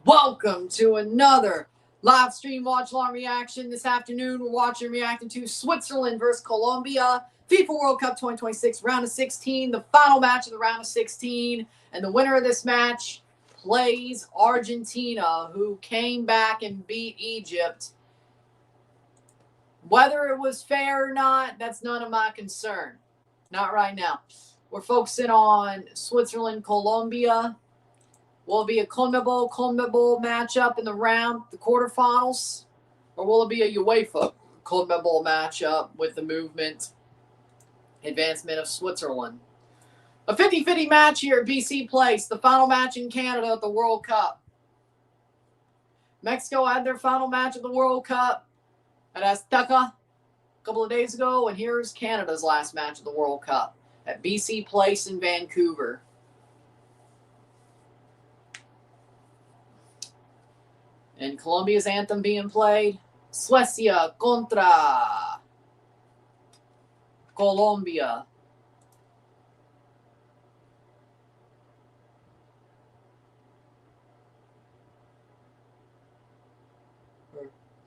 Welcome to another live stream watch-along reaction. This afternoon, we're reacting to Switzerland versus Colombia, FIFA World Cup 2026, round of 16, the final match of the round of 16. And the winner of this match plays Argentina, who came back and beat Egypt. Whether it was fair or not, that's none of my concern. Not right now. We're focusing on Switzerland, Colombia. Will it be a CONMEBOL matchup in the quarterfinals? Or will it be a UEFA CONMEBOL matchup with the movement advancement of Switzerland? A 50-50 match here at BC Place, the final match in Canada at the World Cup. Mexico had their final match of the World Cup at Azteca a couple of days ago, and here's Canada's last match of the World Cup at BC Place in Vancouver. And Colombia's anthem being played, Suecia contra Colombia.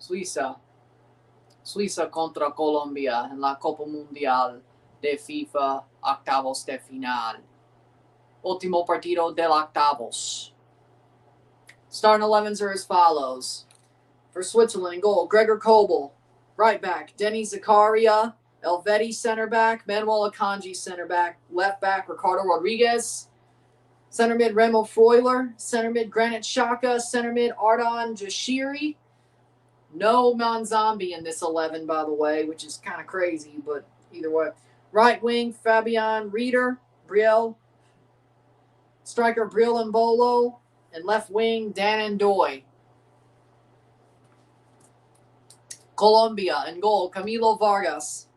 Suiza contra Colombia en la Copa Mundial de FIFA octavos de final. Último partido del octavos. Starting 11s are as follows. For Switzerland in goal, Gregor Kobel. Right back, Denny Zakaria. Elvedi center back. Manuel Akanji center back. Left back, Ricardo Rodriguez. Center mid, Remo Freuler. Center mid, Granit Xhaka. Center mid, Ardan Jashiri. No Manzambi in this 11, by the way, which is kind of crazy, but either way. Right wing, Fabian Rieder. Brielle. Striker, Brielle Mbolo. And left wing, Dan Ndoye. Colombia in goal, Camilo Vargas.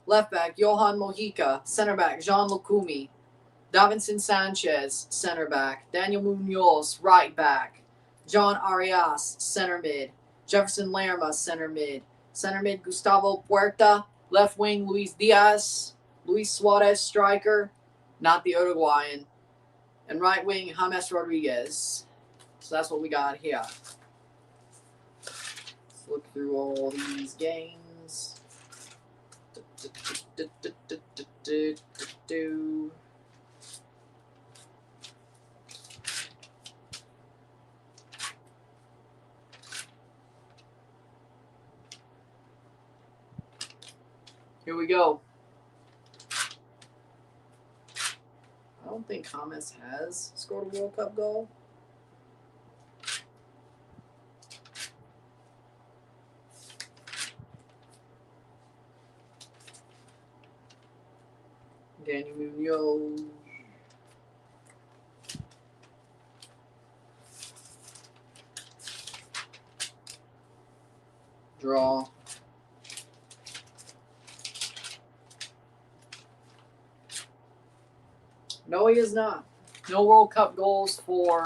Left back, Johan Mojica. Center back, Jean Lukumi. Davinson Sanchez, center back. Daniel Munoz, right back. John Arias, center mid. Jefferson Lerma, center mid. Center mid, Gustavo Puerta. Left wing, Luis Diaz. Luis Suarez, striker. Not the Uruguayan. And right wing, James Rodriguez. So that's what we got here. Let's look through all these games. Here we go. I don't think James has scored a World Cup goal. Daniel Munoz. Draw. No, he is not. No World Cup goals for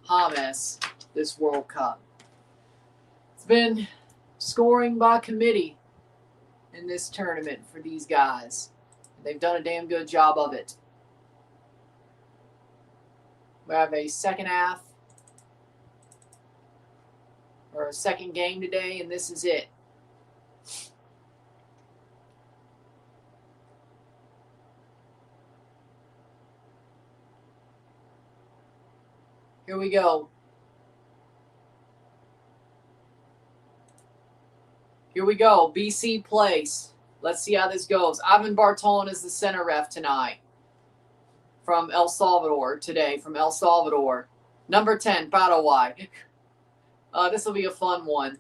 James this World Cup. It's been scoring by committee in this tournament for these guys. They've done a damn good job of it. We have a second half, or a second game today, and this is it. Here we go. Here we go. BC Place. Let's see how this goes. Ivan Barton is the center ref tonight. From El Salvador today. From El Salvador. Number 10, Paraguay. This will be a fun one.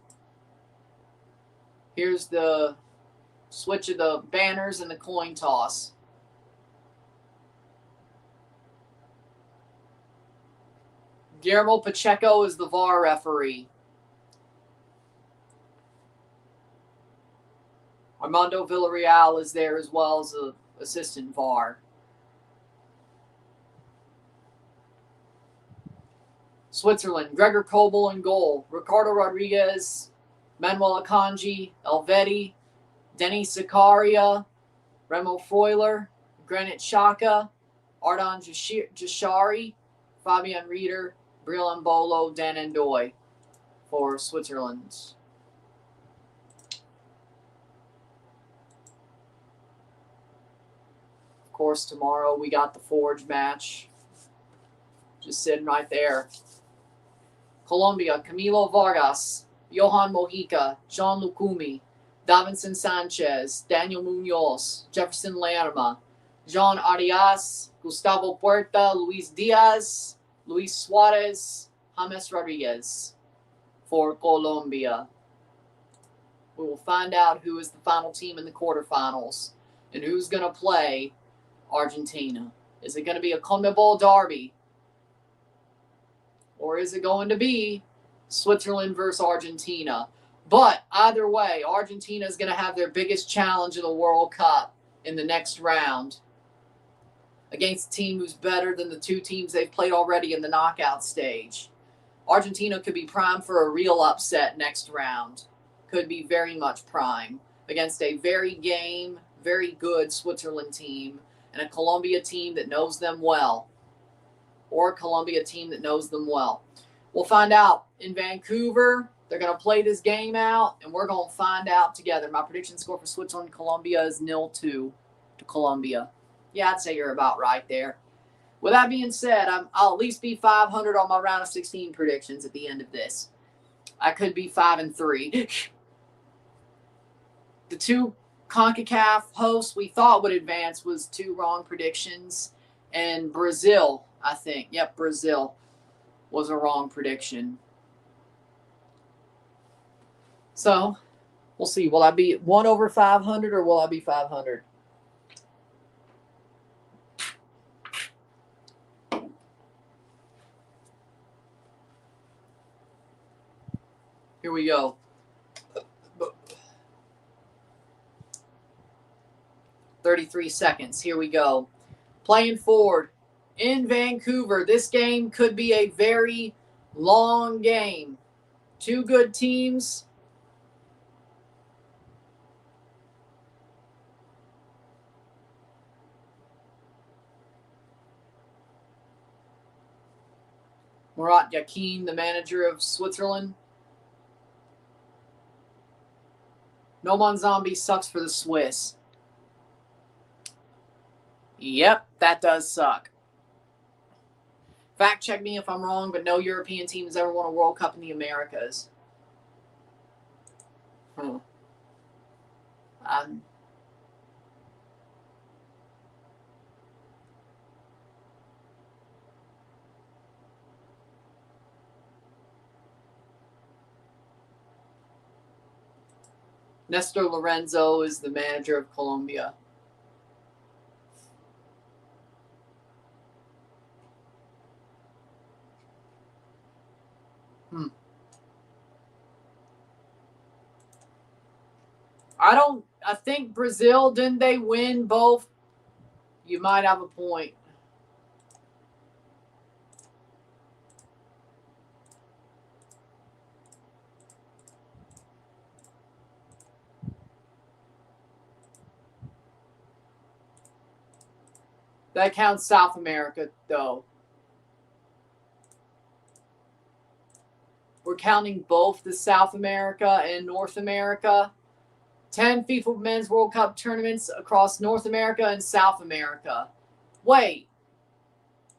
Here's the switch of the banners and the coin toss. Guillermo Pacheco is the VAR referee. Armando Villarreal is there as well as the assistant VAR. Switzerland, Gregor Kobel in goal. Ricardo Rodriguez, Manuel Akanji, Elvedi, Denny Zakaria, Remo Freuler, Granit Xhaka, Ardan Jashari, Fabian Rieder, Brillambolo Danendoy for Switzerland. Of course, tomorrow we got the Forge match. Just sitting right there. Colombia, Camilo Vargas, Johan Mojica, John Lucumi, Davinson Sanchez, Daniel Munoz, Jefferson Lerma, John Arias, Gustavo Puerta, Luis Diaz, Luis Suarez, James Rodriguez for Colombia. We will find out who is the final team in the quarterfinals and who's going to play Argentina. Is it going to be a CONMEBOL derby? Or is it going to be Switzerland versus Argentina? But either way, Argentina is going to have their biggest challenge in the World Cup in the next round against a team who's better than the two teams they've played already in the knockout stage. Argentina could be primed for a real upset next round. Could be very much prime against a very game, very good Switzerland team and a Colombia team that knows them well. Or a Colombia team that knows them well. We'll find out in Vancouver. They're going to play this game out, and we're going to find out together. My prediction score for Switzerland and Colombia is 0-2 to Colombia. Yeah, I'd say you're about right there. With that being said, I'll at least be 500 on my round of 16 predictions at the end of this. I could be 5-3. The two CONCACAF hosts we thought would advance was 2 wrong predictions. And Brazil, I think. Yep, Brazil was a wrong prediction. So, we'll see. Will I be 1 over 500 or will I be 500? Here we go. 33 seconds. Here we go. Playing forward in Vancouver. This game could be a very long game. 2 good teams. Murat Yakin, the manager of Switzerland. Noman Zombie sucks for the Swiss. Yep, that does suck. Fact check me if I'm wrong, but no European team has ever won a World Cup in the Americas. Nestor Lorenzo is the manager of Colombia. I think Brazil, didn't they win both? You might have a point. That counts South America, though. We're counting both the South America and North America. 10 FIFA Men's World Cup tournaments across North America and South America. Wait.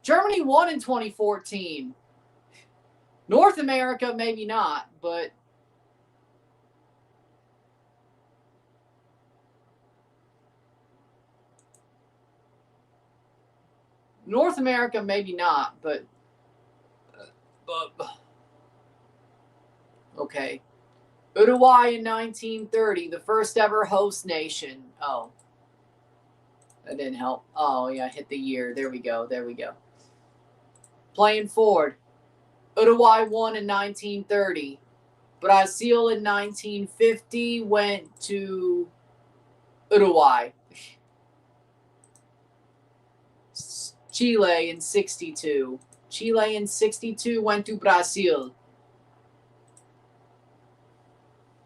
Germany won in 2014. North America, maybe not, but... North America, maybe not, but okay. Uruguay in 1930, the first ever host nation. Oh, that didn't help. Oh, yeah, hit the year. There we go. There we go. Playing forward. Uruguay won in 1930. Brazil in 1950 went to Uruguay. Chile in 62. Chile in 62 went to Brazil.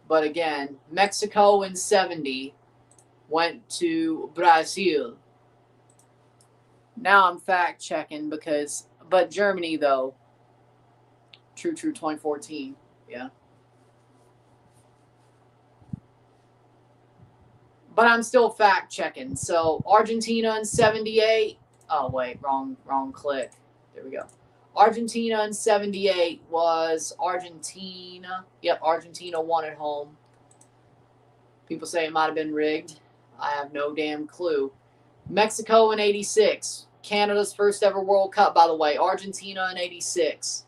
But again, Mexico in 70 went to Brazil. Now I'm fact checking but Germany though. True, 2014. Yeah. But I'm still fact checking. So Argentina in 78. Oh, wait, wrong click. There we go. Argentina in 78 was Argentina. Yep, Argentina won at home. People say it might have been rigged. I have no damn clue. Mexico in 86. Canada's first ever World Cup, by the way. Argentina in 86.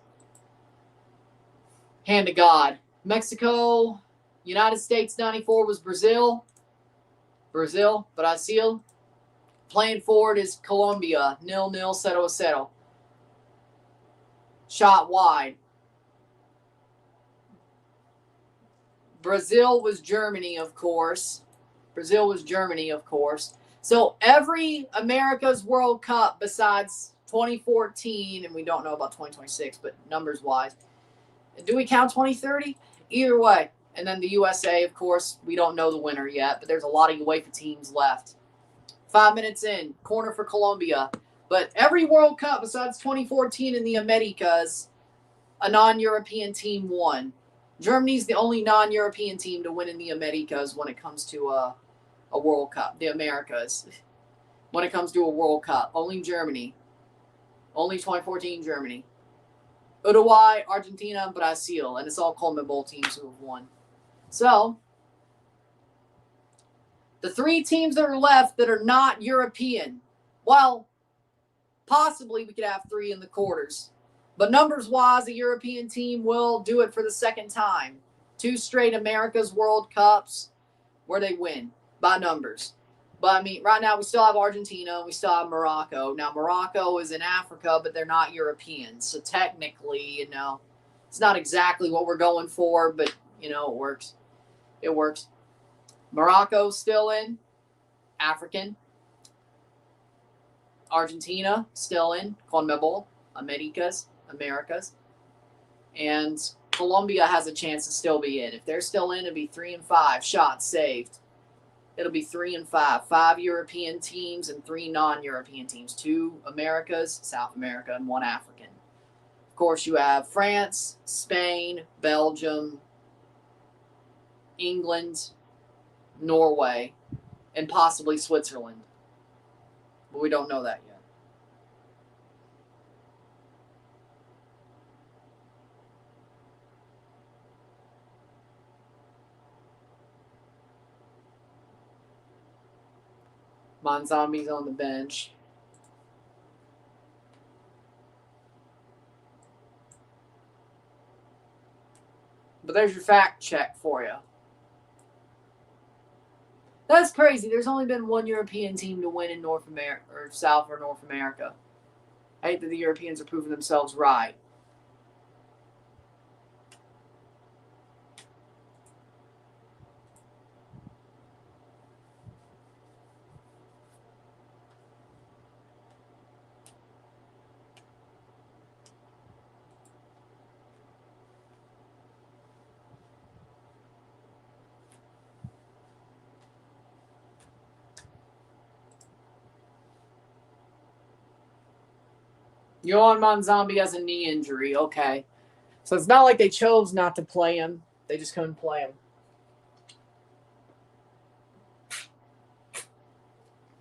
Hand to God. Mexico, United States 94 was Brazil. Brazil. Playing forward is Colombia. 0-0, 0-0. Shot wide. Brazil was Germany, of course. So every America's World Cup besides 2014, and we don't know about 2026, but numbers-wise. Do we count 2030? Either way. And then the USA, of course, we don't know the winner yet, but there's a lot of UEFA teams left. 5 minutes in, corner for Colombia. But every World Cup besides 2014 in the Americas, a non-European team won. Germany's the only non-European team to win in the Americas when it comes to a World Cup. The Americas. When it comes to a World Cup. Only Germany. Only 2014 Germany. Uruguay, Argentina, Brazil. And it's all CONMEBOL teams who have won. So, the 3 teams that are left that are not European, well, possibly we could have 3 in the quarters. But numbers-wise, a European team will do it for the second time. 2 straight America's World Cups where they win by numbers. But, I mean, right now we still have Argentina. We still have Morocco. Now, Morocco is in Africa, but they're not Europeans. So, technically, it's not exactly what we're going for, but, it works. It works. Morocco's still in. African. Argentina still in. CONMEBOL. Americas. And Colombia has a chance to still be in. If they're still in, it'll be 3-5 shots saved. It'll be 3-5. 5 European teams and 3 non-European teams. 2 Americas, South America, and 1 African. Of course, you have France, Spain, Belgium, England, Norway, and possibly Switzerland. But we don't know that yet. Monzambi's on the bench. But there's your fact check for you. That's crazy. There's only been 1 European team to win in North America or South or North America. I hate that the Europeans are proving themselves right. Yohan Monzambi has a knee injury. Okay. So it's not like they chose not to play him. They just couldn't play him.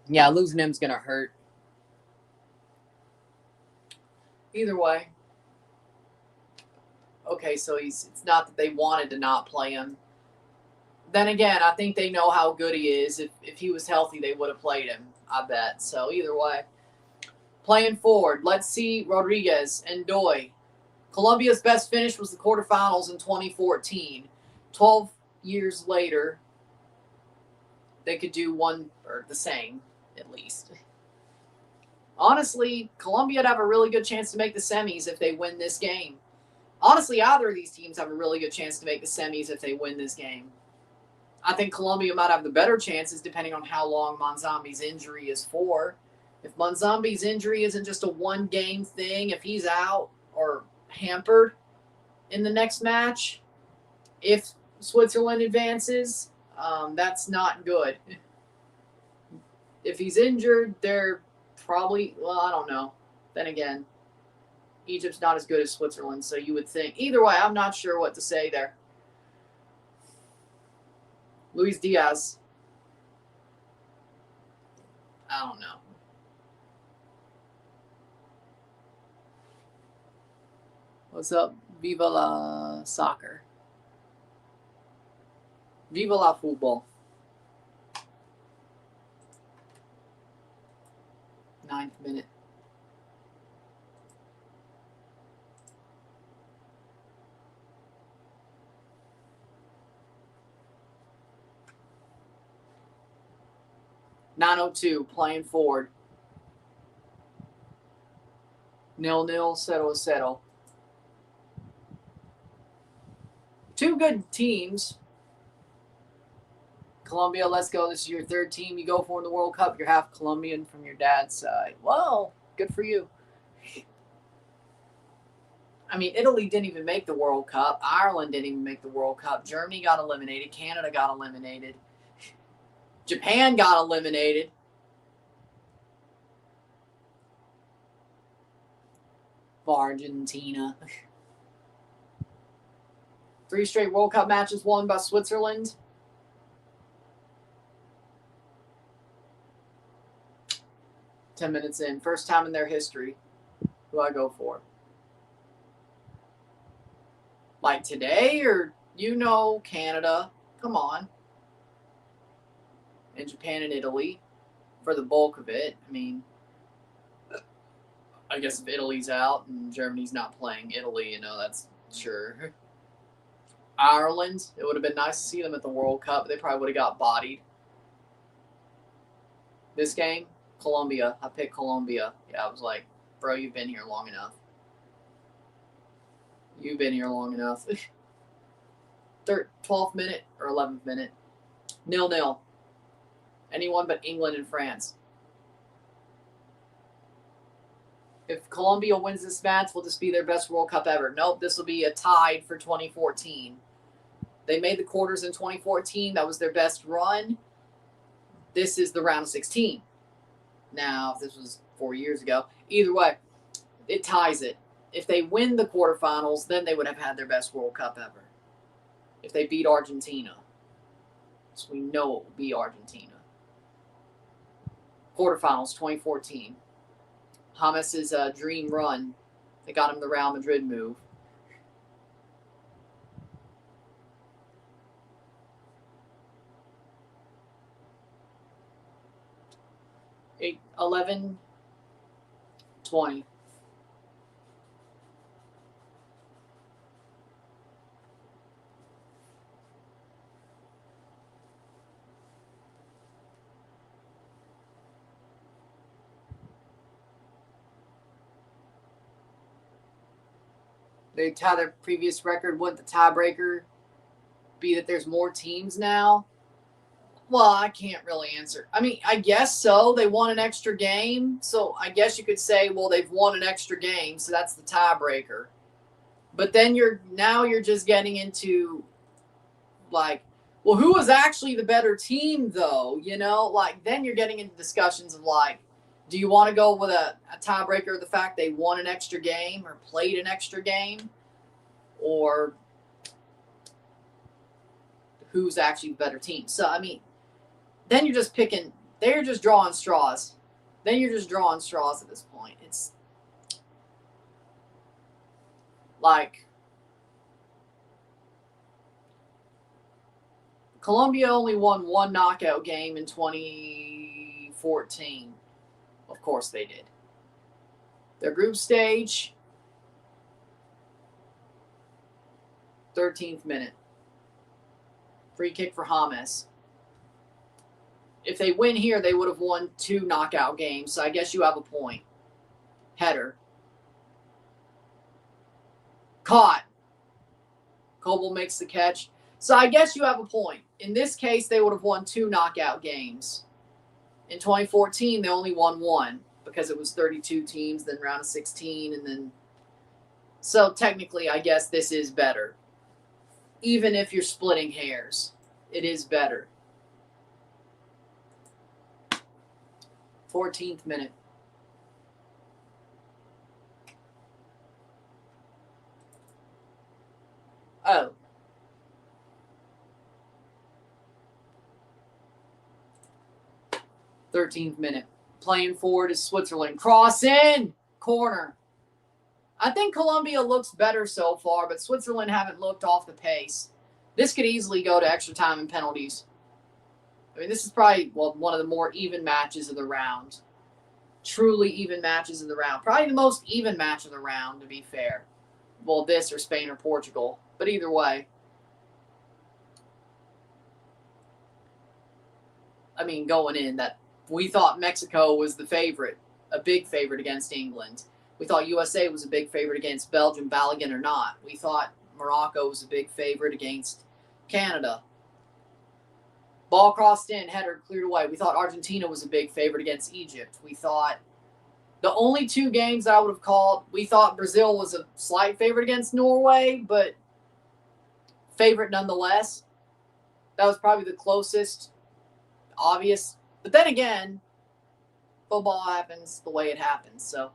Yeah, losing him's going to hurt. Either way. Okay, so it's not that they wanted to not play him. Then again, I think they know how good he is. If he was healthy, they would have played him, I bet. So either way. Playing forward, let's see Rodriguez and Doy. Colombia's best finish was the quarterfinals in 2014. 12 years later, they could do one or the same, at least. Honestly, Colombia would have a really good chance to make the semis if they win this game. Honestly, either of these teams have a really good chance to make the semis if they win this game. I think Colombia might have the better chances depending on how long Monzambi's injury is for. If Monzambi's injury isn't just a one-game thing, if he's out or hampered in the next match, if Switzerland advances, that's not good. If he's injured, they're probably, well, I don't know. Then again, Egypt's not as good as Switzerland, so you would think. Either way, I'm not sure what to say there. Luis Diaz. I don't know. What's up? Viva la soccer. Viva la football. 9th minute. (9:02) playing forward. 0-0, 0-0. Two good teams. Colombia, let's go. This is your third team you go for in the World Cup. You're half Colombian from your dad's side. Well, good for you. I mean, Italy didn't even make the World Cup. Ireland didn't even make the World Cup. Germany got eliminated. Canada got eliminated. Japan got eliminated. Argentina. 3 straight World Cup matches won by Switzerland. Ten minutes in. First time in their history. Who do I go for? Like today or, Canada. Come on. And Japan and Italy for the bulk of it. I mean, I guess if Italy's out and Germany's not playing Italy, that's sure. Ireland, it would have been nice to see them at the World Cup. They probably would have got bodied. This game, Colombia. I picked Colombia. Yeah, I was like, bro, you've been here long enough. You've been here long enough. 12th minute or 11th minute. 0-0. Anyone but England and France. If Colombia wins this match, will this be their best World Cup ever? Nope, this will be a tied for 2014. They made the quarters in 2014. That was their best run. This is the round of 16. Now, if this was 4 years ago, either way, it ties it. If they win the quarterfinals, then they would have had their best World Cup ever. If they beat Argentina. So we know it will be Argentina. Quarterfinals, 2014. James' dream run. They got him the Real Madrid move. Eight, 11, 20. They tie their previous record. Wouldn't the tiebreaker be that there's more teams now? Well, I can't really answer. I mean, I guess so. They won an extra game. So I guess you could say, well, they've won an extra game, so that's the tiebreaker. But then you're just getting into, like, well, who was actually the better team, though? Like, then you're getting into discussions of, like, do you want to go with a tiebreaker of the fact they won an extra game or played an extra game? Or who's actually the better team? So, I mean, then you're just picking, they're just drawing straws. Then you're just drawing straws at this point. It's like Colombia only won one knockout game in 2014. Of course they did. Their group stage, 13th minute. Free kick for James. If they win here, they would have won 2 knockout games, so I guess you have a point. Header. Caught. Kobel makes the catch. So I guess you have a point. In this case, they would have won 2 knockout games. In 2014, they only won 1 because it was 32 teams, then round of 16, and then... So technically, I guess this is better. Even if you're splitting hairs, it is better. 14th minute. Oh. th minute. Playing forward is Switzerland. Cross in. Corner. I think Colombia looks better so far, but Switzerland haven't looked off the pace. This could easily go to extra time and penalties. I mean, this is probably one of the more even matches of the round. Truly even matches of the round. Probably the most even match of the round, to be fair. Well, this or Spain or Portugal. But either way. I mean, going in, that we thought Mexico was the favorite, a big favorite against England. We thought USA was a big favorite against Belgium, Balogun or not. We thought Morocco was a big favorite against Canada. Ball crossed in, header cleared away. We thought Argentina was a big favorite against Egypt. We thought the only two games that I would have called, we thought Brazil was a slight favorite against Norway, but favorite nonetheless. That was probably the closest, obvious. But then again, football happens the way it happens. So,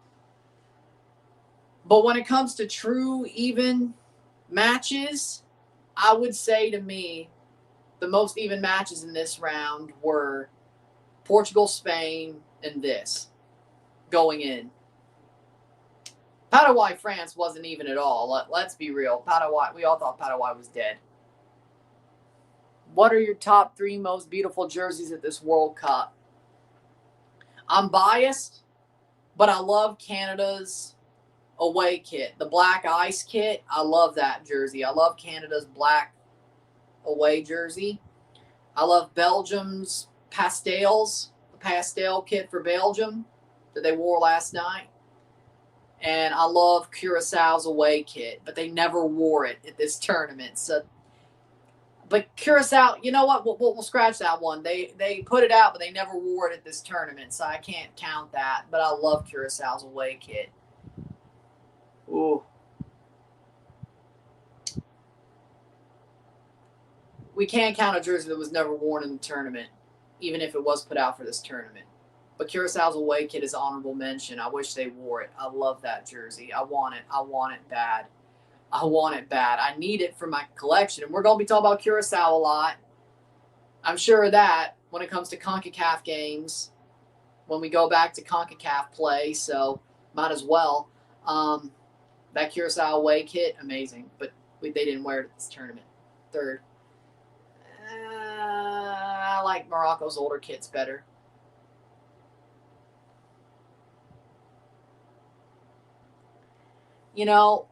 but when it comes to true even matches, I would say to me, the most even matches in this round were Portugal, Spain, and this going in. Paraguay, France wasn't even at all. Let's be real. Paraguay, we all thought Paraguay was dead. What are your top 3 most beautiful jerseys at this World Cup? I'm biased, but I love Canada's away kit. The black ice kit, I love that jersey. I love Canada's black away jersey. I love Belgium's pastels, the pastel kit for Belgium that they wore last night. And I love Curaçao's away kit, but they never wore it at this tournament. So, but Curaçao, you know what? We'll scratch that one. They put it out, but they never wore it at this tournament, so I can't count that. But I love Curaçao's away kit. Ooh. We can't count a jersey that was never worn in the tournament, even if it was put out for this tournament. But Curaçao's away kit is honorable mention. I wish they wore it. I love that jersey. I want it. I want it bad. I want it bad. I need it for my collection. And we're going to be talking about Curaçao a lot. I'm sure of that when it comes to CONCACAF games, when we go back to CONCACAF play. So might as well. That Curaçao away kit, amazing. But they didn't wear it at this tournament. Third. I like Morocco's older kits better. You know,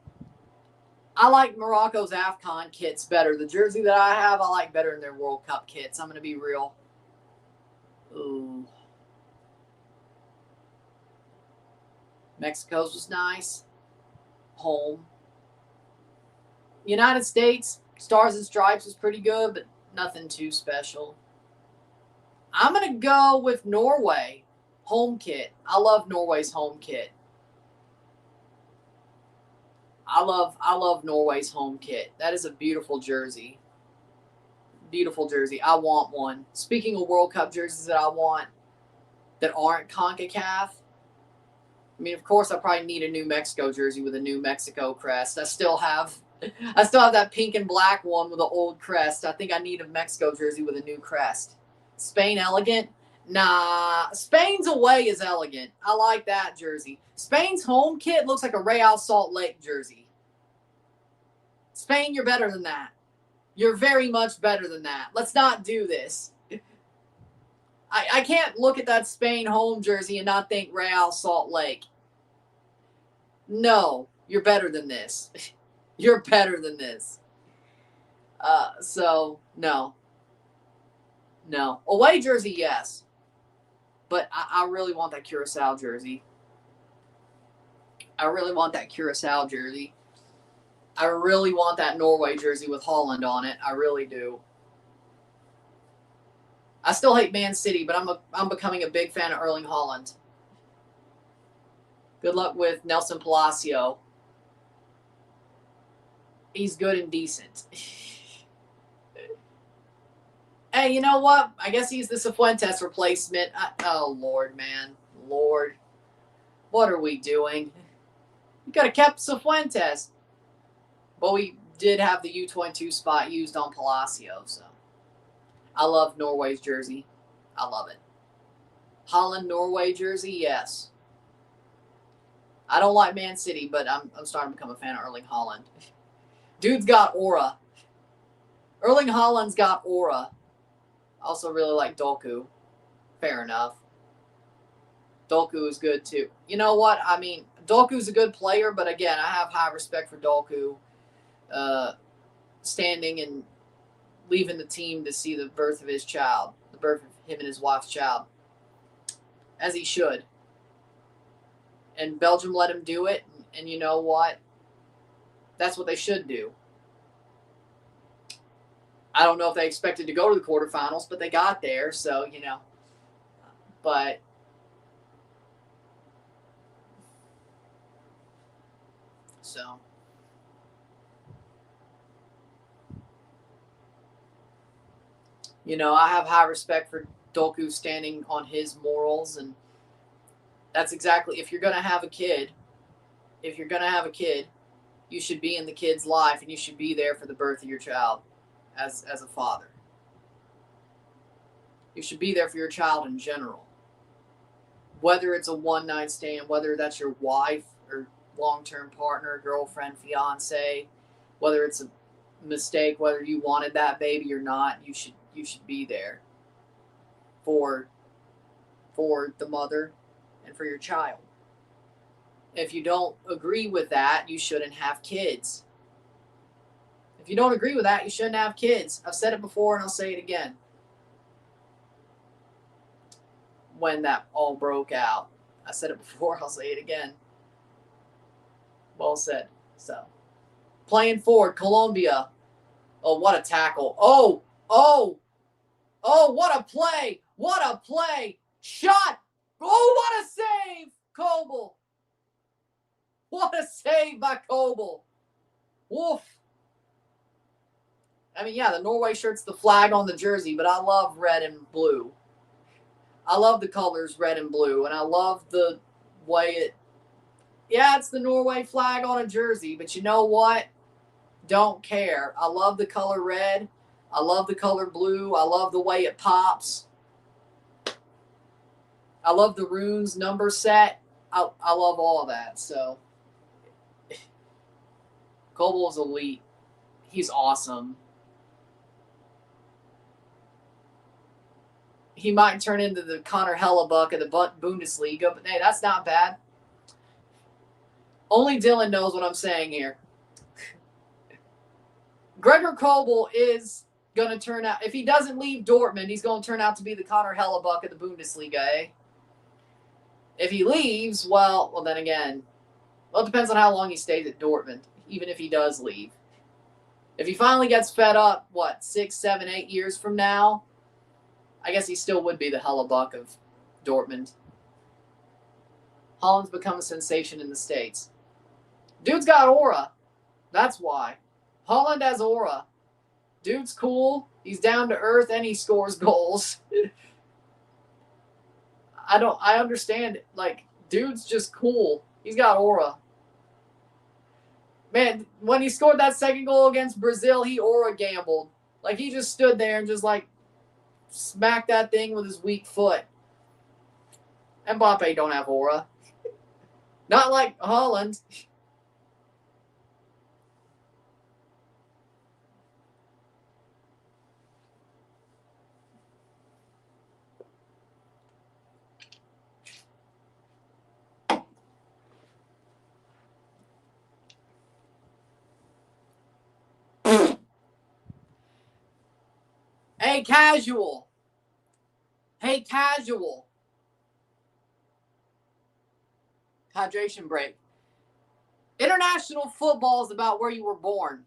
I like Morocco's AFCON kits better. The jersey that I have, I like better than their World Cup kits. I'm going to be real. Ooh. Mexico's was nice. Home. United States, Stars and Stripes was pretty good, but nothing too special. I'm going to go with Norway. Home kit. I love Norway's home kit. I love Norway's home kit. That is a beautiful jersey. Beautiful jersey. I want one. Speaking of World Cup jerseys that I want that aren't CONCACAF, I mean, of course, I probably need a new Mexico jersey with a new Mexico crest. I still have that pink and black one with the old crest. I think I need a Mexico jersey with a new crest. Spain elegant? Nah, Spain's away is elegant. I like that jersey. Spain's home kit looks like a Real Salt Lake jersey. Spain, you're better than that. You're very much better than that. Let's not do this. I can't look at that Spain home jersey and not think Real Salt Lake. No, you're better than this. You're better than this. So, no. No. Away jersey, yes. But I really want that Curaçao jersey. I really want that Curaçao jersey. I really want that Norway jersey with Holland on it. I really do. I still hate Man City, but I'm becoming a big fan of Erling Haaland. Good luck with Nelson Palacio. He's good and decent. Hey, you know what? I guess he's the Cifuentes replacement. Oh, Lord, man. Lord. What are we doing? We could have kept Cifuentes. But we did have the U22 spot used on Palacio, so I love Norway's jersey. I love it. Holland, Norway jersey, yes. I don't like Man City, but I'm starting to become a fan of Erling Haaland. Dude's got aura. Erling Haaland's got aura. I also really like Doku. Fair enough. Doku is good too. You know what? I mean, Doku's a good player, but again, I have high respect for Doku standing and leaving the team to see the birth of his child, the birth of him and his wife's child, as he should. And Belgium let him do it, and you know what? That's what they should do. I don't know if they expected to go to the quarterfinals, but they got there, so, you know. But so you know, I have high respect for Doku standing on his morals, and that's exactly, if you're going to have a kid, you should be in the kid's life, and you should be there for the birth of your child as a father. You should be there for your child in general. Whether it's a one-night stand, whether that's your wife or long-term partner, girlfriend, fiance, whether it's a mistake, whether you wanted that baby or not, you should be there for the mother and for your child. If you don't agree with that, you shouldn't have kids. If you don't agree with that, you shouldn't have kids. I've said it before and I'll say it again. When that all broke out, I said it before, I'll say it again. Well said. So, playing forward, Colombia. Oh, what a tackle. Oh, what a play. What a play. Shot. Oh, what a save. Coble. What a save by Coble. Wolff. I mean, yeah, the Norway shirt's the flag on the jersey, but I love red and blue. I love the colors red and blue, and I love the way it's the Norway flag on a jersey, but you know what? Don't care. I love the color red. I love the color blue. I love the way it pops. I love the runes number set. I love all of that. So, Coble is elite. He's awesome. He might turn into the Connor Hellebuck of the Bundesliga, but hey, that's not bad. Only Dillon knows what I'm saying here. Gregor Kobel is going to turn out, if he doesn't leave Dortmund, he's going to turn out to be the Connor Hellebuck of the Bundesliga, eh? If he leaves, well, then again, it depends on how long he stays at Dortmund, even if he does leave. If he finally gets fed up, 6, 7, 8 years from now, I guess he still would be the Hellebuck of Dortmund. Haaland's become a sensation in the States. Dude's got aura. That's why. Haaland has aura. Dude's cool. He's down to earth, and he scores goals. I understand it. Like, dude's just cool. He's got aura. Man, when he scored that second goal against Brazil, he aura gambled. Like, he just stood there and just, smacked that thing with his weak foot. Mbappe don't have aura. Not like Haaland. Hey, casual. Hey, casual. Hydration break. International football is about where you were born.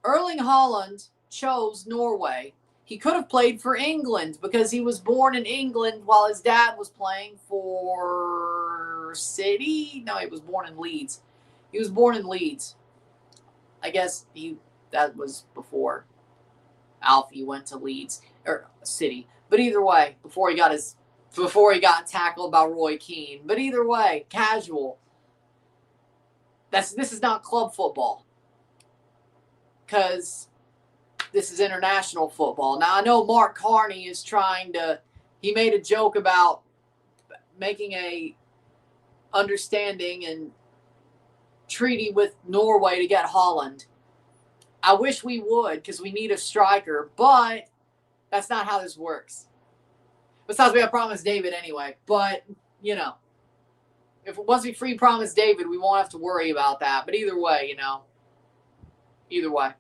Erling Haaland chose Norway. He could have played for England because he was born in England while his dad was playing for City. No, he was born in Leeds. He was born in Leeds. I guess that was before Alfie went to Leeds or City. But either way, before he got tackled by Roy Keane. But either way, casual. This is not club football. because this is international football. Now, I know Mark Carney is he made a joke about making a understanding and treaty with Norway to get Holland. I wish we would, because we need a striker, but that's not how this works. Besides, we have Promise David anyway, but, once we free Promise David, we won't have to worry about that. But either way, either way.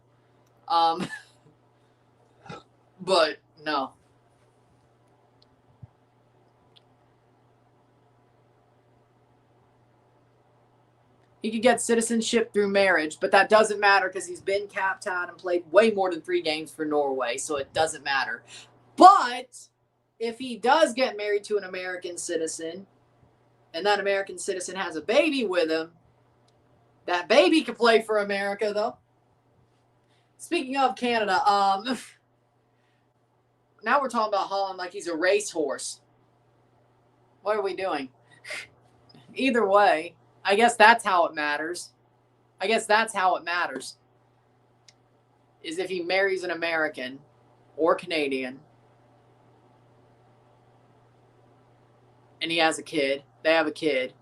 But no. He could get citizenship through marriage, but that doesn't matter because he's been capped out and played way more than 3 games for Norway, so it doesn't matter. But if he does get married to an American citizen, and that American citizen has a baby with him, that baby can play for America, though. Speaking of Canada, now we're talking about Holland like he's a racehorse. What are we doing? Either way, I guess that's how it matters. Is if he marries an American or Canadian and he has a kid, they have a kid,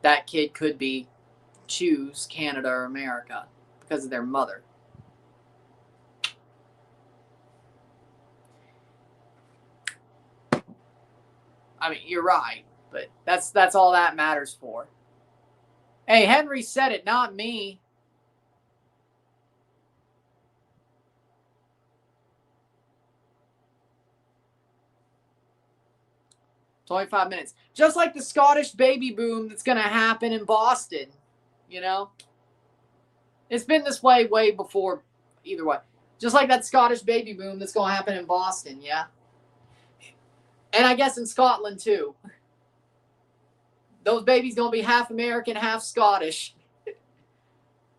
that kid could choose Canada or America because of their mother. I mean, you're right, but that's all that matters for. Hey, Henry said it, not me. $25 minutes. Just like the Scottish baby boom that's going to happen in Boston, It's been this way before, either way. Just like that Scottish baby boom that's going to happen in Boston, yeah? And I guess in Scotland, too. Those babies going to be half American, half Scottish.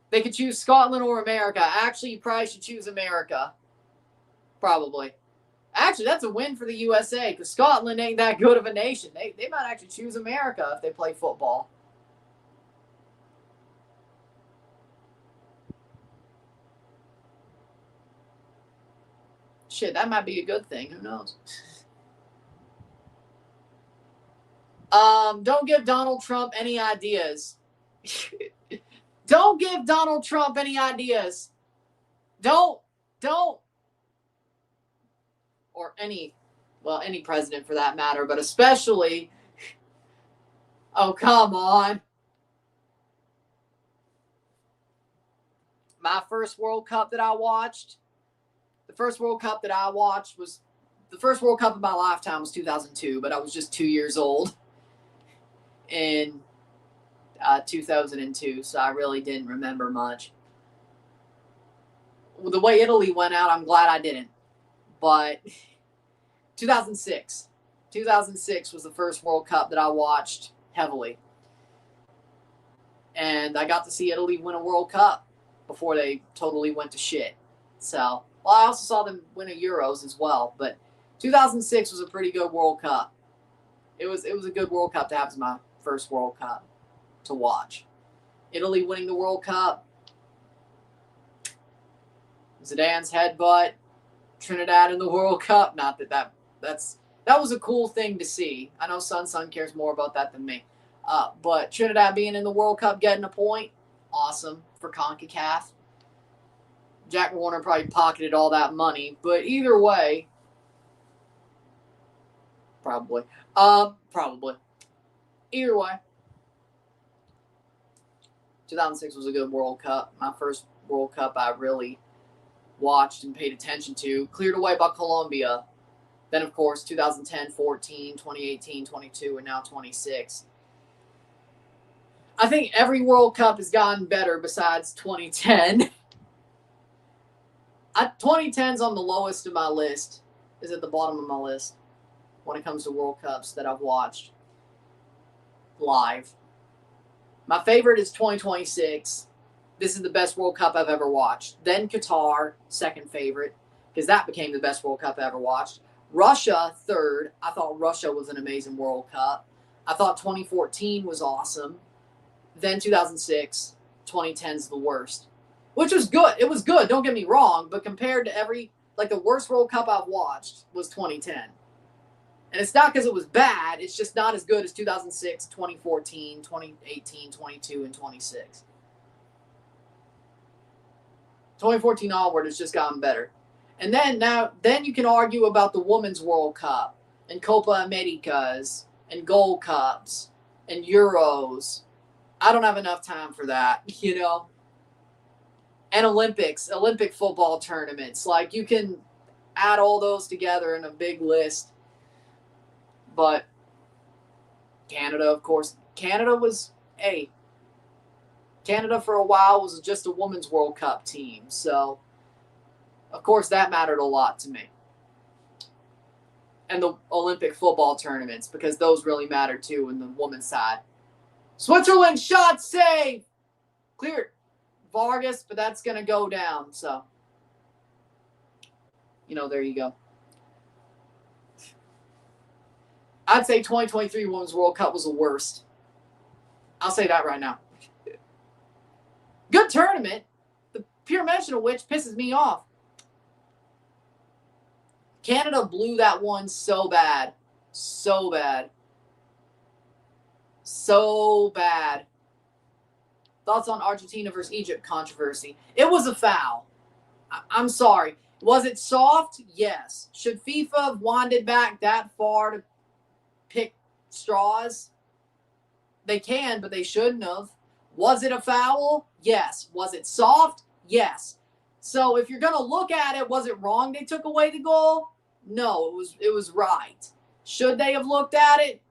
They could choose Scotland or America. Actually, you probably should choose America. Probably. Actually, that's a win for the USA because Scotland ain't that good of a nation. They might actually choose America if they play football. Shit, that might be a good thing. Who knows? Don't give Donald Trump any ideas. Don't give Donald Trump any ideas. Don't. Or any president for that matter, but especially, oh, come on. My first World Cup that I watched, the first World Cup of my lifetime was 2002, but I was just 2 years old in 2002, so I really didn't remember much. The way Italy went out, I'm glad I didn't. But 2006 was the first World Cup that I watched heavily. And I got to see Italy win a World Cup before they totally went to shit. So, I also saw them win a Euros as well. But 2006 was a pretty good World Cup. It was a good World Cup to have as my first World Cup to watch. Italy winning the World Cup. Zidane's headbutt. Trinidad in the World Cup. Not that was a cool thing to see. I know Sun cares more about that than me. But Trinidad being in the World Cup, getting a point, awesome for CONCACAF. Jack Warner probably pocketed all that money, but either way, probably. Either way, 2006 was a good World Cup. My first World Cup I really watched and paid attention to, cleared away by Colombia. Then, of course, 2010, 14, 2018, 22, and now 26. I think every World Cup has gotten better besides 2010. 2010's on the lowest of my list, is at the bottom of my list when it comes to World Cups that I've watched live. My favorite is 2026. This is the best World Cup I've ever watched. Then Qatar, second favorite, because that became the best World Cup I ever watched. Russia, third. I thought Russia was an amazing World Cup. I thought 2014 was awesome. Then 2006. 2010's the worst. which was good. It was good, don't get me wrong, but compared to the worst World Cup I've watched was 2010. And it's not because it was bad. It's just not as good as 2006, 2014, 2018, 22, and 26. 2014 onward, it's just gotten better. And then you can argue about the Women's World Cup and Copa Americas and Gold Cups and Euros. I don't have enough time for that, you know. And Olympic football tournaments. Like, you can add all those together in a big list. But Canada, of course, Canada for a while was just a Women's World Cup team. So, of course, that mattered a lot to me. And the Olympic football tournaments, because those really matter too in the women's side. Switzerland shot save. Cleared. Vargas, but that's going to go down. So, there you go. I'd say 2023 Women's World Cup was the worst. I'll say that right now. Good tournament. The pure mention of which pisses me off. Canada blew that one so bad. So bad. So bad. Thoughts on Argentina versus Egypt controversy? It was a foul. I'm sorry. Was it soft? Yes. Should FIFA have winded back that far to pick straws? They can, but they shouldn't have. Was it a foul? Yes. Was it soft? Yes. So if you're going to look at it, was it wrong they took away the goal? No, it was right. Should they have looked at it?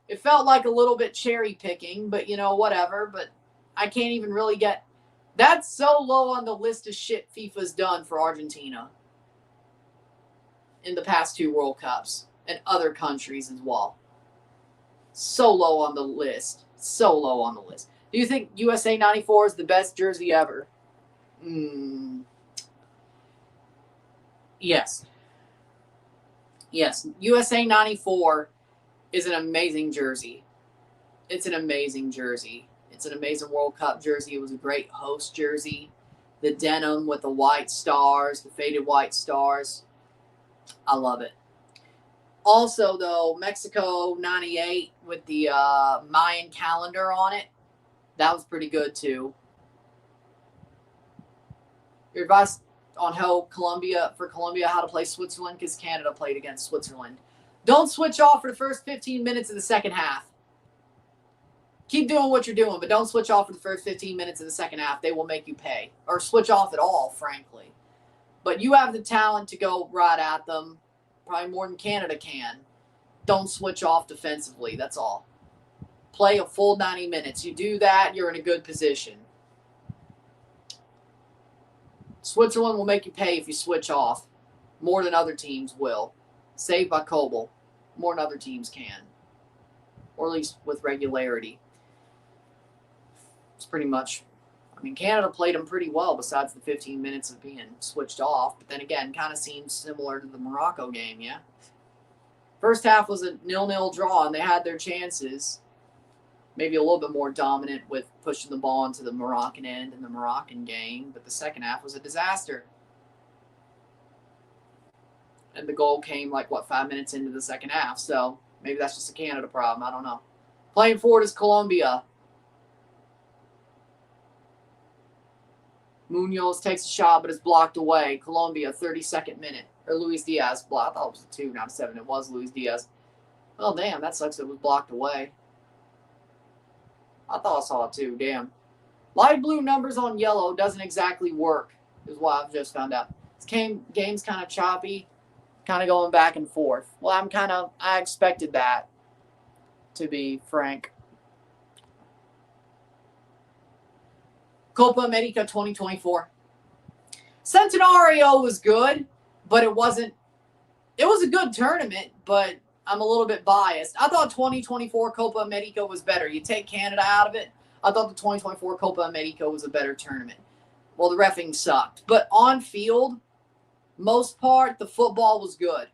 It felt like a little bit cherry picking, but whatever. But I can't even really get... That's so low on the list of shit FIFA's done for Argentina in the past 2 World Cups and other countries as well. So low on the list. So low on the list. Do you think USA 94 is the best jersey ever? Yes. Yes. USA 94 is an amazing jersey. It's an amazing jersey. It's an amazing World Cup jersey. It was a great host jersey. The denim with the white stars, the faded white stars. I love it. Also, though, Mexico 98 with the Mayan calendar on it. That was pretty good, too. Your advice on how Colombia how to play Switzerland, because Canada played against Switzerland. Don't switch off for the first 15 minutes of the second half. Keep doing what you're doing, but don't switch off for the first 15 minutes of the second half. They will make you pay. Or switch off at all, frankly. But you have the talent to go right at them, probably more than Canada can. Don't switch off defensively, that's all. Play a full 90 minutes. You do that, you're in a good position. Switzerland will make you pay if you switch off. More than other teams will. Saved by Kobel. More than other teams can. Or at least with regularity. It's pretty much... Canada played them pretty well besides the 15 minutes of being switched off. But then again, kind of seems similar to the Morocco game, yeah? First half was a 0-0 draw, and they had their chances. Maybe a little bit more dominant with pushing the ball into the Moroccan end in the Moroccan game. But the second half was a disaster. And the goal came, 5 minutes into the second half. So maybe that's just a Canada problem. I don't know. Playing forward is Colombia. Munoz takes a shot, but it's blocked away. Colombia, 32nd minute. Or Luis Diaz blocked. I thought it was a 2, not a 7. It was Luis Diaz. Oh, damn. That sucks. It was blocked away. I thought I saw it too. Damn. Light blue numbers on yellow doesn't exactly work, is what I've just found out. This game's kind of choppy, kind of going back and forth. Well, I expected that, to be frank. Copa America 2024. Centenario was good, but it was a good tournament, but I'm a little bit biased. I thought 2024 Copa America was better. You take Canada out of it, I thought the 2024 Copa America was a better tournament. Well, the reffing sucked. But on field, most part, the football was good.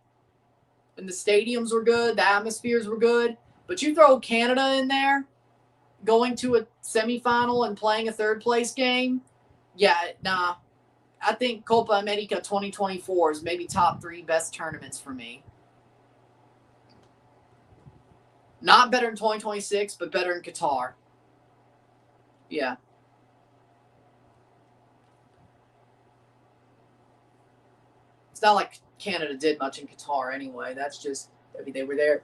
And the stadiums were good, the atmospheres were good. But you throw Canada in there, going to a semifinal and playing a third-place game, yeah, nah. I think Copa America 2024 is maybe top 3 best tournaments for me. Not better in 2026, but better in Qatar. Yeah. It's not like Canada did much in Qatar anyway. That's just, I mean, they were there.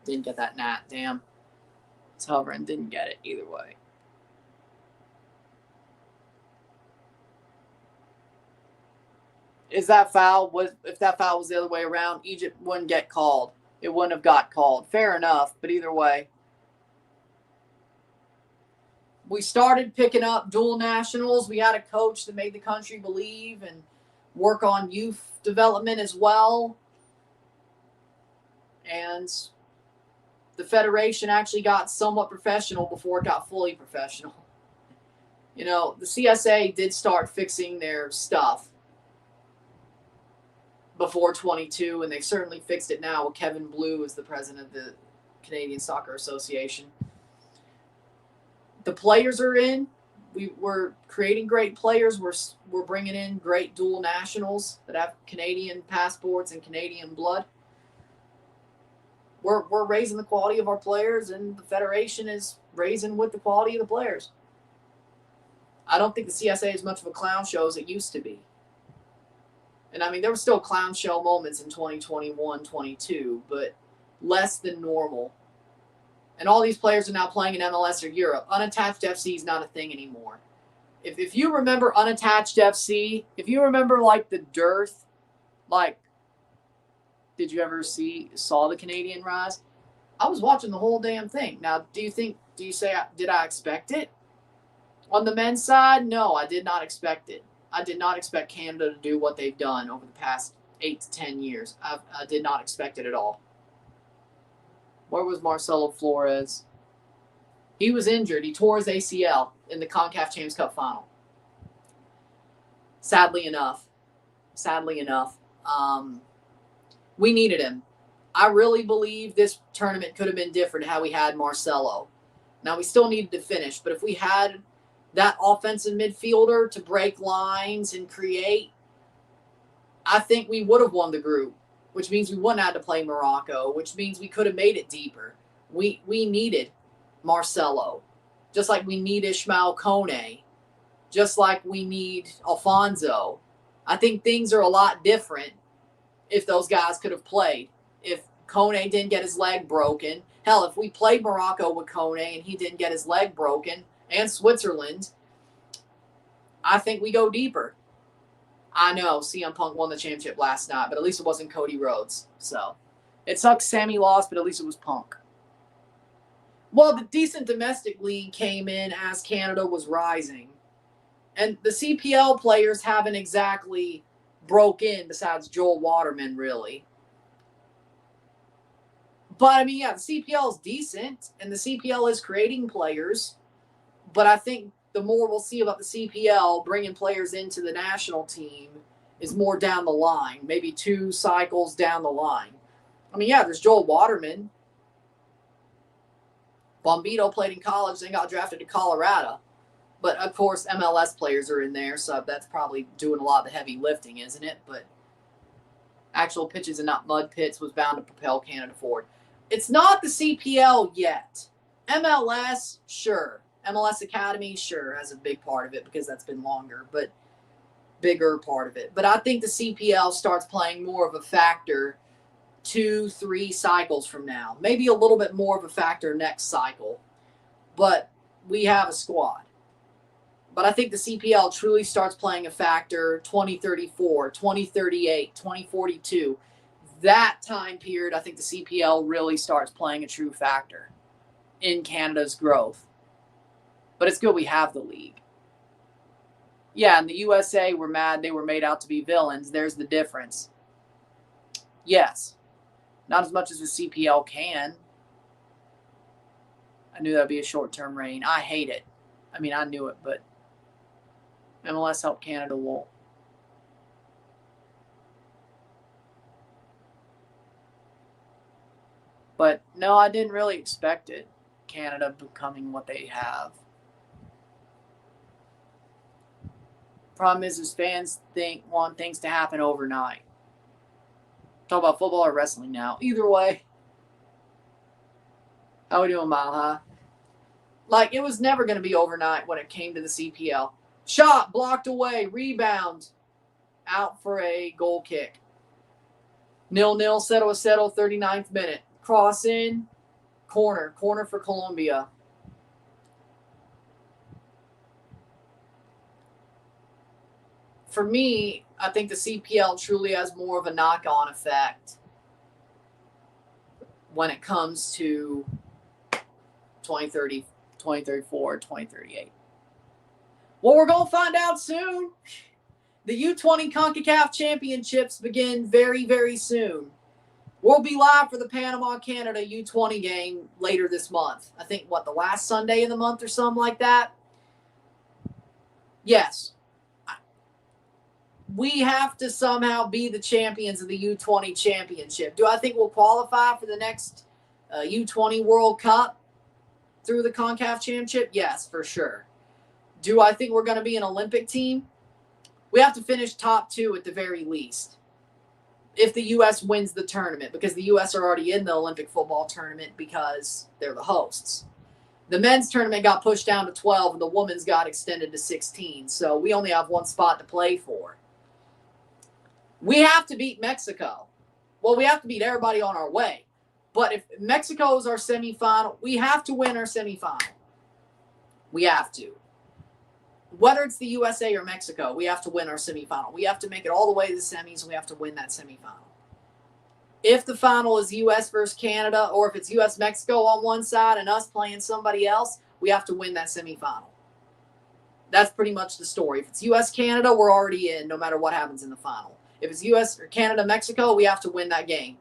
Didn't get that nat. Damn. It's hovering. Didn't get it either way. Is that foul? If that foul was the other way around, Egypt wouldn't get called. It wouldn't have got called. Fair enough, but either way. We started picking up dual nationals. We had a coach that made the country believe and work on youth development as well. And the federation actually got somewhat professional before it got fully professional. You know, the CSA did start fixing their stuff before 22, and they've certainly fixed it now with Kevin Blue as the president of the Canadian Soccer Association. The players are in. We're creating great players. We're bringing in great dual nationals that have Canadian passports and Canadian blood. We're raising the quality of our players, and the federation is raising with the quality of the players. I don't think the CSA is much of a clown show as it used to be. And I mean, there were still clown show moments in 2021, 22, but less than normal. And all these players are now playing in MLS or Europe. Unattached FC is not a thing anymore. If you remember Unattached FC, if you remember like the dearth, like, did you ever saw the Canadian rise? I was watching the whole damn thing. Now, did I expect it? On the men's side, no, I did not expect it. I did not expect Canada to do what they've done over the past 8 to 10 years. I did not expect it at all. Where was Marcelo Flores? He was injured. He tore his ACL in the CONCACAF Champions Cup final. Sadly enough. We needed him. I really believe this tournament could have been different how we had Marcelo. Now, we still needed to finish, but if we had that offensive midfielder to break lines and create, I think we would have won the group, which means we wouldn't have to play Morocco, which means we could have made it deeper. We needed Marcelo, just like we need Ismail Kone, just like we need Alfonso. I think things are a lot different if those guys could have played. If Kone didn't get his leg broken, hell, if we played Morocco with Kone and he didn't get his leg broken, and Switzerland, I think we go deeper. I know CM Punk won the championship last night, but at least it wasn't Cody Rhodes. So it sucks Sammy lost, but at least it was Punk. Well, the decent domestic league came in as Canada was rising. And the CPL players haven't exactly broke in besides Joel Waterman, really. But, I mean, yeah, the CPL is decent, and the CPL is creating players. But I think the more we'll see about the CPL bringing players into the national team is more down the line, maybe 2 cycles down the line. I mean, yeah, there's Joel Waterman. Bombito played in college, then got drafted to Colorado. But, of course, MLS players are in there, so that's probably doing a lot of the heavy lifting, isn't it? But actual pitches and not mud pits was bound to propel Canada forward. It's not the CPL yet. MLS, sure. MLS Academy, sure, has a big part of it because that's been longer, but bigger part of it. But I think the CPL starts playing more of a factor 2-3 cycles from now. Maybe a little bit more of a factor next cycle. But we have a squad. But I think the CPL truly starts playing a factor 2034, 2038, 2042. That time period, I think the CPL really starts playing a true factor in Canada's growth. But it's good we have the league. Yeah, and the USA were mad they were made out to be villains. There's the difference. Yes. Not as much as the CPL can. I knew that would be a short-term reign. I hate it. I mean, I knew it, but MLS helped Canada won't. But, no, I didn't really expect it. Canada becoming what they have. Problem is fans want things to happen overnight. Talk about football or wrestling now. Either way. How we doing, Mile High? Like, it was never going to be overnight when it came to the CPL. Shot, blocked away, rebound, out for a goal kick. 0-0, settle, 39th minute. Cross in, corner for Colombia. For me, I think the CPL truly has more of a knock-on effect when it comes to 2030, 2034, 2038. Well, we're going to find out soon. The U20 CONCACAF Championships begin very, very soon. We'll be live for the Panama-Canada U20 game later this month. I think, the last Sunday of the month or something like that? Yes. We have to somehow be the champions of the U20 Championship. Do I think we'll qualify for the next U20 World Cup through the CONCACAF Championship? Yes, for sure. Do I think we're going to be an Olympic team? We have to finish top 2 at the very least if the U.S. wins the tournament, because the U.S. are already in the Olympic football tournament because they're the hosts. The men's tournament got pushed down to 12 and the women's got extended to 16, so we only have one spot to play for. We have to beat Mexico. Well, we have to beat everybody on our way. But if Mexico is our semifinal, we have to win our semifinal. We have to. Whether it's the USA or Mexico, we have to win our semifinal. We have to make it all the way to the semis, and we have to win that semifinal. If the final is U.S. versus Canada, or if it's U.S.-Mexico on one side and us playing somebody else, we have to win that semifinal. That's pretty much the story. If it's U.S.-Canada, we're already in, no matter what happens in the final. If it's U.S. or Canada-Mexico, we have to win that game.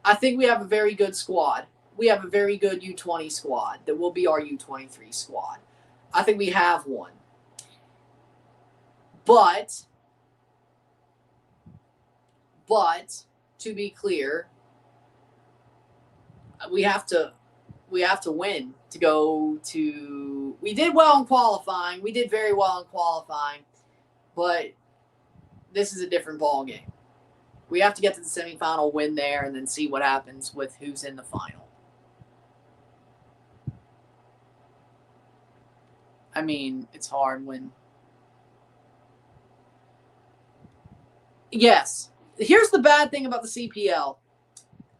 I think we have a very good squad. We have a very good U20 squad that will be our U23 squad. I think we have one. But, to be clear, we have to win to go to... We did well in qualifying. We did very well in qualifying. But this is a different ballgame. We have to get to the semifinal, win there, and then see what happens with who's in the final. I mean, it's hard when... Yes. Here's the bad thing about the CPL.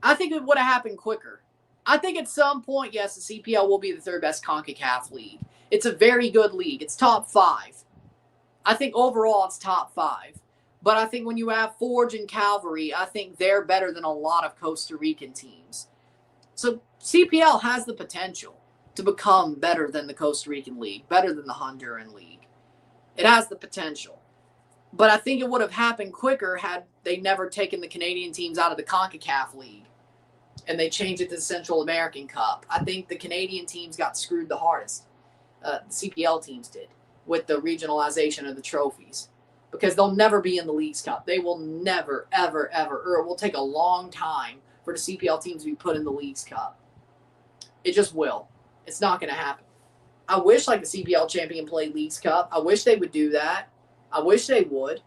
I think it would have happened quicker. I think at some point, yes, the CPL will be the third best CONCACAF league. It's a very good league. It's top 5. I think overall it's top 5. But I think when you have Forge and Calvary, I think they're better than a lot of Costa Rican teams. So CPL has the potential to become better than the Costa Rican league, better than the Honduran league. It has the potential. But I think it would have happened quicker had they never taken the Canadian teams out of the CONCACAF league and they changed it to the Central American Cup. I think the Canadian teams got screwed the hardest. The CPL teams did with the regionalization of the trophies, because they'll never be in the Leagues Cup. They will never, ever, or it will take a long time for the CPL teams to be put in the Leagues Cup. It just will. It's not going to happen. I wish the CPL champion played Leagues Cup. I wish they would do that. I wish they would.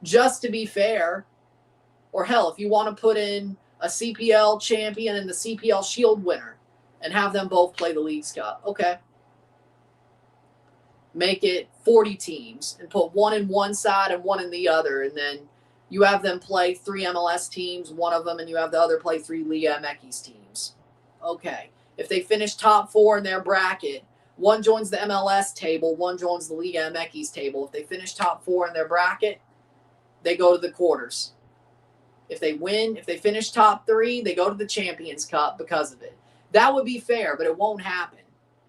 Just to be fair. Or hell, if you want to put in a CPL champion and the CPL Shield winner and have them both play the Leagues Cup. Okay. Make it 40 teams and put one in one side and one in the other. And then you have them play 3 MLS teams, one of them, and you have the other play 3 Liga MX teams. Okay. If they finish top 4 in their bracket, one joins the MLS table, one joins the Liga MX table. If they finish top 4 in their bracket, they go to the quarters. If they win, if they finish top 3, they go to the Champions Cup because of it. That would be fair, but it won't happen.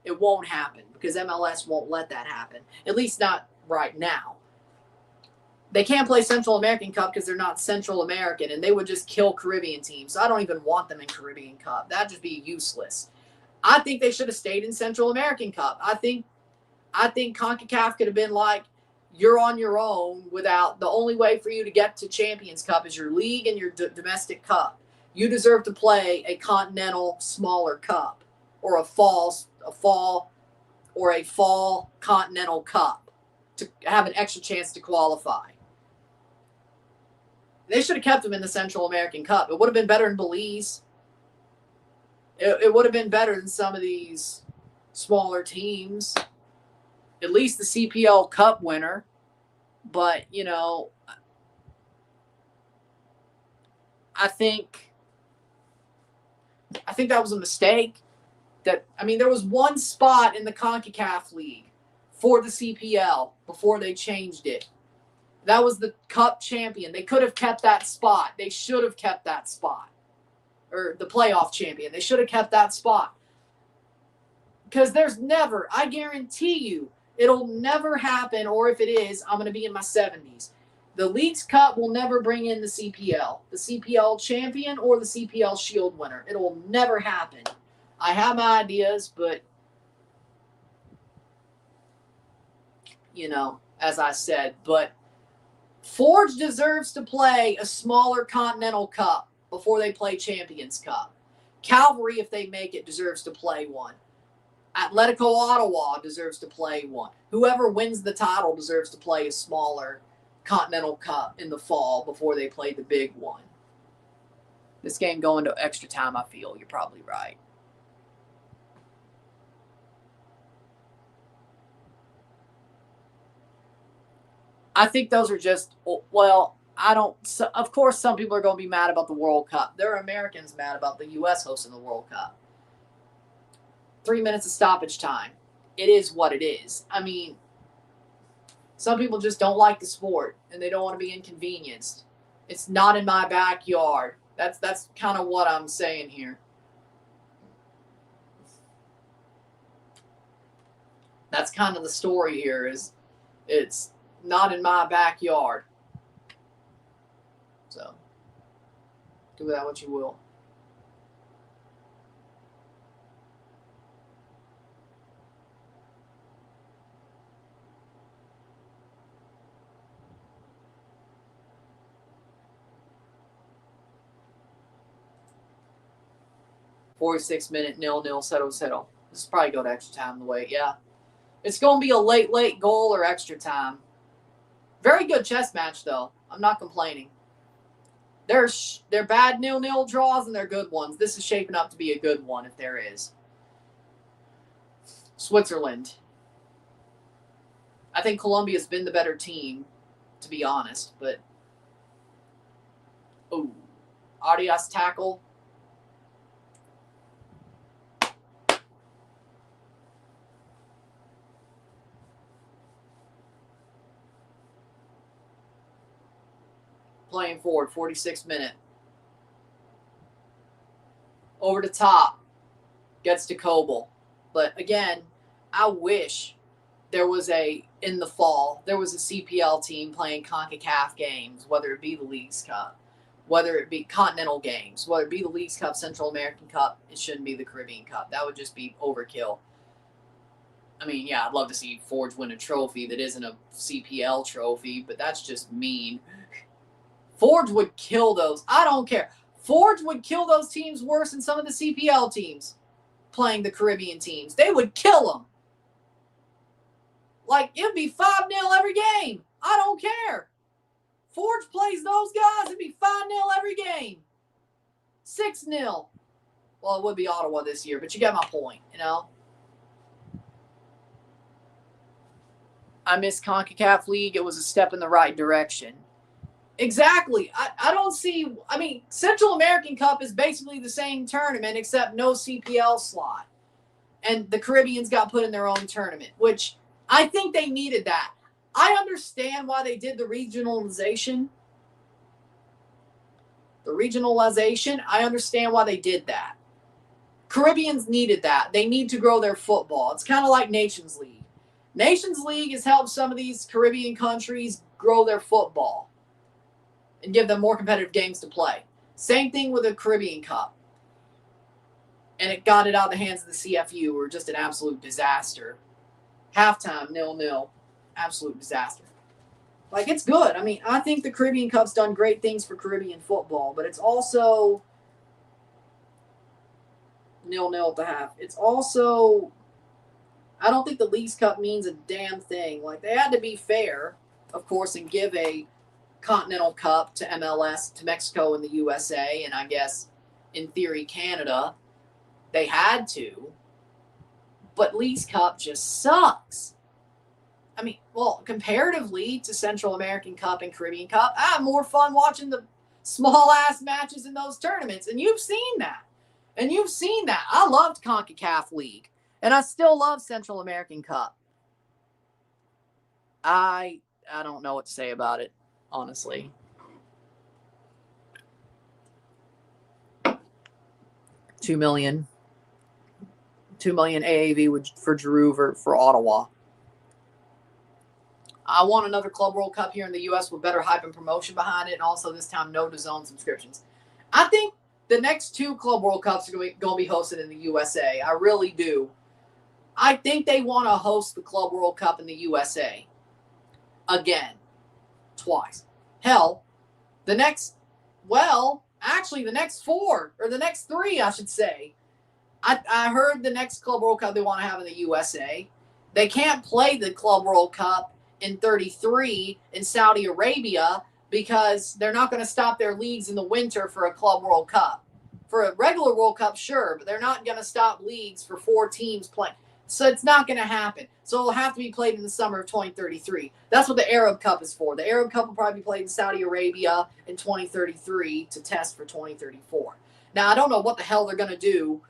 It won't happen because MLS won't let that happen, at least not right now. They can't play Central American Cup because they're not Central American, and they would just kill Caribbean teams. So I don't even want them in Caribbean Cup. That'd just be useless. I think they should have stayed in Central American Cup. I think CONCACAF could have been like, you're on your own without, the only way for you to get to Champions Cup is your league and your domestic cup. You deserve to play a continental smaller cup, or a fall continental cup to have an extra chance to qualify. They should have kept him in the Central American Cup. It would have been better than Belize. It would have been better than some of these smaller teams. At least the CPL Cup winner. But, you know, I think that was a mistake. There was one spot in the CONCACAF League for the CPL before they changed it. That was the Cup champion. They could have kept that spot. They should have kept that spot. Or the playoff champion. They should have kept that spot. Because there's never, I guarantee you, it'll never happen, or if it is, I'm going to be in my 70s. The Leagues Cup will never bring in the CPL champion or the CPL Shield winner. It will never happen. I have my ideas, but, you know, as I said, but Forge deserves to play a smaller Continental Cup before they play Champions Cup. Calvary, if they make it, deserves to play one. Atletico Ottawa deserves to play one. Whoever wins the title deserves to play a smaller Continental Cup in the fall before they play the big one. This game going to extra time, I feel. You're probably right. I think those are just, well, of course some people are going to be mad about the World Cup. There are Americans mad about the U.S. hosting the World Cup. 3 minutes of stoppage time. It is what it is. I mean, some people just don't like the sport and they don't want to be inconvenienced. It's not in my backyard. That's kind of what I'm saying here. That's kind of the story here, is it's not in my backyard. So, do with that what you will. .46-minute 0-0 settle. This is probably go to extra time the way, yeah. It's going to be a late goal or extra time. Very good chess match, though. I'm not complaining. They're bad 0-0 draws and they're good ones. This is shaping up to be a good one, if there is. Switzerland. I think Colombia's been the better team, to be honest. But, ooh, Arias tackle. Playing forward, 46 minute. Over the top. Gets to Kobel. But again, I wish there was in the fall, there was a CPL team playing CONCACAF games, whether it be the Leagues Cup, whether it be Continental games, whether it be the Leagues Cup, Central American Cup. It shouldn't be the Caribbean Cup. That would just be overkill. I mean, yeah, I'd love to see Forge win a trophy that isn't a CPL trophy, but that's just mean. Forge would kill those. I don't care. Forge would kill those teams worse than some of the CPL teams playing the Caribbean teams. They would kill them. Like, it'd be 5-0 every game. I don't care. Forge plays those guys, it'd be 5-0 every game. 6-0. Well, it would be Ottawa this year, but you get my point, you know? I miss CONCACAF League. It was a step in the right direction. Exactly. I don't see, I mean, Central American Cup is basically the same tournament except no CPL slot. And the Caribbeans got put in their own tournament, which I think they needed that. I understand why they did the regionalization. I understand why they did that. Caribbeans needed that. They need to grow their football. It's kind of like Nations League. Nations League has helped some of these Caribbean countries grow their football and give them more competitive games to play. Same thing with the Caribbean Cup. And it got it out of the hands of the CFU, who were just an absolute disaster. Halftime, 0-0. Absolute disaster. Like, it's good. I mean, I think the Caribbean Cup's done great things for Caribbean football, but it's also 0-0 at the half. It's also, I don't think the Leagues Cup means a damn thing. Like, they had to be fair, of course, and give a Continental Cup to MLS, to Mexico and the USA, and I guess, in theory, Canada. They had to. But Leagues Cup just sucks. I mean, well, comparatively to Central American Cup and Caribbean Cup, I have more fun watching the small-ass matches in those tournaments, and you've seen that. I loved CONCACAF League, and I still love Central American Cup. I don't know what to say about it, honestly. $2 million AAV for Giroux for Ottawa. I want another Club World Cup here in the U.S. with better hype and promotion behind it, and also this time no DAZN subscriptions. I think the next 2 Club World Cups are going to be hosted in the USA. I really do. I think they want to host the Club World Cup in the USA again, twice. Hell, the next 4, or the next 3, I should say. I heard the next Club World Cup they want to have in the USA. They can't play the Club World Cup in 33 in Saudi Arabia because they're not going to stop their leagues in the winter for a Club World Cup. For a regular World Cup, sure, but they're not going to stop leagues for 4 teams playing. So it's not going to happen. So it'll have to be played in the summer of 2033. That's what the Arab Cup is for. The Arab Cup will probably be played in Saudi Arabia in 2033 to test for 2034. Now, I don't know what the hell they're going to do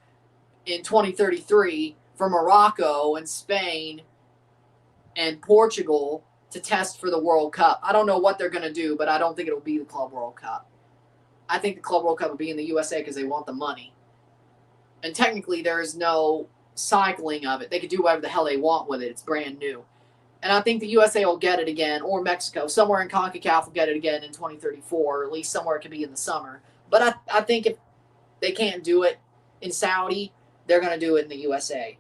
in 2033 for Morocco and Spain and Portugal to test for the World Cup. I don't know what they're going to do, but I don't think it'll be the Club World Cup. I think the Club World Cup will be in the USA because they want the money. And technically, there is no cycling of it. They could do whatever the hell they want with it. It's brand new. And I think the USA will get it again, or Mexico. Somewhere in CONCACAF will get it again in 2034, or at least somewhere it could be in the summer. But I think if they can't do it in Saudi, they're going to do it in the USA.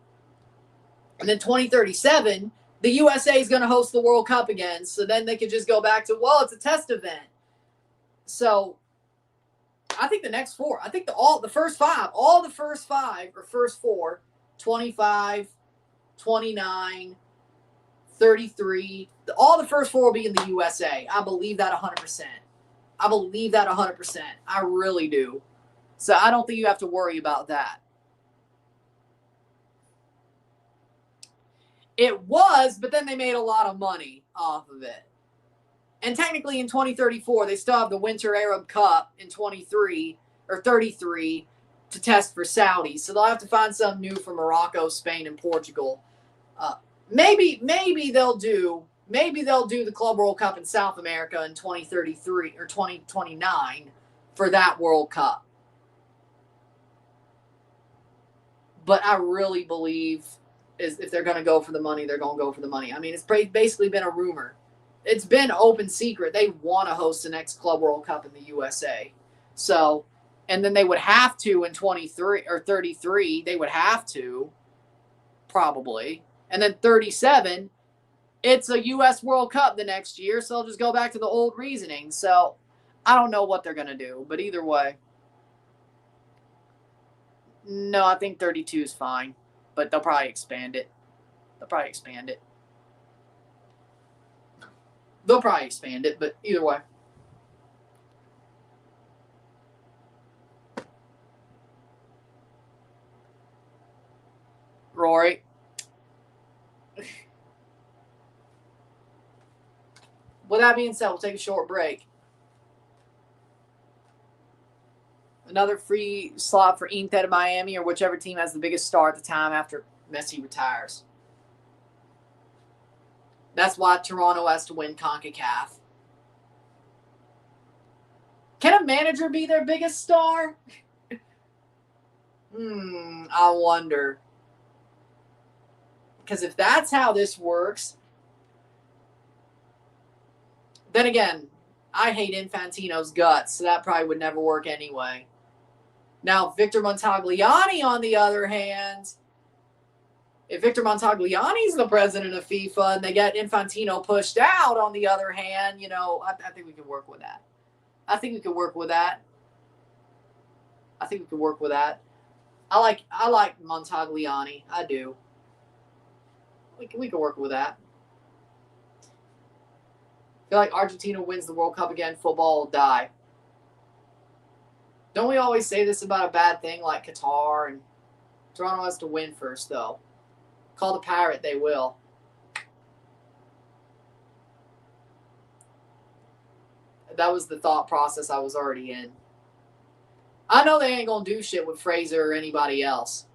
And then 2037, the USA is going to host the World Cup again. So then they could just go back to, well, it's a test event. So I think the next 4, I think the first 5 or first 4, 25, 29, 33, all the first 4 will be in the USA. I believe that 100%. I really do. So I don't think you have to worry about that. It was, but then they made a lot of money off of it. And technically in 2034, they still have the Winter Arab Cup in 23 or 33 to test for Saudi. So they'll have to find something new for Morocco, Spain, and Portugal. Maybe they'll do the Club World Cup in South America in 2033 or 2029 for that World Cup. But I really believe if they're going to go for the money, they're going to go for the money. I mean, it's basically been a rumor. It's been open secret. They want to host the next Club World Cup in the USA. So, and then they would have to in 23 or 33, they would have to, probably. And then 37, it's a U.S. World Cup the next year, so they'll just go back to the old reasoning. So, I don't know what they're going to do, but either way. No, I think 32 is fine, but they'll probably expand it. They'll probably expand it, but either way. Rory. With that being said, we'll take a short break. Another free slot for Inter de Miami or whichever team has the biggest star at the time after Messi retires. That's why Toronto has to win CONCACAF. Can a manager be their biggest star? I wonder. Because if that's how this works, then again, I hate Infantino's guts, so that probably would never work anyway. Now, Victor Montagliani, on the other hand, If Victor Montagliani's the president of FIFA and they get Infantino pushed out, on the other hand, you know, I think we can work with that. I think we can work with that. I think we can work with that. I like Montagliani. I do. We can work with that. I feel like Argentina wins the World Cup again, football will die. Don't we always say this about a bad thing like Qatar? And Toronto has to win first, though. Call the Pirate, they will. That was the thought process I was already in. I know they ain't going to do shit with Fraser or anybody else.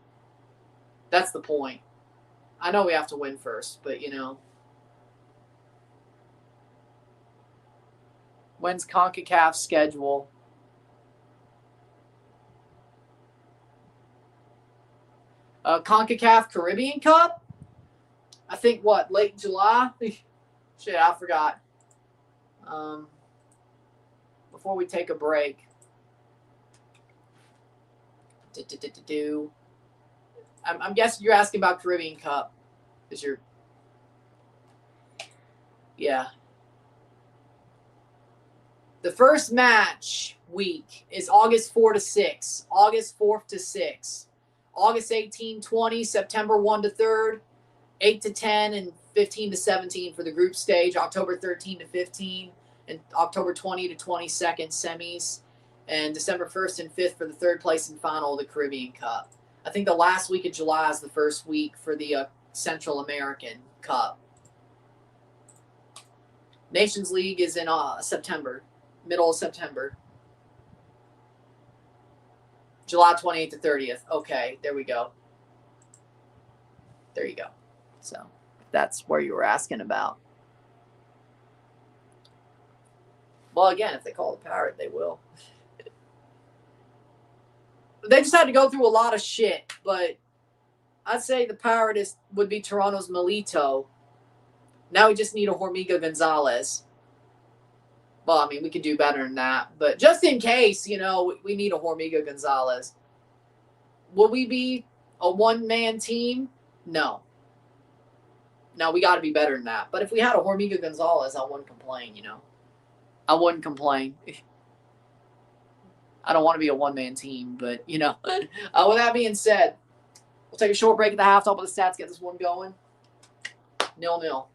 That's the point. I know we have to win first, but, you know. When's CONCACAF's schedule? CONCACAF Caribbean Cup? I think, what, late July? Shit, I forgot. Before we take a break. I'm guessing you're asking about Caribbean Cup. Is your... Yeah. The first match week is August 4 to 6. August 4th to 6. August 18, 20, September 1 to 3rd, 8 to 10, and 15 to 17 for the group stage. October 13 to 15, and October 20 to 22nd semis, and December 1st and 5th for the third place and final of the Caribbean Cup. I think the last week of July is the first week for the Central American Cup. Nations League is in September, middle of September. July 28th to 30th. Okay, there we go. There you go. So that's where you were asking about. Well, again, if they call the Pirate, they will. They just had to go through a lot of shit, but I'd say the Pirate would be Toronto's Milito. Now we just need a Hormiga Gonzalez. Well, I mean, we could do better than that. But just in case, you know, we need a Hormiga Gonzalez. Will we be a one-man team? No. No, we got to be better than that. But if we had a Hormiga Gonzalez, I wouldn't complain, you know. I wouldn't complain. I don't want to be a one-man team, but, you know. With that being said, we'll take a short break at the half, top of the stats, get this one going. 0-0.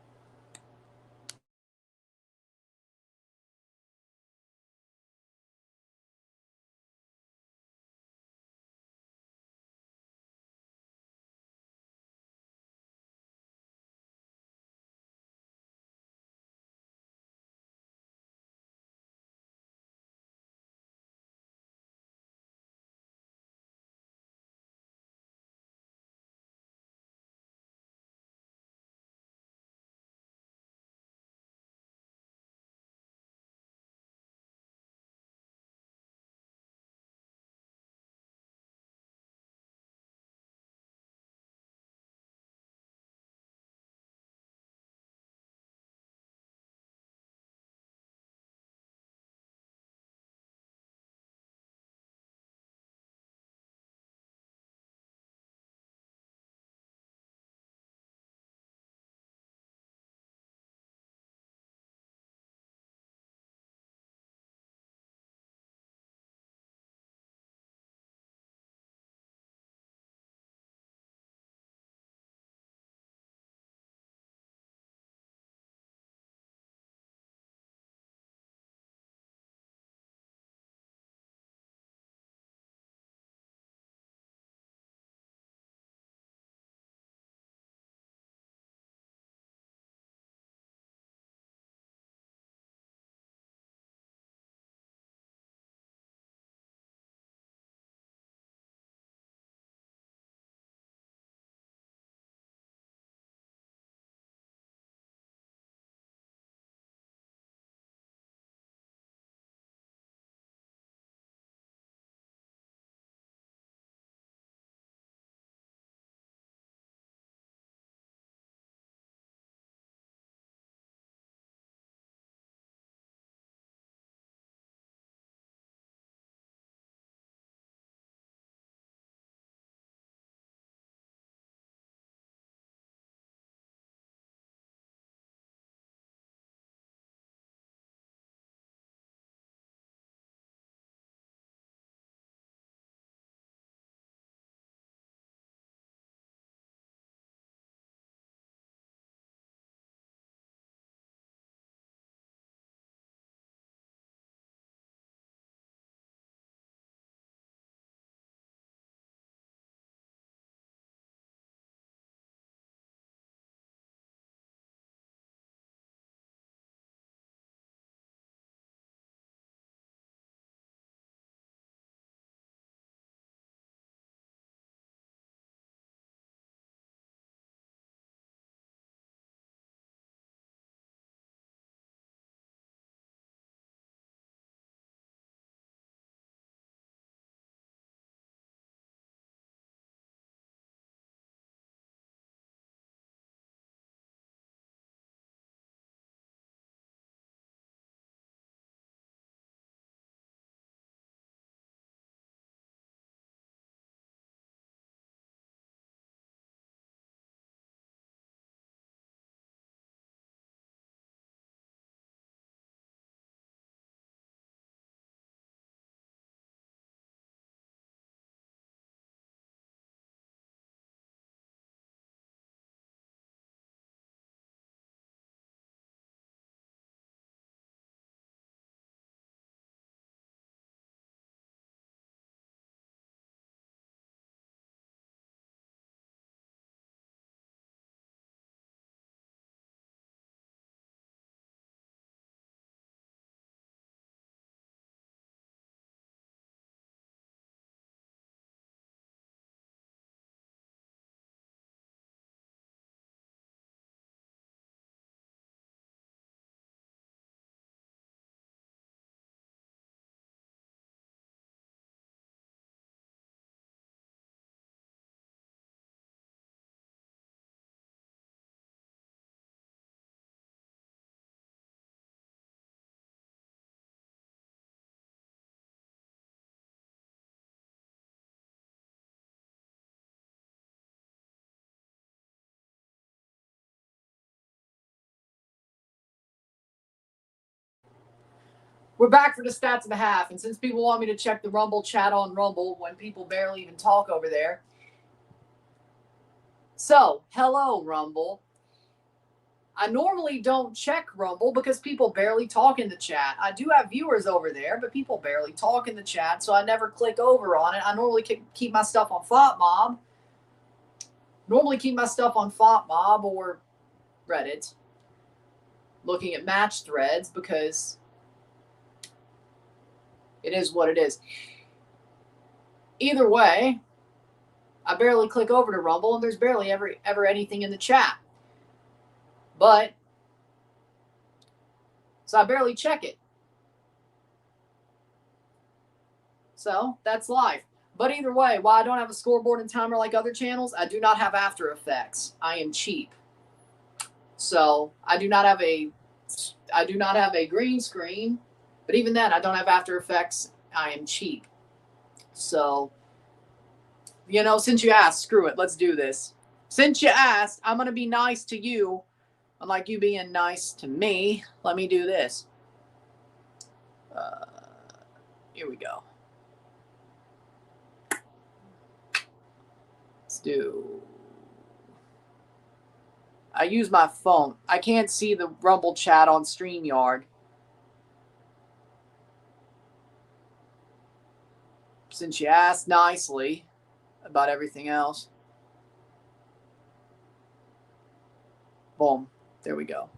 We're back for the stats of the half, and since people want me to check the Rumble chat on Rumble when people barely even talk over there. So, hello, Rumble. I normally don't check Rumble because people barely talk in the chat. I do have viewers over there, but people barely talk in the chat, so I never click over on it. I normally keep my stuff on FOTMob. Normally keep my stuff on FOTMob or Reddit, looking at match threads because it is what it is. Either way, I barely click over to Rumble, and there's barely ever anything in the chat. But, so I barely check it. So, that's life. But either way, while I don't have a scoreboard and timer like other channels, I do not have After Effects. I am cheap. So, I do not have a green screen, but even then, I don't have After Effects. I am cheap. So, you know, since you asked, screw it. Let's do this. Since you asked, I'm going to be nice to you. Unlike you being nice to me, let me do this. Here we go. Let's do... I use my phone. I can't see the Rumble chat on StreamYard. Since you asked nicely about everything else. Boom. There we go.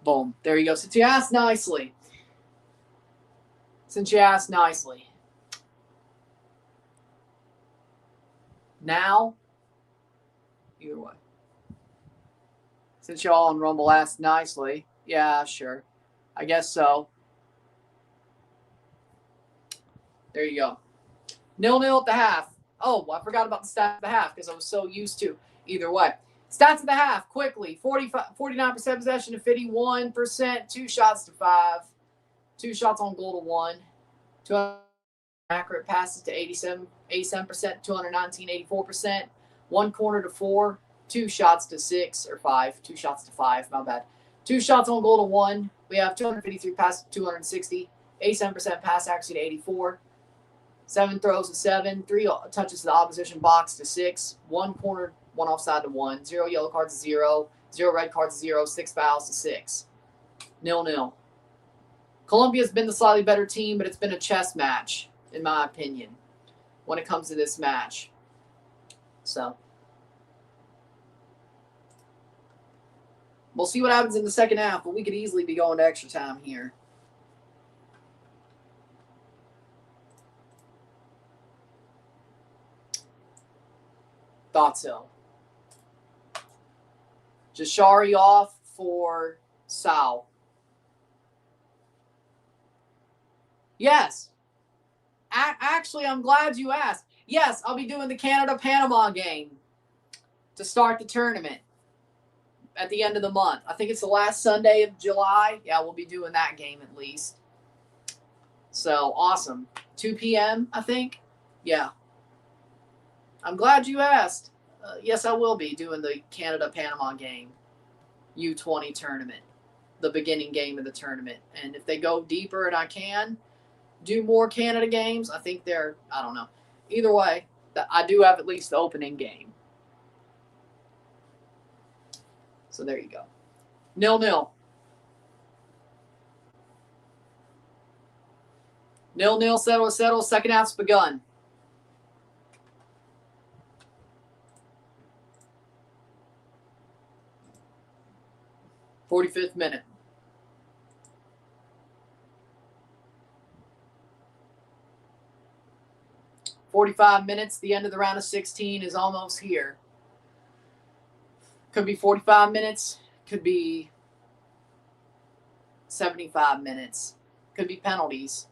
Boom. There you go. Since you asked nicely. Now, either way. Since y'all on Rumble asked nicely. Yeah, sure. I guess so. There you go. 0-0 at the half. Oh, I forgot about the stats of the half because I was so used to either way. Stats of the half, quickly. 49% possession to 51%. 2 shots to 5. 2 shots on goal to 1. 2 accurate passes to 87%. 219, 84%. 1 corner to 4. 2 shots to 6 or 5. 2 shots to 5, my bad. 2 shots on goal to 1. We have 253 passes to 260. 87% pass accuracy to 84. 7 throws to 7, 3 touches to the opposition box to 6, 1 corner, 1 offside to 1, 0 yellow cards to 0, 0 red cards to 0, 6 fouls to 6. 0-0. Colombia's been the slightly better team, but it's been a chess match, in my opinion, when it comes to this match. So, we'll see what happens in the second half, but we could easily be going to extra time here. Thought so. Jashari off for Sal. Yes. Actually, I'm glad you asked. Yes, I'll be doing the Canada-Panama game to start the tournament at the end of the month. I think it's the last Sunday of July. Yeah, we'll be doing that game at least. So, awesome. 2 p.m., I think. Yeah. I'm glad you asked. Yes, I will be doing the Canada-Panama game, U20 tournament, the beginning game of the tournament. And if they go deeper and I can do more Canada games, I think they're, I don't know. Either way, I do have at least the opening game. So there you go. 0-0. 0-0, settle. Second half's begun. '45th minute. .45 minutes. The end of the round of 16 is almost here. Could be 45 minutes. Could be 75 minutes. Could be penalties.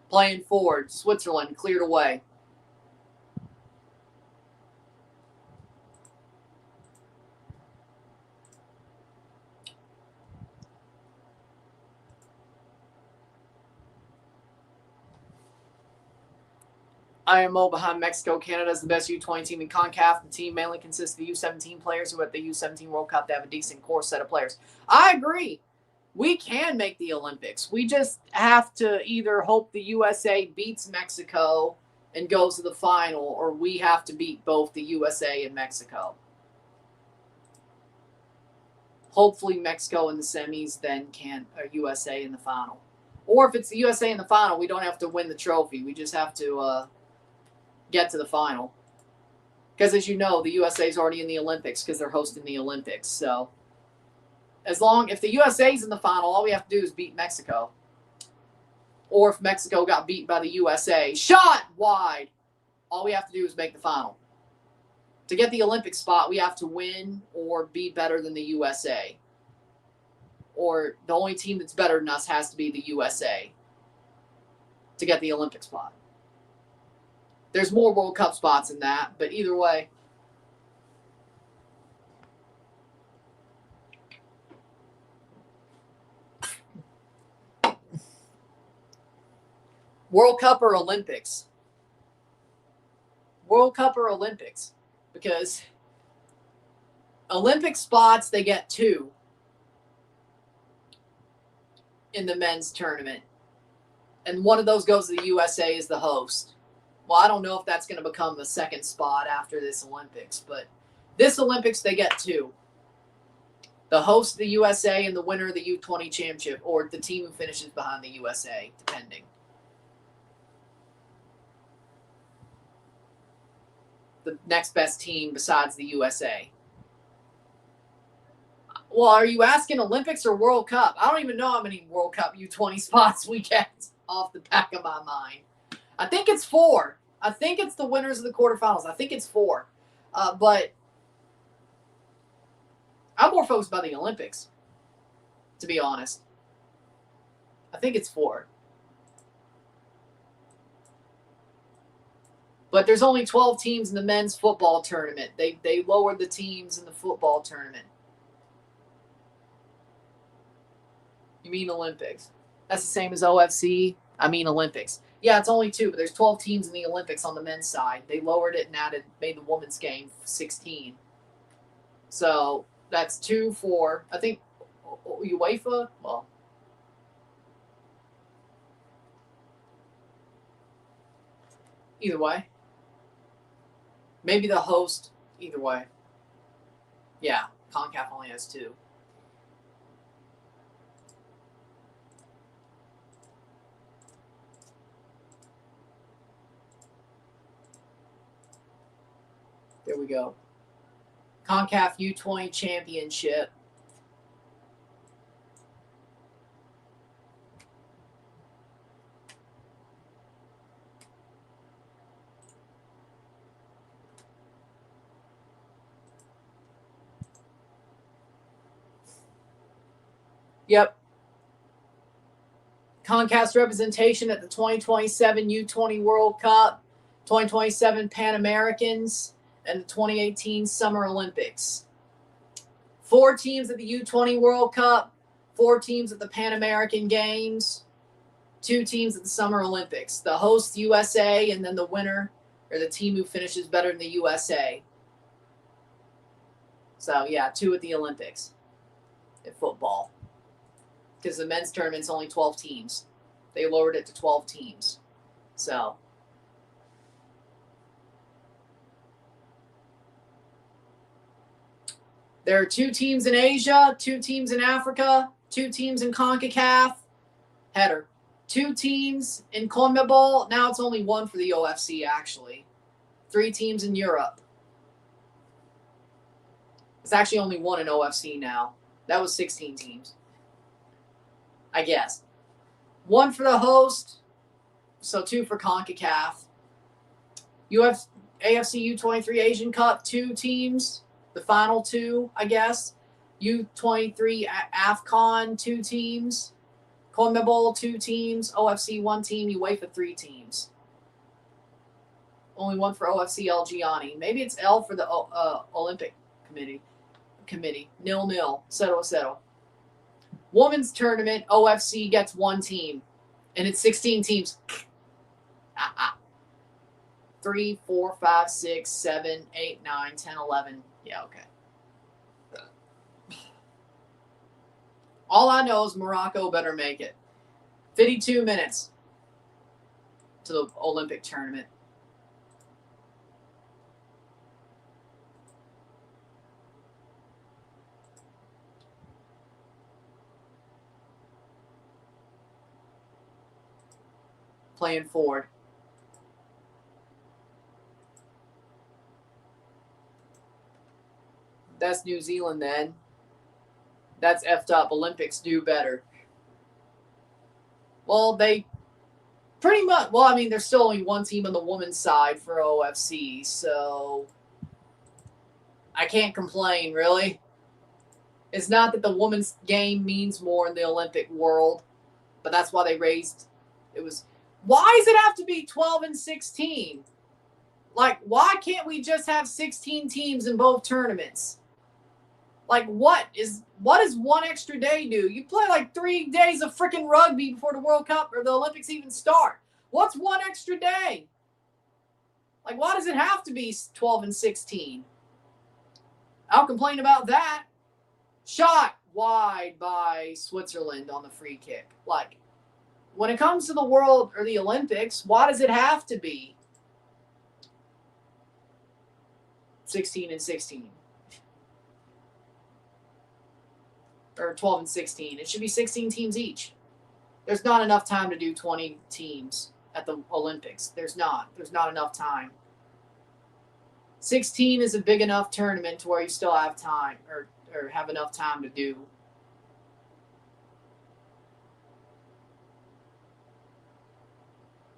Playing forward. Switzerland cleared away. IMO behind Mexico. Canada is the best U20 team in CONCACAF. The team mainly consists of U17 players who at the U17 World Cup they have a decent core set of players. I agree. We can make the Olympics. We just have to either hope the USA beats Mexico and goes to the final, or we have to beat both the USA and Mexico. Hopefully Mexico in the semis, then USA in the final. Or if it's the USA in the final, we don't have to win the trophy. We just have to get to the final. Because as you know, the USA is already in the Olympics because they're hosting the Olympics. So if the USA is in the final, all we have to do is beat Mexico. Or if Mexico got beat by the USA, shot wide, all we have to do is make the final. To get the Olympic spot, we have to win or be better than the USA. Or the only team that's better than us has to be the USA to get the Olympic spot. There's more World Cup spots than that, but either way. World Cup or Olympics? World Cup or Olympics? Because Olympic spots, they get 2 in the men's tournament. And one of those goes to the USA as the host. Well, I don't know if that's going to become the second spot after this Olympics, but this Olympics, they get 2. The host of the USA and the winner of the U20 championship, or the team who finishes behind the USA, depending. The next best team besides the USA. Well, are you asking Olympics or World Cup? I don't even know how many World Cup U20 spots we get off the back of my mind. I think it's 4. I think it's the winners of the quarterfinals. I think it's 4. But I'm more focused by the Olympics, to be honest. I think it's 4. But there's only 12 teams in the men's football tournament. They lowered the teams in the football tournament. You mean Olympics? That's the same as OFC. I mean Olympics. Yeah, it's only 2, but there's 12 teams in the Olympics on the men's side. They lowered it and made the women's game 16. So that's 2, 4. I think UEFA, well, either way. Maybe the host, either way. Yeah, CONCACAF only has 2. There we go. CONCACAF U20 Championship. Yep. CONCACAF's representation at the 2027 U20 World Cup, 2027 Pan Americans, and the 2018 Summer Olympics. 4 teams at the U20 World Cup, 4 teams at the Pan American Games, 2 teams at the Summer Olympics. The host, USA, and then the winner, or the team who finishes better than the USA. So, yeah, 2 at the Olympics in football. Because the men's tournament's only 12 teams. They lowered it to 12 teams. So, there are 2 teams in Asia, 2 teams in Africa, 2 teams in CONCACAF. Header. 2 teams in CONMEBOL. Now it's only 1 for the OFC, actually. 3 teams in Europe. It's actually only 1 in OFC now. That was 16 teams, I guess. 1 for the host, so 2 for CONCACAF. AFC U23 Asian Cup, 2 teams. The final 2, I guess. U23 AFCON, 2 teams. CONMEBOL, 2 teams. OFC, 1 team. UEFA, 3 teams. Only 1 for OFC El Gianni. Maybe it's L for the Olympic Committee. 0-0. 0-0. Women's tournament, OFC gets 1 team. And it's 16 teams. 3, 4, 5, 6, 7, 8, 9, 10, 11. Yeah, okay. All I know is Morocco better make it. 52 minutes to the Olympic tournament. Playing forward. That's New Zealand then. That's effed up. Olympics do better. Well, they pretty much, well, I mean, there's still only one team on the women's side for OFC, so I can't complain, really. It's not that the women's game means more in the Olympic world, but that's why they raised, it was, why does it have to be 12 and 16? Like, why can't we just have 16 teams in both tournaments? Like, what does one extra day do? You play like 3 days of freaking rugby before the World Cup or the Olympics even start. What's one extra day? Like, why does it have to be 12 and 16? I'll complain about that. Shot wide by Switzerland on the free kick. Like, when it comes to the World or the Olympics, why does it have to be 16 and 16? Or 12 and 16. It should be 16 teams each. There's not enough time to do 20 teams at the Olympics. There's not enough time. 16 is a big enough tournament to where you still have time or have enough time to do.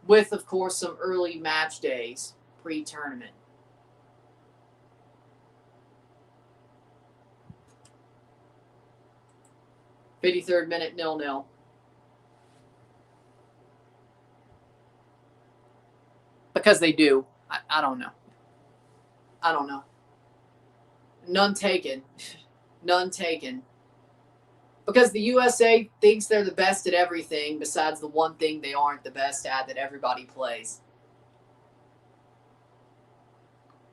With, of course, some early match days pre-tournament. .53rd minute, 0-0. Because they do. I don't know. I don't know. None taken. None taken. Because the USA thinks they're the best at everything besides the one thing they aren't the best at that everybody plays.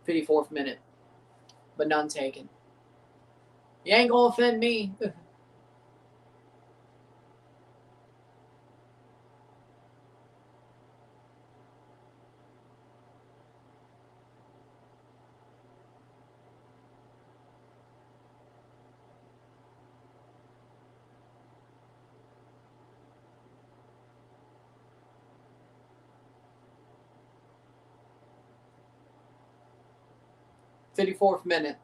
54th minute. But none taken. You ain't gonna offend me. .54th minute.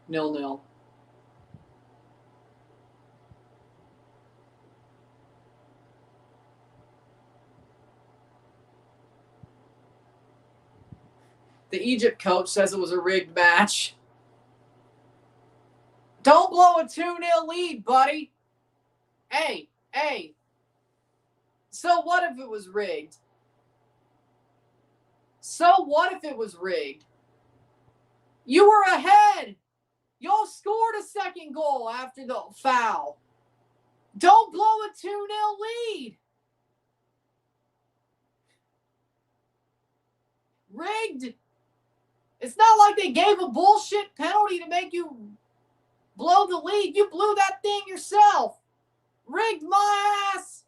.0-0. The Egypt coach says it was a rigged match. Don't blow a 2-0 lead, buddy. Hey. So what if it was rigged? So what if it was rigged? You were ahead. Y'all scored a second goal after the foul. Don't blow a 2-0 lead. Rigged. It's not like they gave a bullshit penalty to make you blow the lead. You blew that thing yourself. Rigged my ass.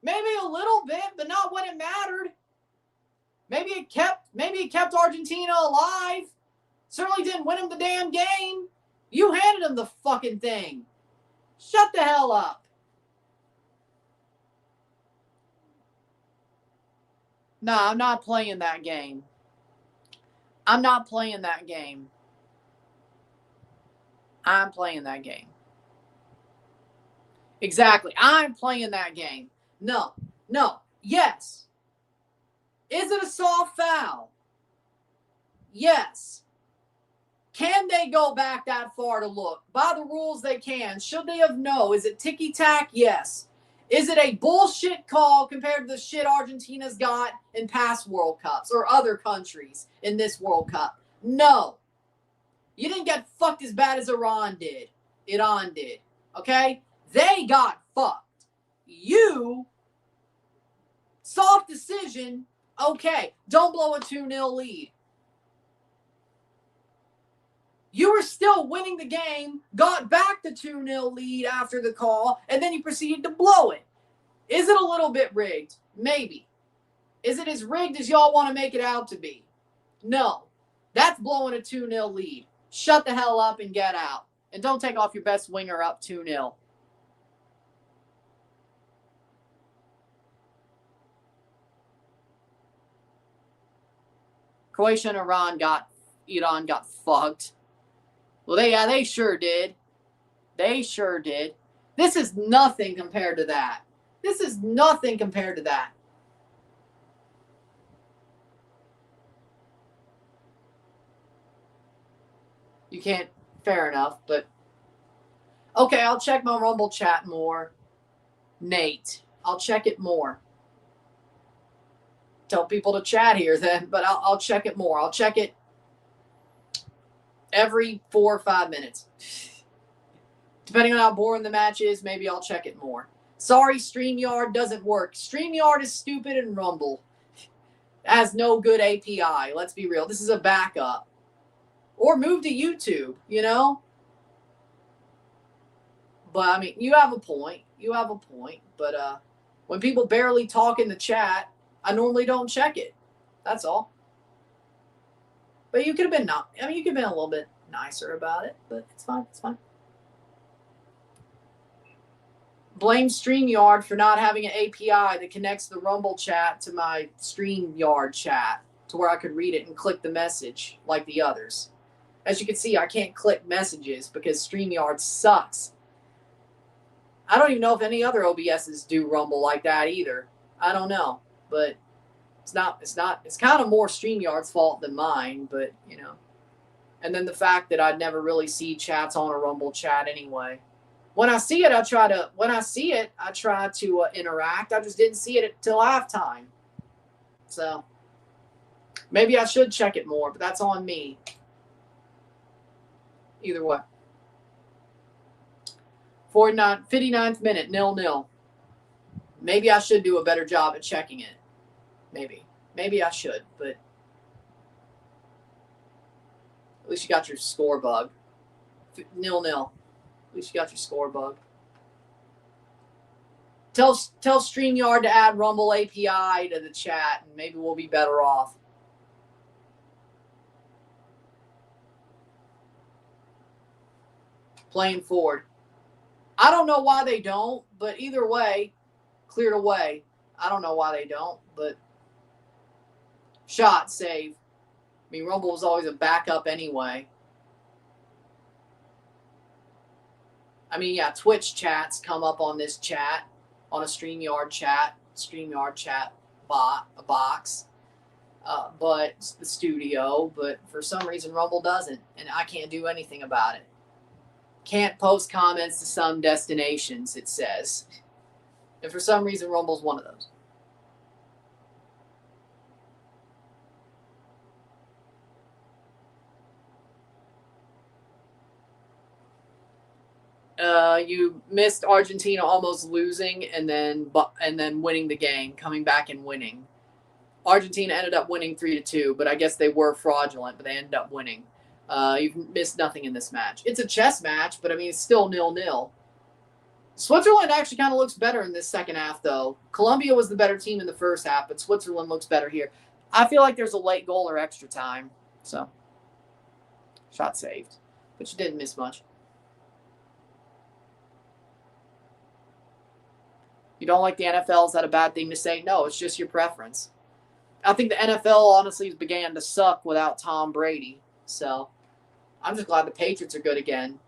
Maybe a little bit, but not when it mattered. Maybe it kept Argentina alive. Certainly didn't win them the damn game. You handed them the fucking thing. Shut the hell up. Nah, I'm not playing that game. I'm not playing that game. I'm playing that game. Exactly. I'm playing that game. No. Yes. Is it a soft foul? Yes. Can they go back that far to look? By the rules, they can. Should they have? No. Is it ticky-tack? Yes. Is it a bullshit call compared to the shit Argentina's got in past World Cups or other countries in this World Cup? No. You didn't get fucked as bad as Iran did. Iran did. Okay? They got fucked. You, soft decision, okay. Don't blow a 2-0 lead. You were still winning the game, got back the 2-0 lead after the call, and then you proceeded to blow it. Is it a little bit rigged? Maybe. Is it as rigged as y'all want to make it out to be? No. That's blowing a 2-0 lead. Shut the hell up and get out. And don't take off your best winger up 2-0. Croatia and Iran got fucked. Well, they sure did. They sure did. This is nothing compared to that. This is nothing compared to that. You can't, fair enough, but okay, I'll check my Rumble chat more. Nate, I'll check it more. Tell people to chat here then, but I'll check it more. I'll check it every 4 or 5 minutes. Depending on how boring the match is, maybe I'll check it more. Sorry, StreamYard doesn't work. StreamYard is stupid and Rumble has no good API. Let's be real. This is a backup. Or move to YouTube, you know? But, I mean, you have a point. You have a point. But when people barely talk in the chat, I normally don't check it. That's all. But you could have been you could have been a little bit nicer about it, but it's fine. It's fine. Blame StreamYard for not having an API that connects the Rumble chat to my StreamYard chat to where I could read it and click the message like the others. As you can see, I can't click messages because StreamYard sucks. I don't even know if any other OBSs do Rumble like that either. I don't know, but it's kind of more StreamYard's fault than mine, but you know. And then the fact that I'd never really see chats on a Rumble chat anyway. When I see it, I try to interact. I just didn't see it till halftime. So maybe I should check it more, but that's on me. Either way. 59th minute, 0-0. Maybe I should do a better job at checking it. Maybe I should, but at least you got your score bug. 0-0. At least you got your score bug. Tell StreamYard to add Rumble API to the chat, and maybe we'll be better off. Playing forward. I don't know why they don't, but either way, cleared away. I don't know why they don't, but shot, save. I mean, Rumble was always a backup anyway. I mean, yeah, Twitch chats come up on this chat, on a StreamYard chat box. But it's the studio, but for some reason Rumble doesn't, and I can't do anything about it. Can't post comments to some destinations, it says. And for some reason, Rumble's one of those. You missed Argentina almost losing and then winning the game, coming back and winning. Argentina ended up winning 3-2, but I guess they were fraudulent, but they ended up winning. You've missed nothing in this match. It's a chess match, but I mean, it's still 0-0. Switzerland actually kind of looks better in this second half, though. Colombia was the better team in the first half, but Switzerland looks better here. I feel like there's a late goal or extra time, so shot saved, but you didn't miss much. You don't like the NFL? Is that a bad thing to say? No, it's just your preference. I think the NFL honestly began to suck without Tom Brady, so I'm just glad the Patriots are good again.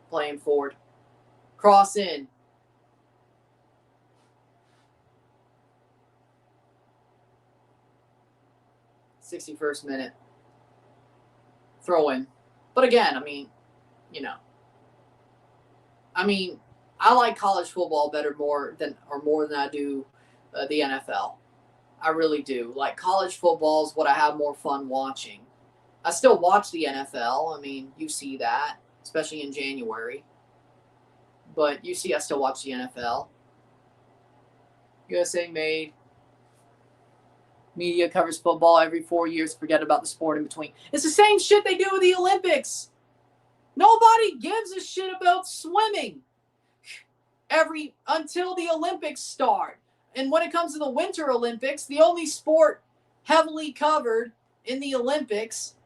Playing forward. Cross in. 61st minute. Throw in. But again, I mean, you know. I mean, I like college football more than I do the NFL. I really do. Like, college football is what I have more fun watching. I still watch the NFL. I mean, you see that, especially in January. But you see I still watch the NFL. USA made. Media covers football every 4 years. Forget about the sport in between. It's the same shit they do with the Olympics. Nobody gives a shit about swimming until the Olympics start. And when it comes to the Winter Olympics, the only sport heavily covered in the Olympics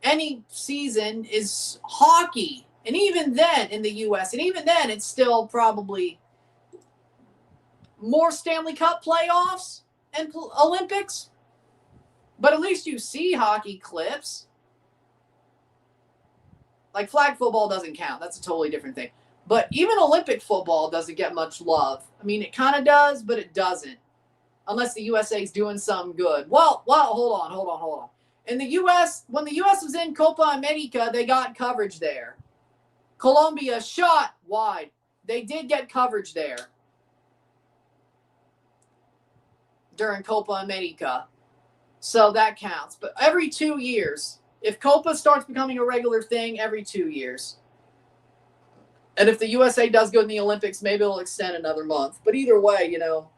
any season is hockey. And even then in the U.S., and even then it's still probably more Stanley Cup playoffs and Olympics. But at least you see hockey clips. Like, flag football doesn't count. That's a totally different thing. But even Olympic football doesn't get much love. I mean, it kind of does, but it doesn't. Unless the USA is doing something good. Well, hold on. In the U.S., when the U.S. was in Copa America, they got coverage there. Colombia shot wide. They did get coverage there during Copa America. So that counts. But every 2 years, if Copa starts becoming a regular thing, every 2 years. And if the USA does good in the Olympics, maybe it'll extend another month. But either way, you know,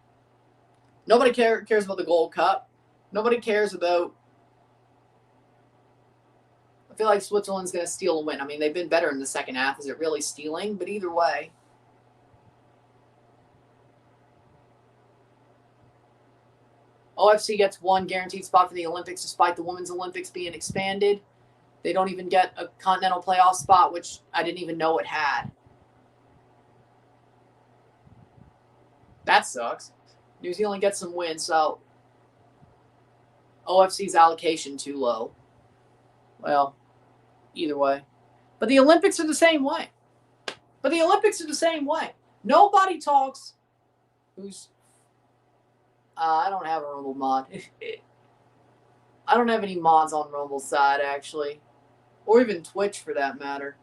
nobody cares about the Gold Cup. Nobody cares about... I feel like Switzerland's going to steal a win. I mean, they've been better in the second half. Is it really stealing? But either way. OFC gets one guaranteed spot for the Olympics despite the Women's Olympics being expanded. They don't even get a continental playoff spot, which I didn't even know it had. That sucks. New Zealand gets some wins, so OFC's allocation too low. Well, either way. But the Olympics are the same way. Nobody talks who's... I don't have a Rumble mod. I don't have any mods on Rumble's side, actually. Or even Twitch, for that matter.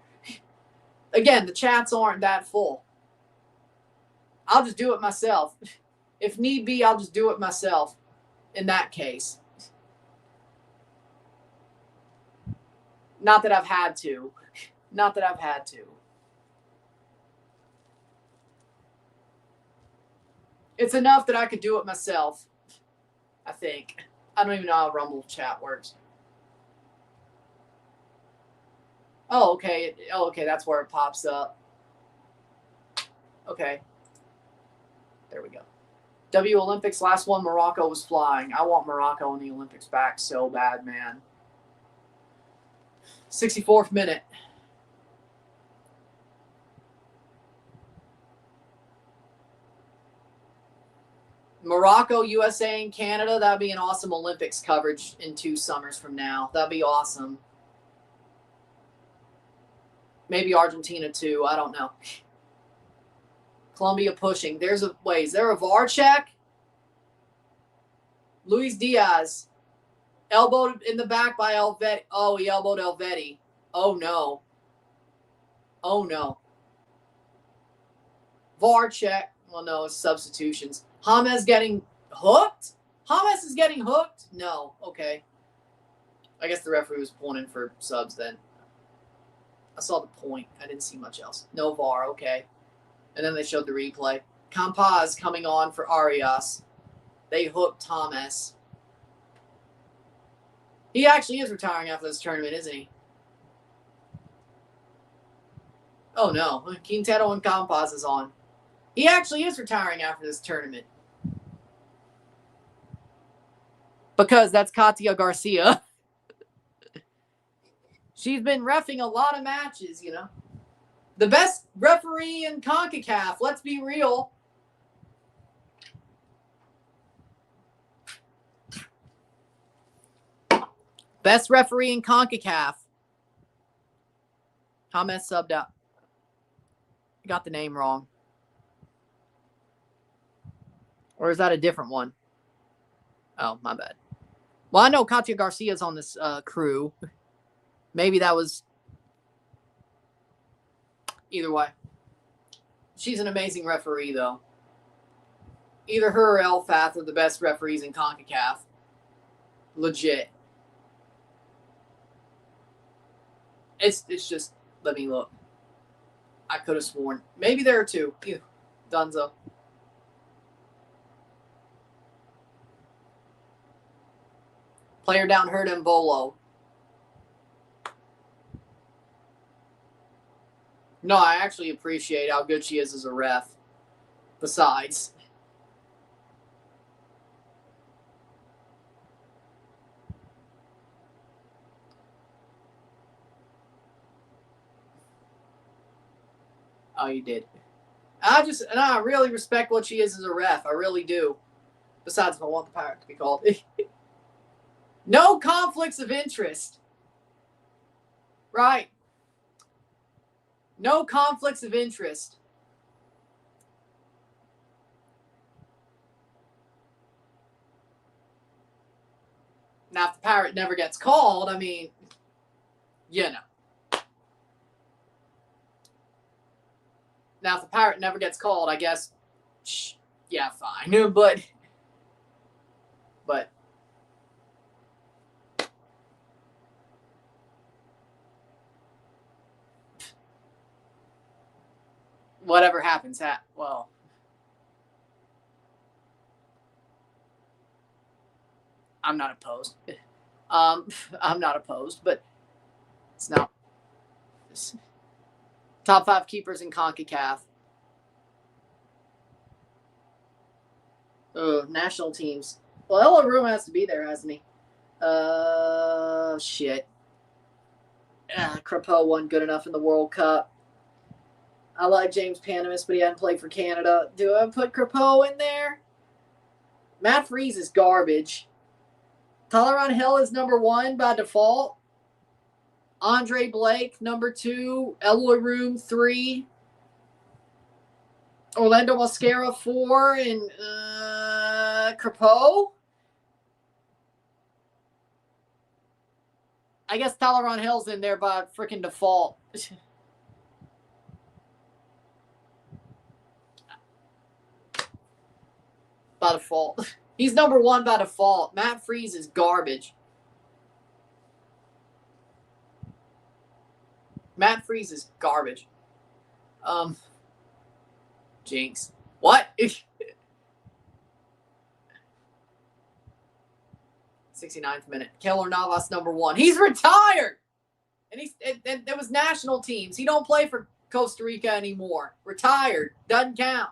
Again, the chats aren't that full. I'll just do it myself. If need be, I'll just do it myself in that case. Not that I've had to. It's enough that I could do it myself, I think. I don't even know how Rumble chat works. Oh, okay. That's where it pops up. Okay. There we go. W Olympics, last one, Morocco was flying. I want Morocco in the Olympics back so bad, man. 64th minute. Morocco, USA, and Canada. That'd be an awesome Olympics coverage in 2 summers from now. That'd be awesome. Maybe Argentina too. I don't know. Colombia pushing. Is there a VAR check? Luis Diaz. Elbowed in the back by Helvetti. Oh, he elbowed Helvetti. Oh, no. VAR check. Well, no, it's substitutions. James getting hooked? James is getting hooked? No. Okay. I guess the referee was pointing for subs then. I saw the point. I didn't see much else. No VAR. Okay. And then they showed the replay. Campaz coming on for Arias. They hooked Thomas. He actually is retiring after this tournament, isn't he? Oh, no. Quintero and Campaz is on. He actually is retiring after this tournament. Because that's Katia Garcia. She's been reffing a lot of matches, you know. The best referee in CONCACAF, let's be real. Best referee in CONCACAF. James subbed out. Got the name wrong. Or is that a different one? Oh, my bad. Well, I know Katya Garcia's on this crew. Maybe that was... Either way. She's an amazing referee, though. Either her or Elfath are the best referees in CONCACAF. Legit. It's just... Let me look. I could have sworn. Maybe there are two. Ew. Dunzo. Player down hurt in Volo. No, I actually appreciate how good she is as a ref. Besides. Oh, you did. I really respect what she is as a ref. I really do. Besides, if I want the Pirate to be called. No conflicts of interest. Right. No conflicts of interest. Now, if the Pirate never gets called, I mean, you know. Now, if the Pirate never gets called, I guess, yeah, fine. But whatever happens, well, I'm not opposed. I'm not opposed, but it's not. Top 5 keepers in CONCACAF. National teams. Well, Ella Room has to be there, hasn't he? Shit. Crepeau wasn't good enough in the World Cup. I like James Panamis, but he hadn't played for Canada. Do I put Crepeau in there? Matt Freese is garbage. Tolerant Hill is number 1 by default. Andre Blake, number 2. Ella Room, 3. Orlando Mosquera, 4. And Crepeau? I guess Tolerant Hill's in there by freaking default. By default. He's number 1 by default. Matt Freese is garbage. Matt Freese is garbage. Jinx. What? 69th minute. Keylor Navas, number 1. He's retired! And it was national teams. He don't play for Costa Rica anymore. Retired. Doesn't count.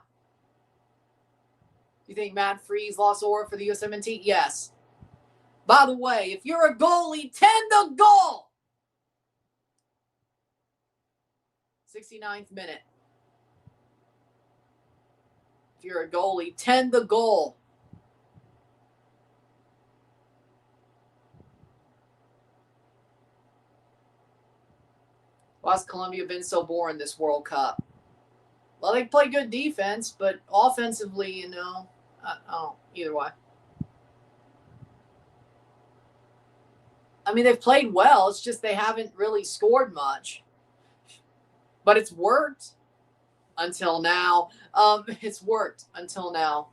You think Matt Freese lost aura for the USMNT? Yes. By the way, if you're a goalie, tend the goal! 69th minute. If you're a goalie, tend the goal. Why's Colombia been so boring this World Cup? Well, they play good defense, but offensively, you know, either way. I mean, they've played well. It's just they haven't really scored much. But it's worked until now. It's worked until now.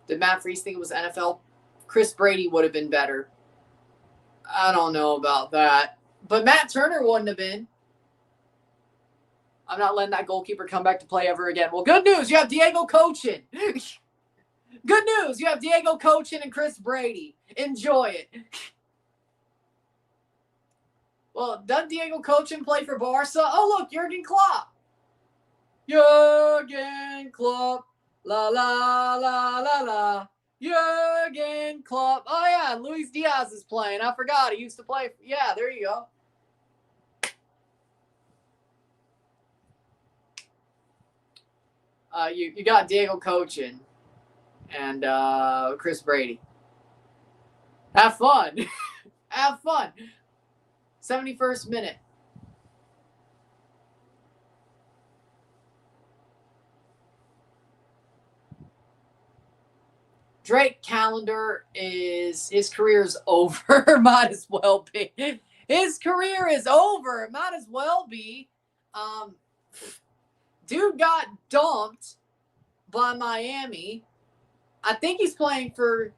Did Matt Freese think it was NFL? Chris Brady would have been better. I don't know about that. But Matt Turner wouldn't have been. I'm not letting that goalkeeper come back to play ever again. Well, good news. You have Diego Cochin. Good news. You have Diego Cochin and Chris Brady. Enjoy it. Well, doesn't Diego Cochin play for Barca? Oh, look, Jurgen Klopp. Jurgen Klopp. La, la, la, la, la. Jurgen Klopp. Oh, yeah, Luis Diaz is playing. I forgot. He used to play. Yeah, there you go. You got Diego Cochin and Chris Brady. Have fun. Have fun. 71st minute. Drake Calendar his career is over. Might as well be. His career is over. Might as well be. Dude got dumped by Miami. I think he's playing for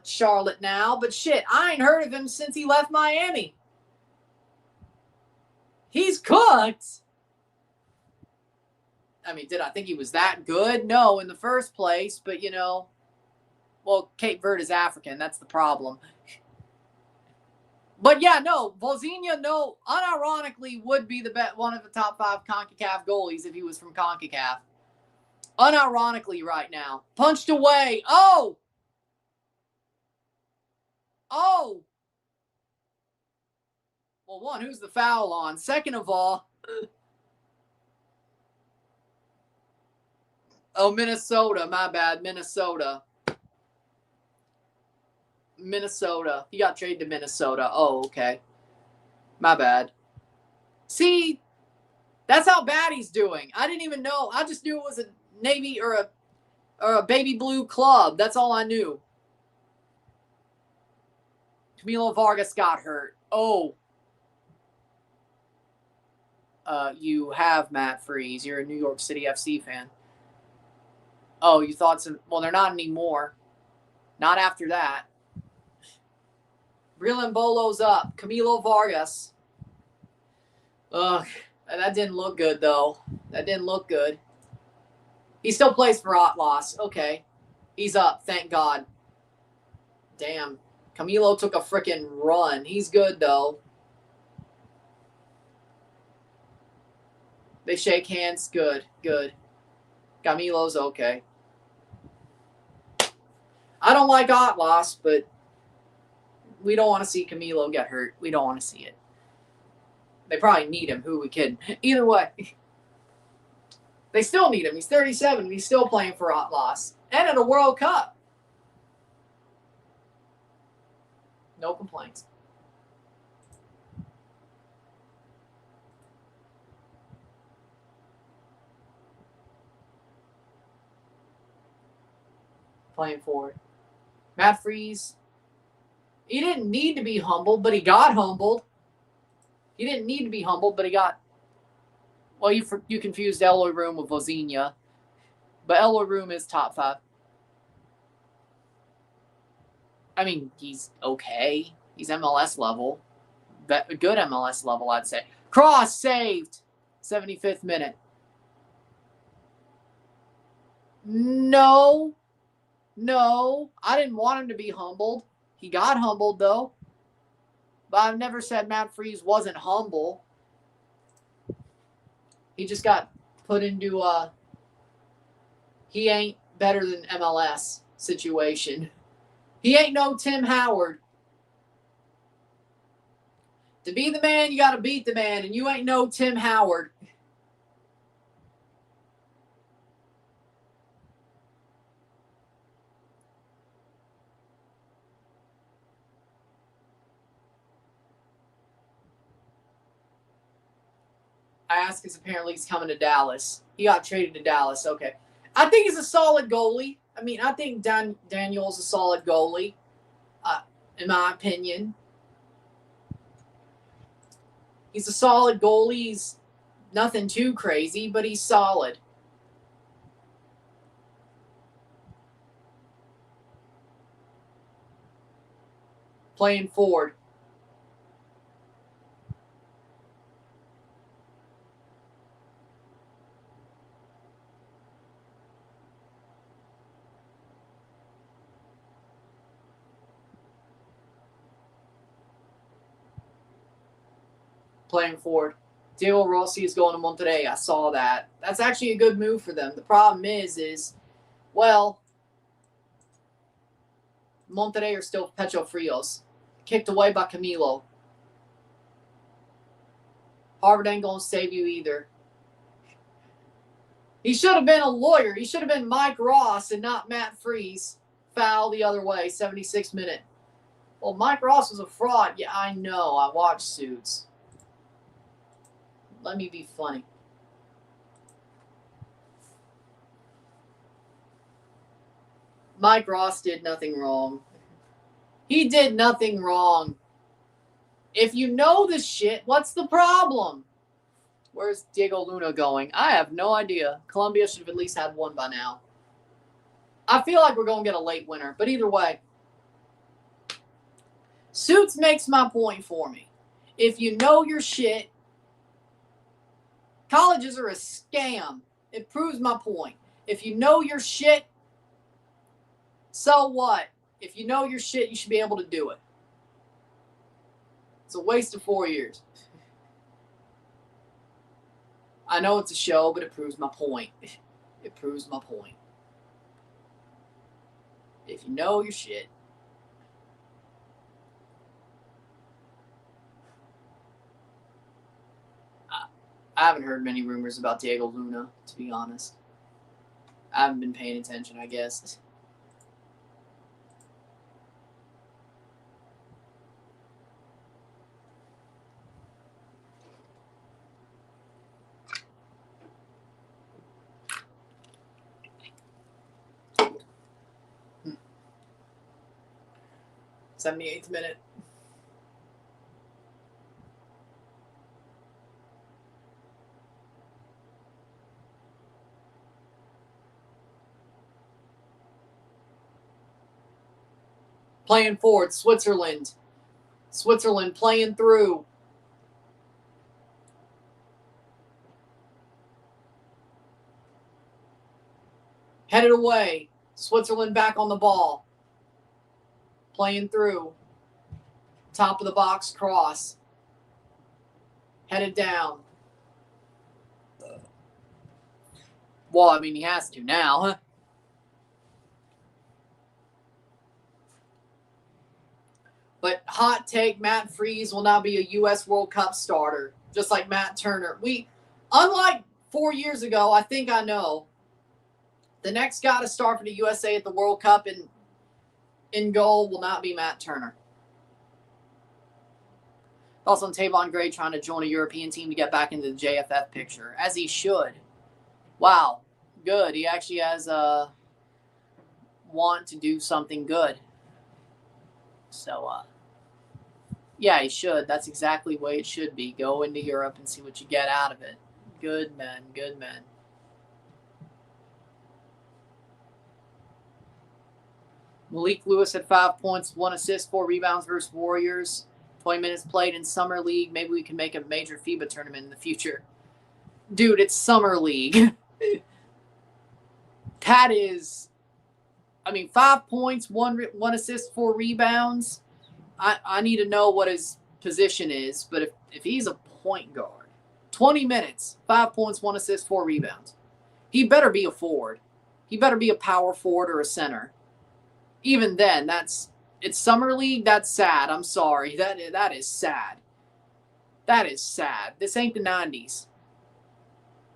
Charlotte now, but shit, I ain't heard of him since he left Miami. He's cooked. I mean, did I think he was that good? No, in the first place, but you know, well, Cape Verde is African. That's the problem. But yeah, no, Vozinha, no, unironically would be one of the top 5 CONCACAF goalies if he was from CONCACAF. Unironically right now. Punched away. Oh! Oh! Well, one, who's the foul on? Second of all, oh, Minnesota, my bad, Minnesota. He got traded to Minnesota. Oh, okay. My bad. See, that's how bad he's doing. I didn't even know. I just knew it was a Navy or a baby blue club. That's all I knew. Camilo Vargas got hurt. Oh. You have Matt Freeze. You're a New York City FC fan. Oh, you thought some... Well, they're not anymore. Not after that. Brilembolo's up. Camilo Vargas. Ugh. That didn't look good, though. That didn't look good. He still plays for Atlas. Okay. He's up. Thank God. Damn. Camilo took a freaking run. He's good, though. They shake hands. Good. Good. Camilo's okay. I don't like Atlas, but we don't want to see Camilo get hurt. We don't want to see it. They probably need him. Who are we kidding? Either way. They still need him. He's 37. He's still playing for Atlas. And at a World Cup. No complaints. Playing for it. Matt Freeze. He didn't need to be humbled, but he got humbled. He didn't need to be humbled, but he got... Well, you confused Eloy Room with Vozinha. But Eloy Room is top 5. I mean, he's okay. He's MLS level. Good MLS level, I'd say. Cross saved. 75th minute. No. No. I didn't want him to be humbled. He got humbled, though. But I've never said Matt Freeze wasn't humble. He just got put into a he ain't better than MLS situation. He ain't no Tim Howard. To be the man, you got to beat the man, and you ain't no Tim Howard. I ask because apparently he's coming to Dallas. He got traded to Dallas. Okay. I think he's a solid goalie. I mean, I think Daniel's a solid goalie, in my opinion. He's a solid goalie. He's nothing too crazy, but he's solid. Playing forward. Playing forward. Diego Rossi is going to Monterrey. I saw that. That's actually a good move for them. The problem is, well, Monterrey are still Pecho Frios. Kicked away by Camilo. Harvard ain't going to save you either. He should have been a lawyer. He should have been Mike Ross and not Matt Freeze. Foul the other way, 76th minute. Well, Mike Ross was a fraud. Yeah, I know. I watched Suits. Let me be funny. Mike Ross did nothing wrong. He did nothing wrong. If you know the shit, what's the problem? Where's Diego Luna going? I have no idea. Colombia should have at least had one by now. I feel like we're going to get a late winner, but either way. Suits makes my point for me. If you know your shit, colleges are a scam. It proves my point. If you know your shit, so what? If you know your shit, you should be able to do it. It's a waste of 4 years. I know it's a show, but it proves my point. It proves my point. If you know your shit. I haven't heard many rumors about Diego Luna, to be honest. I haven't been paying attention, I guess. Hmm. 78th minute. Playing forward, Switzerland. Switzerland playing through. Headed away. Switzerland back on the ball. Playing through. Top of the box cross. Headed down. Well, I mean, he has to now, huh? But hot take, Matt Freese will now be a U.S. World Cup starter, just like Matt Turner. Unlike 4 years ago, I think I know, the next guy to start for the USA at the World Cup in goal will not be Matt Turner. Also, Tavon Gray trying to join a European team to get back into the JFF picture, as he should. Wow, good. He actually has a want to do something good. So, yeah, he should. That's exactly the way it should be. Go into Europe and see what you get out of it. Good men, good men. Malik Lewis had 5 points, 1 assist, 4 rebounds versus Warriors. 20 minutes played in Summer League. Maybe we can make a major FIBA tournament in the future. Dude, it's Summer League. That is, 5 points, 1 assist, 4 rebounds. I need to know what his position is, but if he's a point guard, 20 minutes, 5 points, 1 assist, 4 rebounds. He better be a forward. He better be a power forward or a center. Even then, it's Summer League. That's sad. I'm sorry. That is sad. That is sad. This ain't the 90s.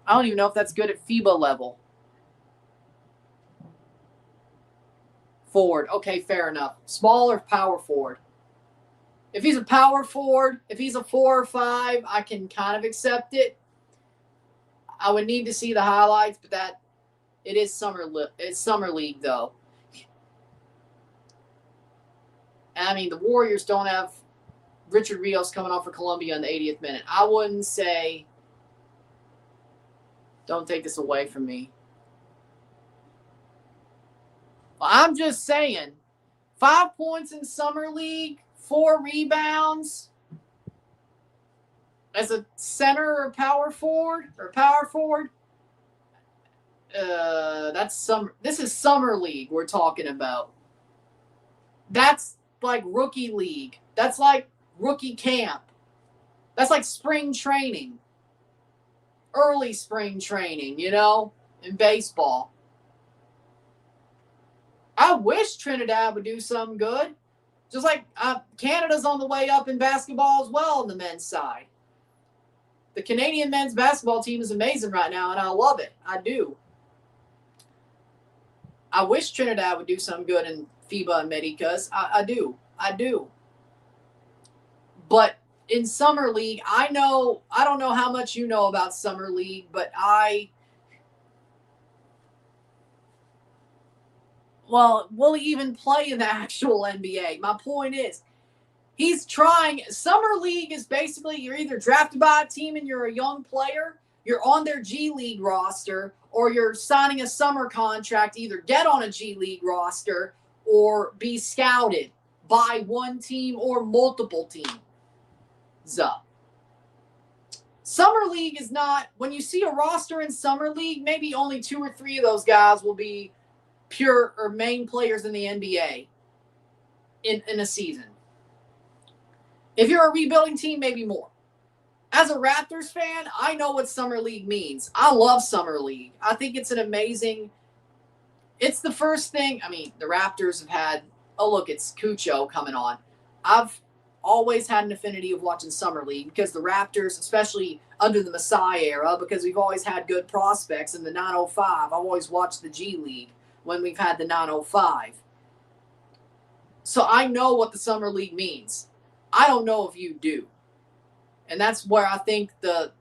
I don't even know if that's good at FIBA level. Forward. Okay, fair enough. Small or power forward? If he's a power forward, if he's a 4 or 5, I can kind of accept it. I would need to see the highlights, but it's Summer League though. The Warriors don't have Richard Rios coming off for Colombia in the 80th minute. I wouldn't say, don't take this away from me. Well, I'm just saying, 5 points in Summer League, 4 rebounds as a center or power forward. This is Summer League we're talking about. That's like rookie league. That's like rookie camp. That's like spring training. Early spring training, in baseball. I wish Trinidad would do something good. Just like Canada's on the way up in basketball as well on the men's side. The Canadian men's basketball team is amazing right now, and I love it. I do. I wish Trinidad would do something good in FIBA Americas. I do. But in Summer League, I don't know how much you know about Summer League, but Well, will he even play in the actual NBA? My point is, he's trying. Summer League is basically you're either drafted by a team and you're a young player, you're on their G League roster, or you're signing a summer contract to either get on a G League roster or be scouted by one team or multiple teams. Summer League is not, when you see a roster in Summer League, maybe only 2 or 3 of those guys will be pure or main players in the NBA in a season. If you're a rebuilding team, maybe more. As a Raptors fan, I know what Summer League means. I love Summer League. I think it's an amazing, it's the first thing. I mean, the Raptors have had, oh, look, it's Cucho coming on. I've always had an affinity of watching Summer League because the Raptors, especially under the Masai era, because we've always had good prospects in the 905. I've always watched the G League when we've had the 905. So I know what the Summer League means. I don't know if you do. And that's where I think the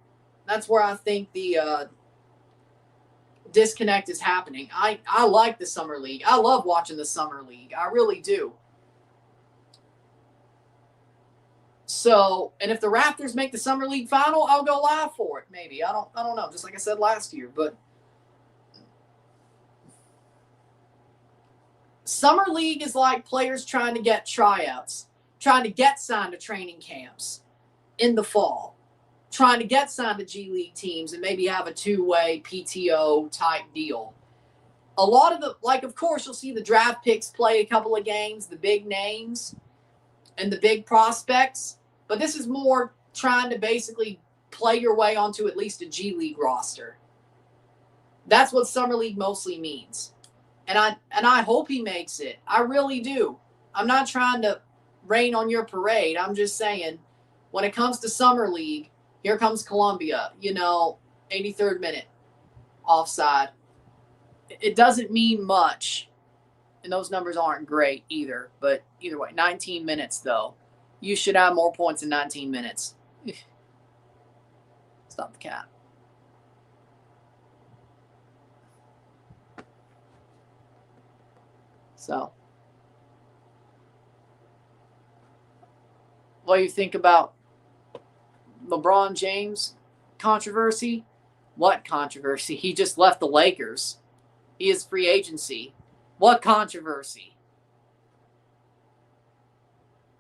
disconnect is happening. I like the Summer League. I love watching the Summer League. I really do. So, and if the Raptors make the Summer League final, I'll go live for it. Maybe. I don't know. Just like I said last year, but Summer League is like players trying to get tryouts, trying to get signed to training camps in the fall, trying to get signed to G League teams and maybe have a 2-way PTO type deal. A lot of the, like, of course, you'll see the draft picks play a couple of games, the big names and the big prospects, but this is more trying to basically play your way onto at least a G League roster. That's what Summer League mostly means. And I hope he makes it. I really do. I'm not trying to rain on your parade. I'm just saying, when it comes to Summer League, here comes Colombia, 83rd minute, offside. It doesn't mean much, and those numbers aren't great either, but either way, 19 minutes, though. You should have more points in 19 minutes. Stop the cap. So, what do you think about LeBron James controversy? What controversy? He just left the Lakers. He is free agency. What controversy?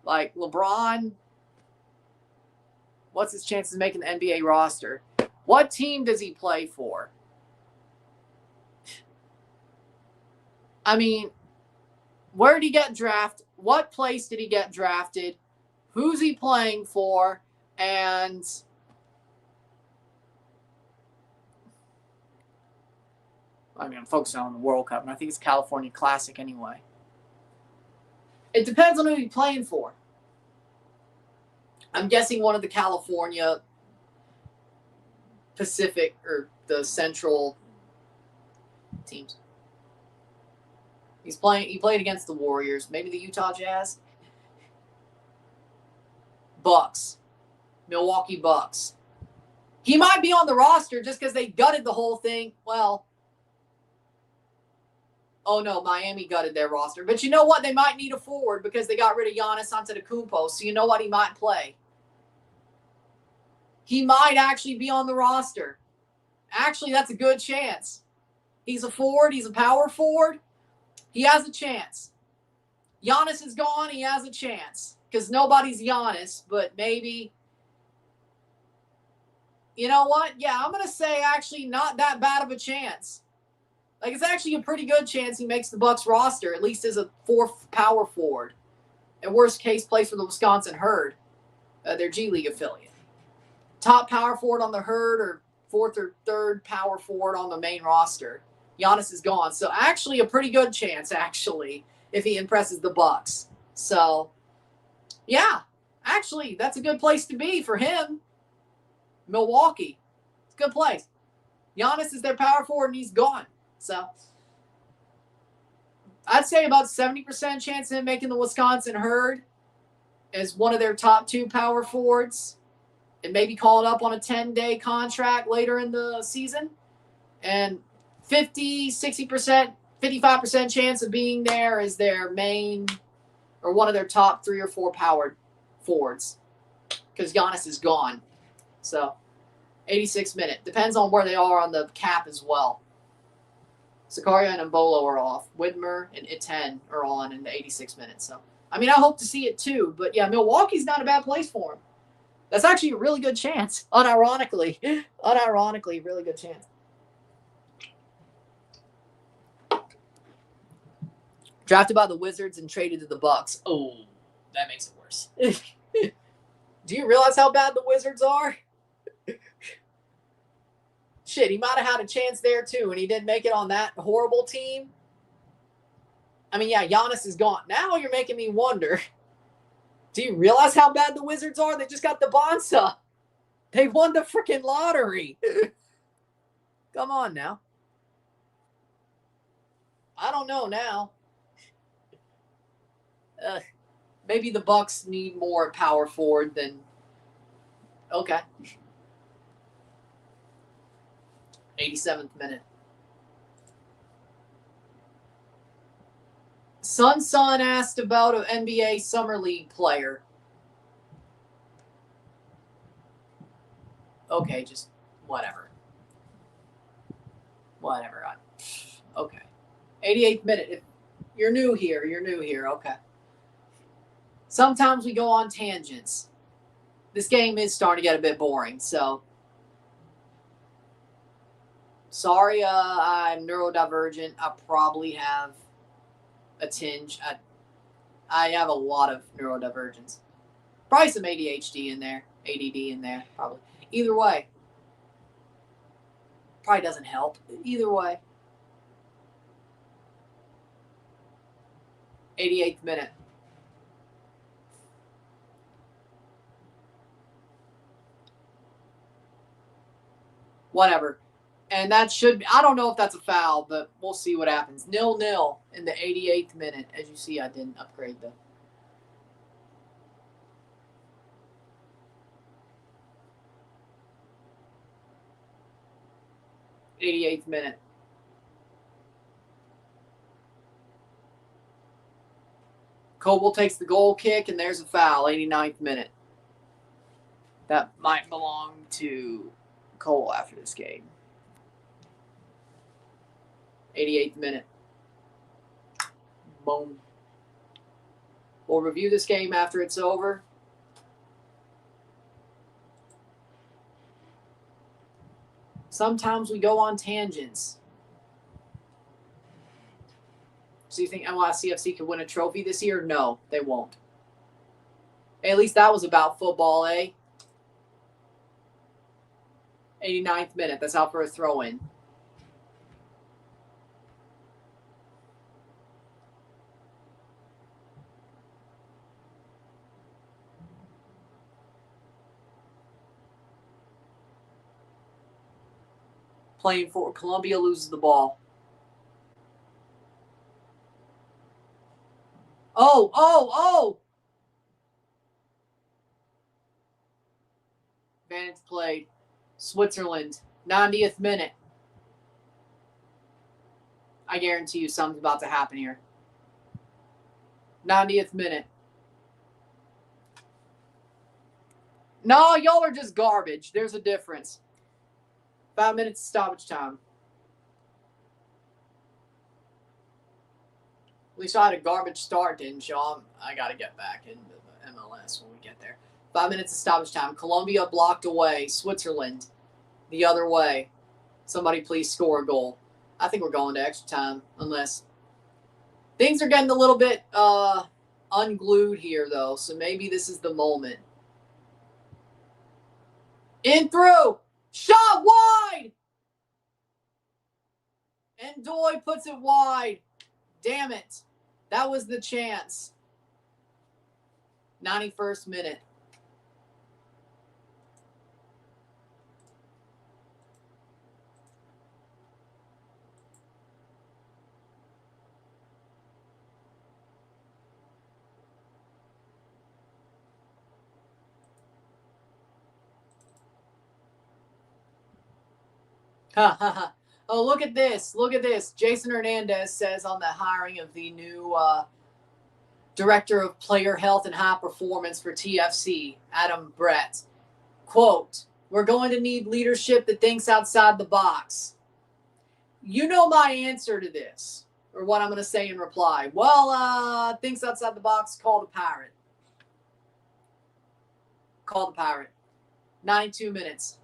Like, LeBron, what's his chances of making the NBA roster? What team does he play for? I mean, where did he get drafted? What place did he get drafted? Who's he playing for? And I'm focusing on the World Cup, and I think it's California Classic anyway. It depends on who he's playing for. I'm guessing one of the California Pacific or the Central teams. He played against the Warriors, maybe the Utah Jazz. Bucks. Milwaukee Bucks. He might be on the roster just because they gutted the whole thing. Well, oh no, Miami gutted their roster. But you know what? They might need a forward because they got rid of Giannis Antetokounmpo. So you know what? He might play. He might actually be on the roster. Actually, that's a good chance. He's a forward. He's a power forward. He has a chance. Giannis is gone. He has a chance because nobody's Giannis, but maybe. You know what? Yeah, I'm going to say actually not that bad of a chance. Like, it's actually a pretty good chance he makes the Bucks roster, at least as a fourth power forward. And worst case, plays for the Wisconsin Herd, their G League affiliate. Top power forward on the Herd or fourth or third power forward on the main roster. Giannis is gone. So actually a pretty good chance, actually, if he impresses the Bucks. So, yeah, actually, that's a good place to be for him. Milwaukee. It's a good place. Giannis is their power forward, and he's gone. So, I'd say about 70% chance of him making the Wisconsin Herd as one of their top 2 power forwards and maybe call it up on a 10-day contract later in the season. And 50, 60% 55% chance of being there as their main or one of their top 3 or 4 powered forwards because Giannis is gone. So 86 minute. Depends on where they are on the cap as well. Sakaria and Mbolo are off. Widmer and Iten are on in the 86 minutes. So, I mean, I hope to see it too. But, yeah, Milwaukee's not a bad place for him. That's actually a really good chance, unironically. Unironically, really good chance. Drafted by the Wizards and traded to the Bucks. Oh, that makes it worse. Do you realize how bad the Wizards are? Shit, he might have had a chance there too, and he didn't make it on that horrible team. I mean, yeah, Giannis is gone. Now you're making me wonder. Do you realize how bad the Wizards are? They just got the Bonsa. They won the freaking lottery. Come on now. I don't know now. Maybe the Bucks need more power forward than... Okay. 87th minute. Sun asked about an NBA Summer League player. Okay, just whatever. Whatever. Okay. 88th minute. If you're new here. Okay. Sometimes we go on tangents. This game is starting to get a bit boring, so... Sorry, I'm neurodivergent. I probably have a tinge. I have a lot of neurodivergence. Probably some ADHD in there. ADD in there, probably. Either way. Probably doesn't help. Either way. 88th minute. Whatever. And that should be, I don't know if that's a foul, but we'll see what happens. 0-0 in the 88th minute. As you see, I didn't upgrade the... '88th minute. Coble takes the goal kick, and there's a foul. 89th minute. That might belong to Cole after this game. 88th minute. Boom. We'll review this game after it's over. Sometimes we go on tangents. So you think NYCFC could win a trophy this year? No, they won't. Hey, at least that was about football, eh? 89th minute. That's out for a throw-in. Playing for Colombia loses the ball. Oh! Advantage played. Switzerland, 90th minute. I guarantee you something's about to happen here. 90th minute. No, y'all are just garbage. There's a difference. 5 minutes stoppage time. At least I had a garbage start, didn't you? I got to get back into the MLS when we get there. 5 minutes of stoppage time. Colombia blocked away. Switzerland the other way. Somebody please score a goal. I think we're going to extra time unless... Things are getting a little bit unglued here, though, so maybe this is the moment. In through! Shot wide! And Doy puts it wide. Damn it. That was the chance. 91st minute. Oh, look at this. Look at this. Jason Hernandez says on the hiring of the new Director of Player Health and High Performance for TFC, Adam Brett, quote, "We're going to need leadership that thinks outside the box." You know my answer to this, or what I'm going to say in reply. Well, thinks outside the box, call the Pirate. Call the Pirate. 92 minutes.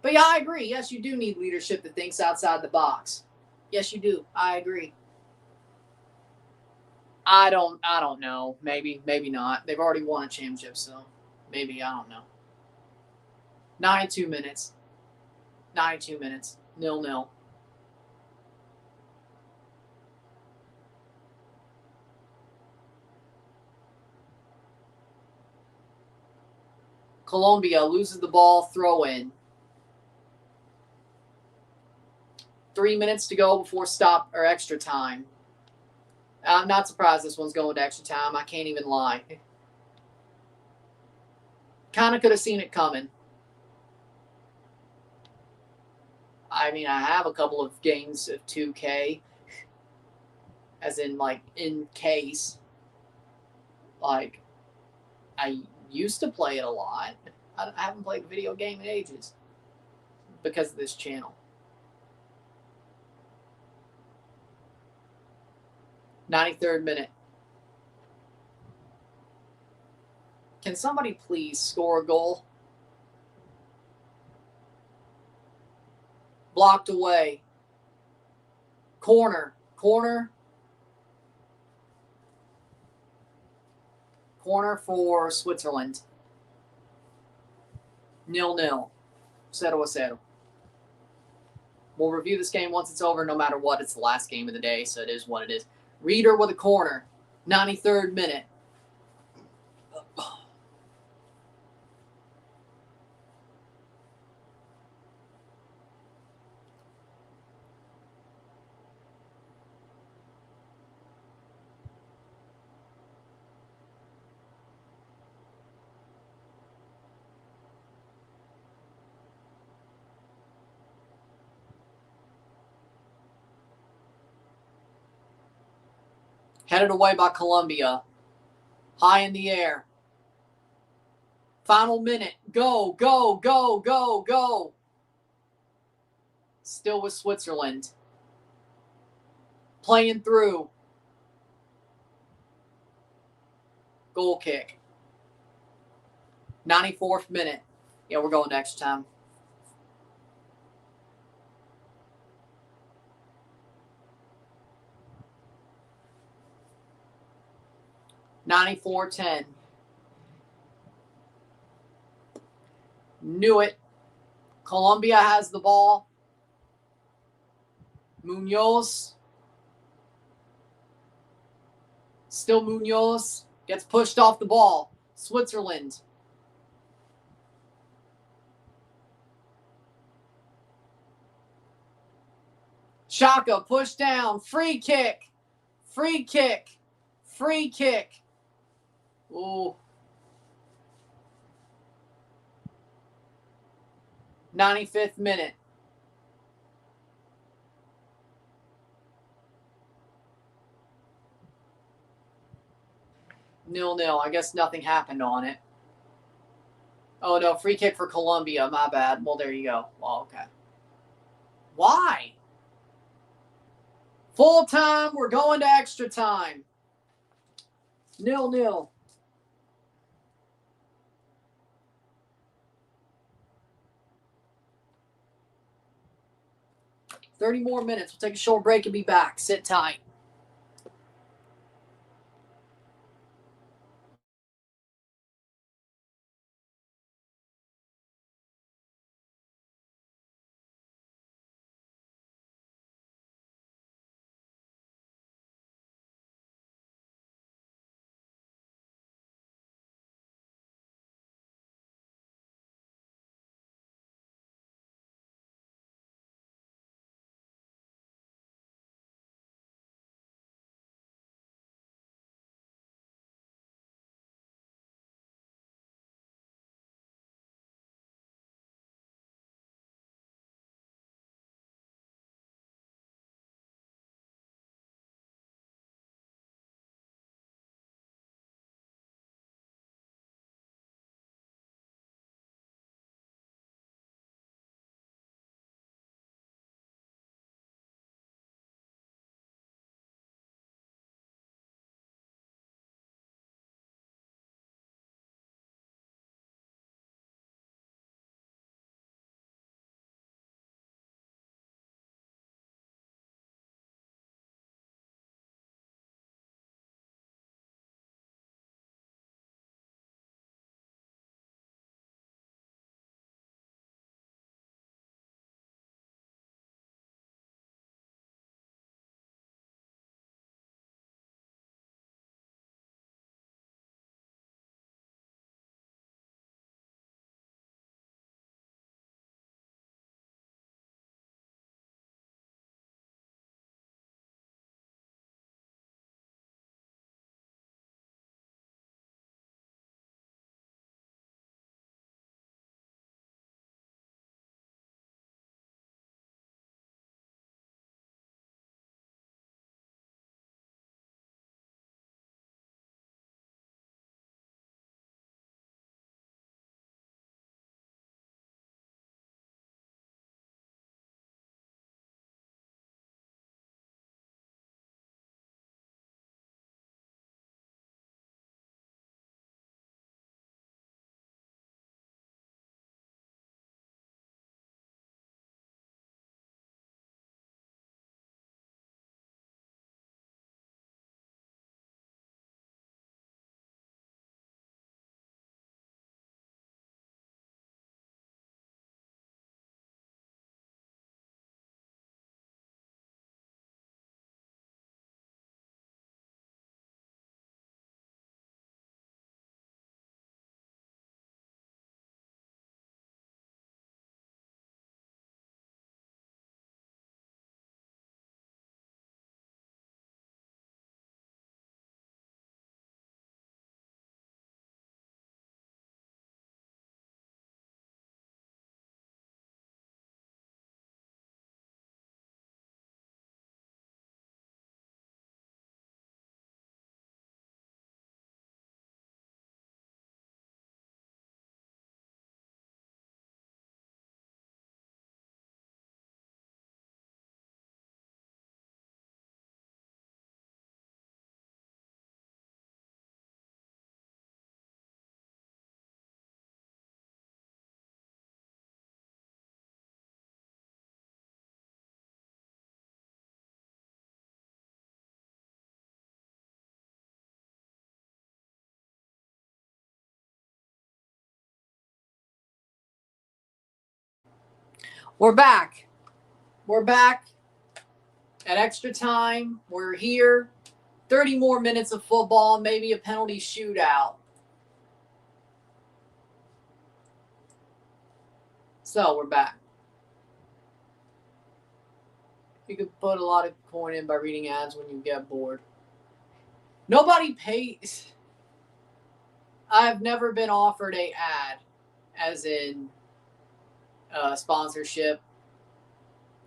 But yeah, I agree. Yes, you do need leadership that thinks outside the box. Yes, you do. I agree. I don't know. Maybe not. They've already won a championship, so maybe, I don't know. 92 minutes. 92 minutes. 0-0. Colombia loses the ball, throw in. 3 minutes to go before stop or extra time. I'm not surprised this one's going to extra time. I can't even lie. Kind of could have seen it coming. I mean, I have a couple of games of 2K, as in, like, in case. Like, I used to play it a lot. I haven't played a video game in ages because of this channel. 93rd minute. Can somebody please score a goal? Blocked away. Corner. Corner for Switzerland. 0-0. 0-0. We'll review this game once it's over, no matter what. It's the last game of the day, so it is what it is. Reader with a corner. 93rd minute. Headed away by Colombia. High in the air. Final minute. Go, go, go, go, go. Still with Switzerland. Playing through. Goal kick. 94th minute. Yeah, we're going to extra time. (94-10). Knew it. Colombia has the ball. Munoz. Still Munoz. Gets pushed off the ball. Switzerland. Shaka pushed down. Free kick. Free kick. Free kick. Ooh. 95th minute. Nil-nil. I guess nothing happened on it. Oh, no. Free kick for Colombia. My bad. Well, there you go. Well, okay. Why? Full time. We're going to extra time. 0-0. $30 more minutes. We'll take a short break and be back. Sit tight. We're back. We're back at extra time. We're here. 30 more minutes of football, maybe a penalty shootout. So we're back. You could put a lot of coin in by reading ads when you get bored. Nobody pays. I've never been offered a ad, as in sponsorship,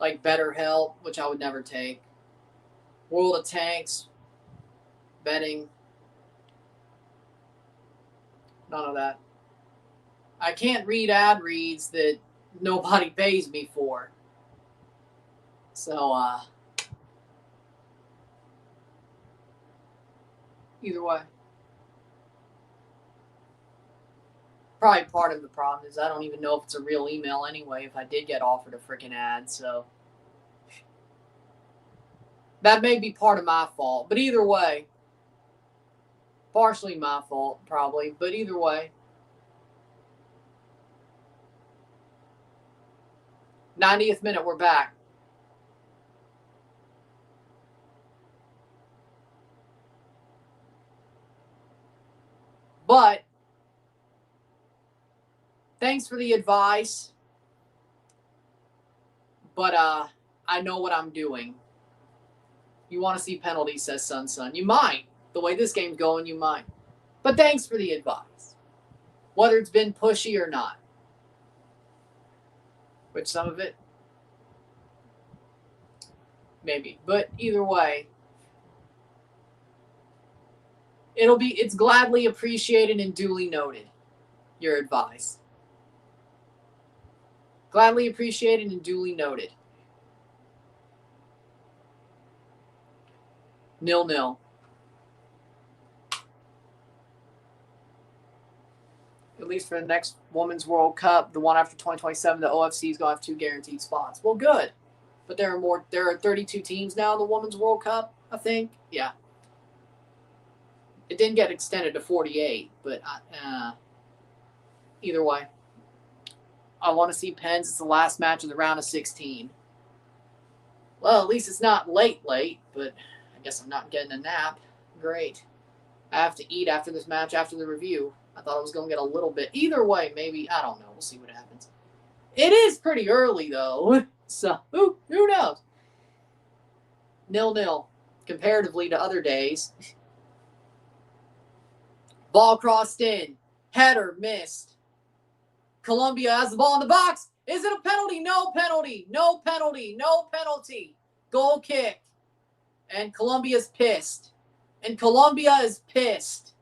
like BetterHelp, which I would never take. World of Tanks, betting, none of that. I can't read ad reads that nobody pays me for. So, either way. Probably part of the problem is I don't even know if it's a real email anyway if I did get offered a freaking ad, so that may be part of my fault. But either way, partially my fault probably, but either way. 90th minute, we're back. But thanks for the advice. But I know what I'm doing. You want to see penalties, says Sun. You might. The way this game's going, you might. But thanks for the advice. Whether it's been pushy or not. Which some of it, maybe. But either way, it's gladly appreciated and duly noted, your advice. Gladly appreciated and duly noted. 0-0. At least for the next Women's World Cup, the one after 2027, the OFC is going to have 2 guaranteed spots. Well, good. But there are 32 teams now in the Women's World Cup, I think. Yeah. It didn't get extended to 48, but either way. I want to see Pens. It's the last match of the round of 16. Well, at least it's not late, but I guess I'm not getting a nap. Great. I have to eat after this match, after the review. I thought I was going to get a little bit. Either way, maybe. I don't know. We'll see what happens. It is pretty early, though. So, who knows? 0-0, comparatively to other days. Ball crossed in. Header missed. Colombia has the ball in the box. Is it a penalty? No penalty. No penalty. No penalty. Goal kick. And Colombia's pissed. And Colombia is pissed.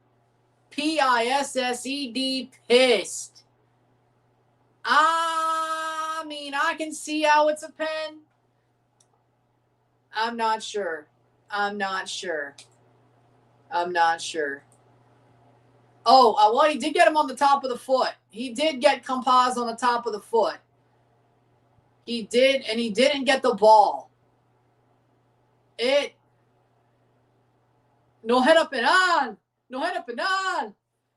P-I-S-S-E-D, pissed. I mean, I can see how it's a pen. I'm not sure. Oh, well, he did get him on the top of the foot. He did get Compaz on the top of the foot. He did, and he didn't get the ball. No head up and on. No head up and on.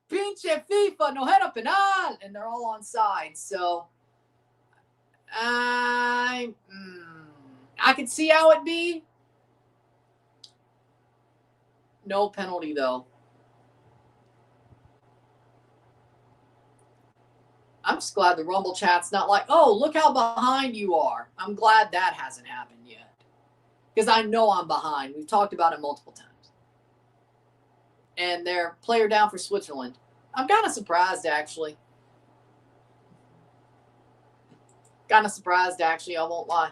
Pinche FIFA, no head up and on. And they're all on side. So, I can see how it'd be. No penalty, though. I'm just glad the Rumble chat's not like, oh, look how behind you are. I'm glad that hasn't happened yet. Because I know I'm behind. We've talked about it multiple times. And they're player down for Switzerland. I'm kind of surprised, actually. I won't lie.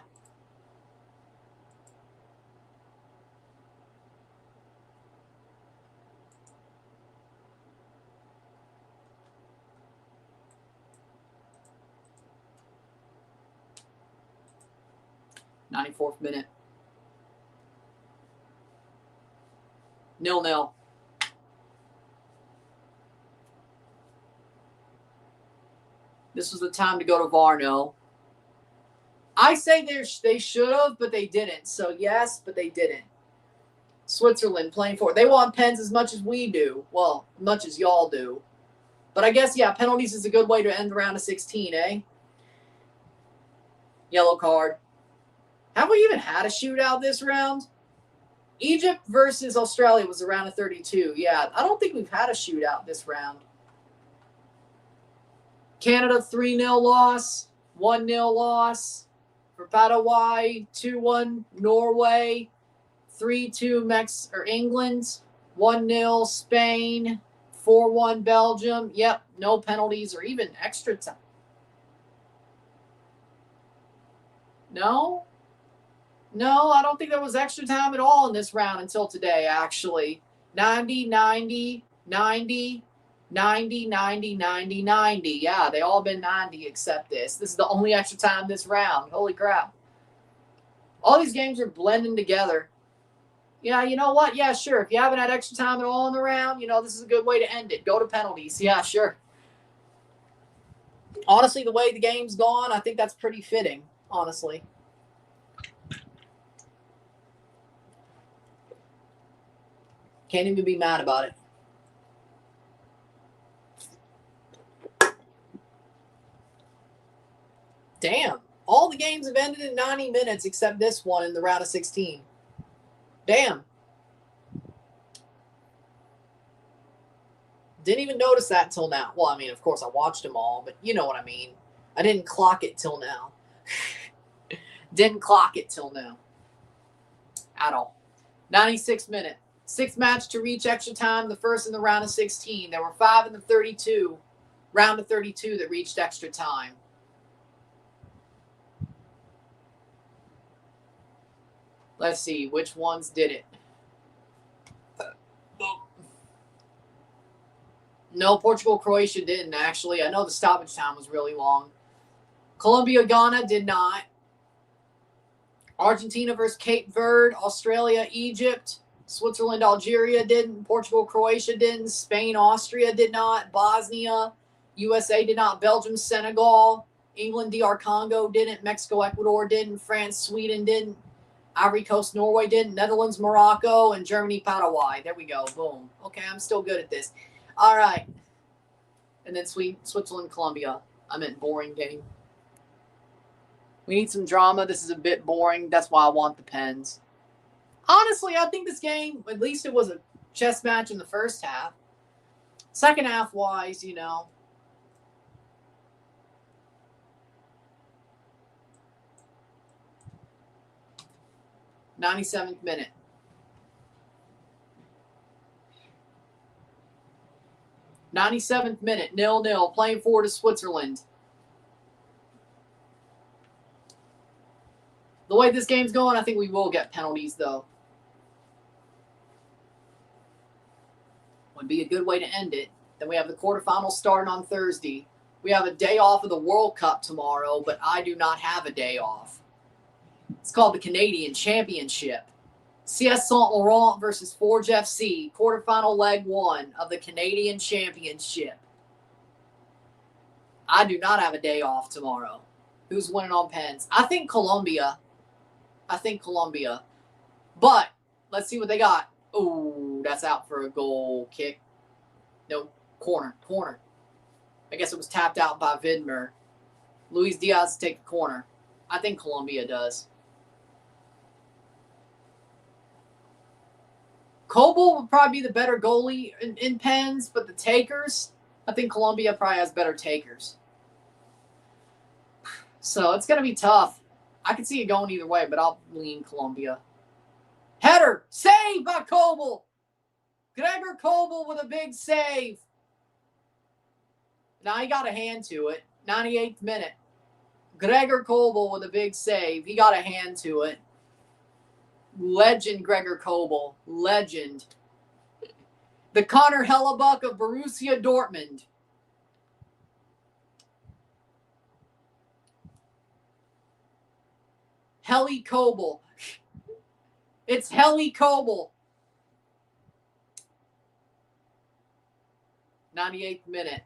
'94th minute. 0-0. This was the time to go to VAR, no. I say they should have, but they didn't. So, yes, but they didn't. Switzerland playing for it. They want pens as much as we do. Well, much as y'all do. But I guess, yeah, penalties is a good way to end the round of 16, eh? Yellow card. Have we even had a shootout this round? Egypt versus Australia was a round of 32. Yeah, I don't think we've had a shootout this round. Canada 3-0 loss, 1-0 loss for Paraguay, 2-1 Norway, 3-2 England, 1-0 Spain, 4-1 Belgium. Yep, no penalties or even extra time. No? No, I don't think there was extra time at all in this round until today, actually. 90, 90, 90, 90, 90, 90, 90. Yeah, they all been 90 except this. This is the only extra time this round. Holy crap. All these games are blending together. Yeah, you know what? Yeah, sure. If you haven't had extra time at all in the round, this is a good way to end it. Go to penalties. Yeah, sure. Honestly, the way the game's gone, I think that's pretty fitting, honestly. Can't even be mad about it. Damn. All the games have ended in 90 minutes except this one in the round of 16. Damn. Didn't even notice that till now. Well, I mean, of course, I watched them all, but you know what I mean. I didn't clock it till now. Didn't clock it till now. At all. 96 minute. Sixth match to reach extra time, the first in the round of 16. There were 5 in the 32, round of 32 that reached extra time. Let's see, which ones did it? No, Portugal-Croatia didn't, actually. I know the stoppage time was really long. Colombia-Ghana did not. Argentina versus Cape Verde, Australia-Egypt, Switzerland-Algeria didn't. Portugal-Croatia didn't. Spain-Austria did not. Bosnia, USA did not. Belgium-Senegal, England-DR Congo didn't. Mexico-Ecuador didn't. France-Sweden didn't. Ivory Coast, Norway didn't. Netherlands, Morocco, and Germany, Paraguay. There we go. Boom. Okay, I'm still good at this. All right. And then Switzerland, Colombia. I meant boring game. We need some drama. This is a bit boring. That's why I want the pens. Honestly, I think this game, at least it was a chess match in the first half. Second half-wise, 97th minute. '97th minute, 0-0, playing forward to Switzerland. The way this game's going, I think we will get penalties, though. Would be a good way to end it. Then we have the quarterfinals starting on Thursday. We have a day off of the World Cup tomorrow, but I do not have a day off. It's called the Canadian Championship. CS Saint Laurent versus Forge FC, quarterfinal leg 1 of the Canadian Championship. I do not have a day off tomorrow. Who's winning on pens? I think Colombia. But let's see what they got. Ooh, that's out for a goal kick. No, corner. I guess it was tapped out by Vidmer. Luis Diaz take the corner. I think Colombia does. Coble would probably be the better goalie in pens, but the takers, I think Colombia probably has better takers. So it's going to be tough. I can see it going either way, but I'll lean Colombia. Header, save by Coble. Gregor Coble with a big save. Now he got a hand to it. 98th minute. Gregor Coble with a big save. He got a hand to it. Legend Gregor Coble. Legend. The Connor Hellebuck of Borussia Dortmund. Heli Coble. It's Heli Coble. 98th minute.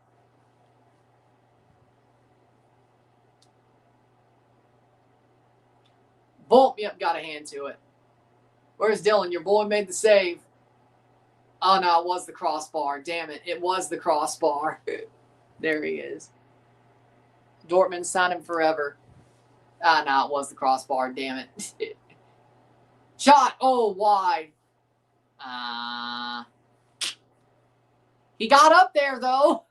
Boom. Yep, got a hand to it. Where's Dillon? Your boy made the save. Oh, no, it was the crossbar. Damn it. It was the crossbar. There he is. Dortmund signed him forever. Ah, no, it was the crossbar. Damn it. Shot. Oh, wide. He got up there, though.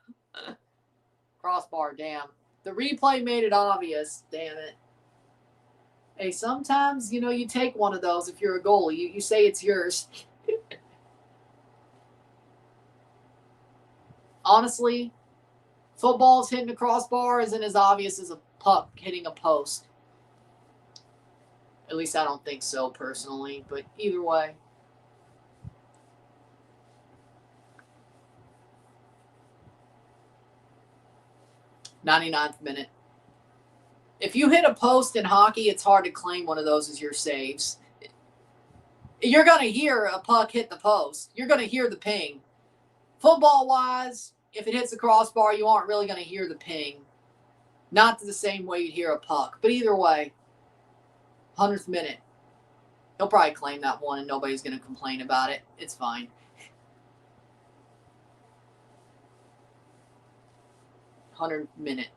Crossbar, damn. The replay made it obvious. Damn it. Hey, sometimes, you take one of those if you're a goalie. You say it's yours. Honestly, football's hitting a crossbar isn't as obvious as a puck hitting a post. At least I don't think so, personally. But either way. '99th minute. If you hit a post in hockey, it's hard to claim one of those as your saves. You're going to hear a puck hit the post. You're going to hear the ping. Football-wise, if it hits the crossbar, you aren't really going to hear the ping. Not the same way you'd hear a puck. But either way, 100th minute. He'll probably claim that one and nobody's going to complain about it. It's fine. 100th minute.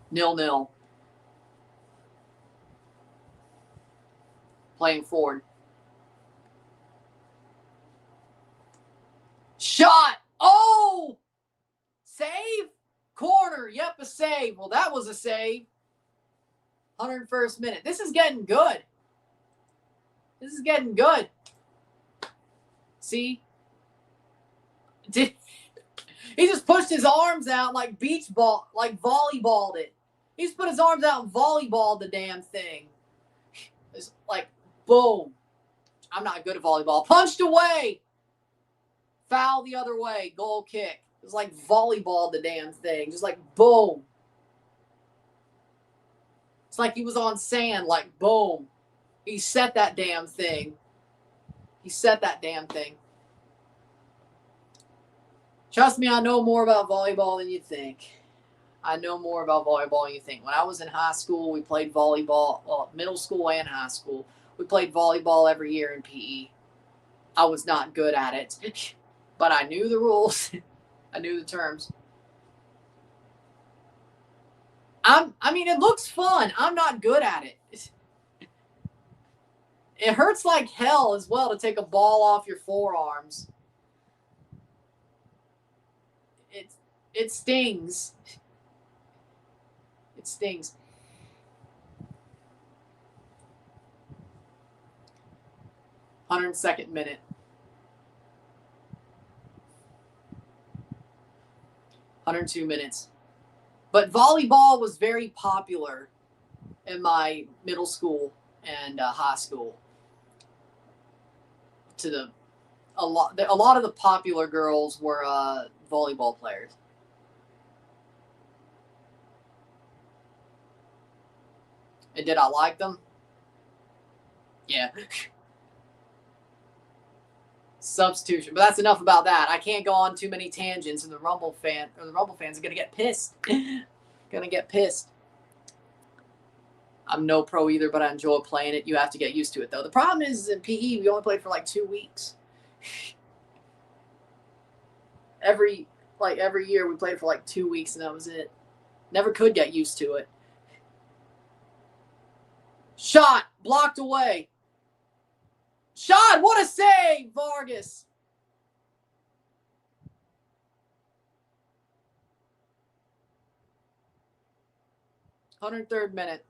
Nil-nil. Playing forward. Shot! Oh! Save? Corner. Yep, a save. Well, that was a save. 101st minute. This is getting good. This is getting good. See? He just pushed his arms out like beach ball, like volleyballed it. He just put his arms out and volleyballed the damn thing. It's like, boom. I'm not good at volleyball. Punched away. Foul the other way. Goal kick. It was like volleyballed the damn thing. Just like, boom. It's like he was on sand, like, boom. He set that damn thing. He set that damn thing. Trust me, I know more about volleyball than you think. I know more about volleyball than you think. When I was in high school, we played volleyball. Well, middle school and high school. We played volleyball every year in PE. I was not good at it. But I knew the rules. I knew the terms. I mean, it looks fun. I'm not good at it. It hurts like hell as well to take a ball off your forearms. It stings. It stings. '102nd minute. 102 minutes. But volleyball was very popular in my middle school and high school. A lot of the popular girls were volleyball players. And did I like them? Yeah. Substitution. But that's enough about that. I can't go on too many tangents, and the Rumble fans are gonna get pissed. Gonna get pissed. I'm no pro either, but I enjoy playing it. You have to get used to it though. The problem is in PE we only played for like 2 weeks. Every year we played for like 2 weeks and that was it. Never could get used to it. Shot blocked away. Shot, what a save, Vargas. '103rd minute.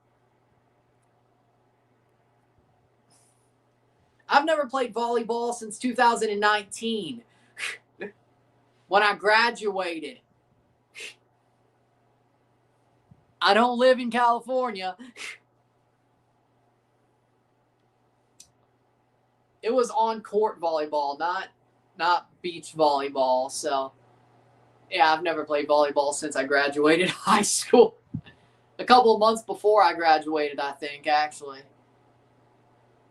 I've never played volleyball since 2019 when I graduated. I don't live in California. It was on-court volleyball, not beach volleyball. So, yeah, I've never played volleyball since I graduated high school. A couple of months before I graduated, I think, actually.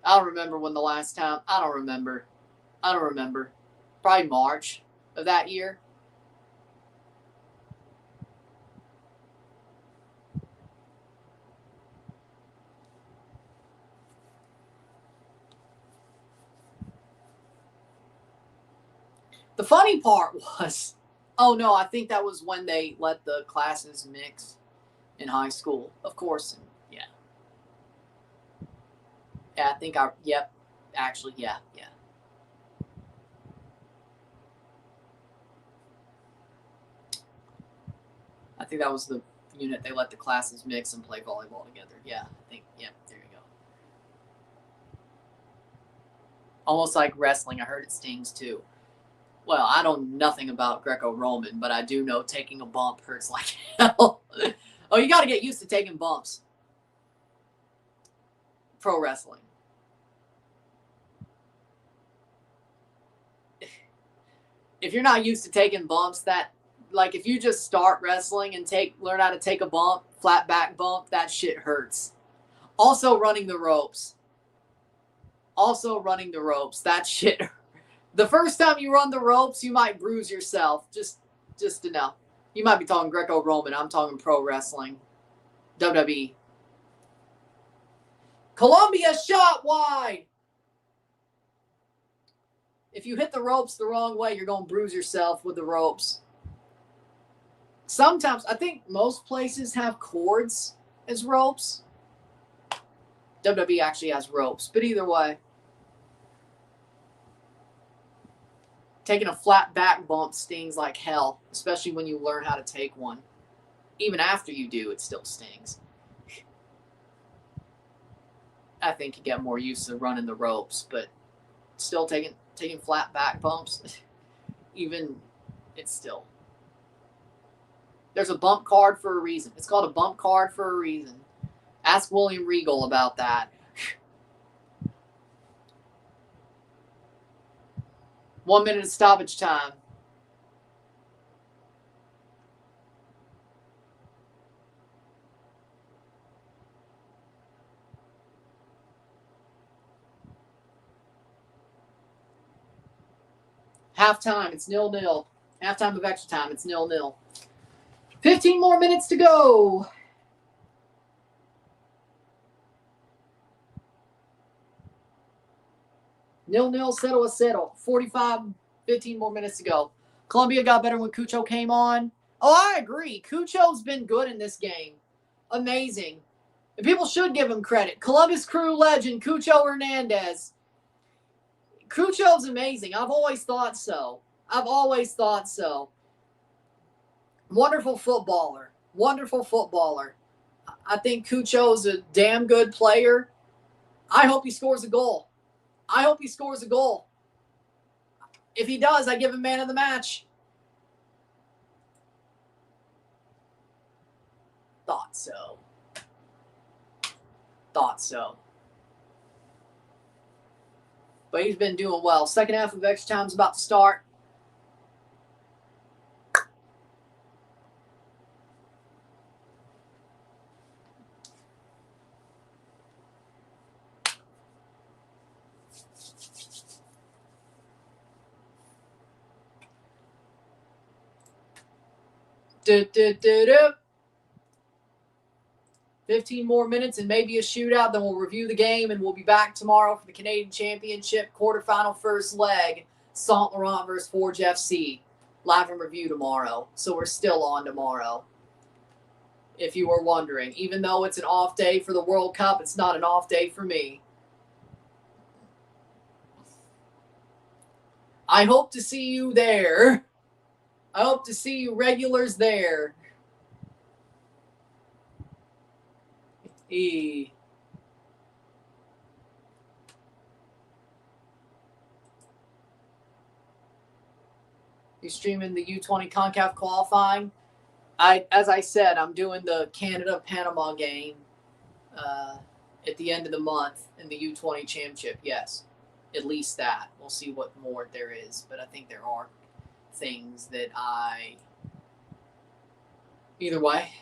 I don't remember when the last time. I don't remember. Probably March of that year. The funny part was, oh no, I think that was when they let the classes mix in high school. Of course, yeah. Yeah, I think yep, actually, yeah. I think that was the unit they let the classes mix and play volleyball together. Yeah, I think, yep, there you go. Almost like wrestling. I heard it stings too. Well, I know nothing about Greco-Roman, but I do know taking a bump hurts like hell. Oh, you got to get used to taking bumps. Pro wrestling. If you're not used to taking bumps, that, like, if you just start wrestling and learn how to take a bump, flat back bump, that shit hurts. Also running the ropes. That shit. The first time you run the ropes, you might bruise yourself. Just to know. You might be talking Greco-Roman. I'm talking pro wrestling. WWE. Colombia shot wide. If you hit the ropes the wrong way, you're going to bruise yourself with the ropes. Sometimes, I think most places have cords as ropes. WWE actually has ropes, but either way. Taking a flat back bump stings like hell, especially when you learn how to take one. Even after you do, it still stings. I think you get more used to running the ropes, but still taking flat back bumps, even, it's still. There's a bump card for a reason. It's called a bump card for a reason. Ask William Regal about that. 1 minute of stoppage time. Halftime, it's 0-0. Halftime of extra time, it's 0-0. 15 more minutes to go. Nil, settle. 15 more minutes to go. Colombia got better when Cucho came on. Oh, I agree. Cucho's been good in this game. Amazing. And people should give him credit. Columbus Crew legend, Cucho Hernandez. Cucho's amazing. I've always thought so. Wonderful footballer. I think Cucho's a damn good player. I hope he scores a goal. If he does, I give him man of the match. Thought so. But he's been doing well. Second half of extra time's about to start. Do, do, do, do. 15 more minutes and maybe a shootout. Then we'll review the game and we'll be back tomorrow for the Canadian Championship quarterfinal first leg. Saint Laurent versus Forge FC. Live and review tomorrow. So we're still on tomorrow. If you were wondering. Even though it's an off day for the World Cup, it's not an off day for me. I hope to see you there. I hope to see you regulars there. You streaming the U20 CONCACAF qualifying? As I said, I'm doing the Canada-Panama game at the end of the month in the U20 championship. Yes, at least that. We'll see what more there is, but I think there are things that either way.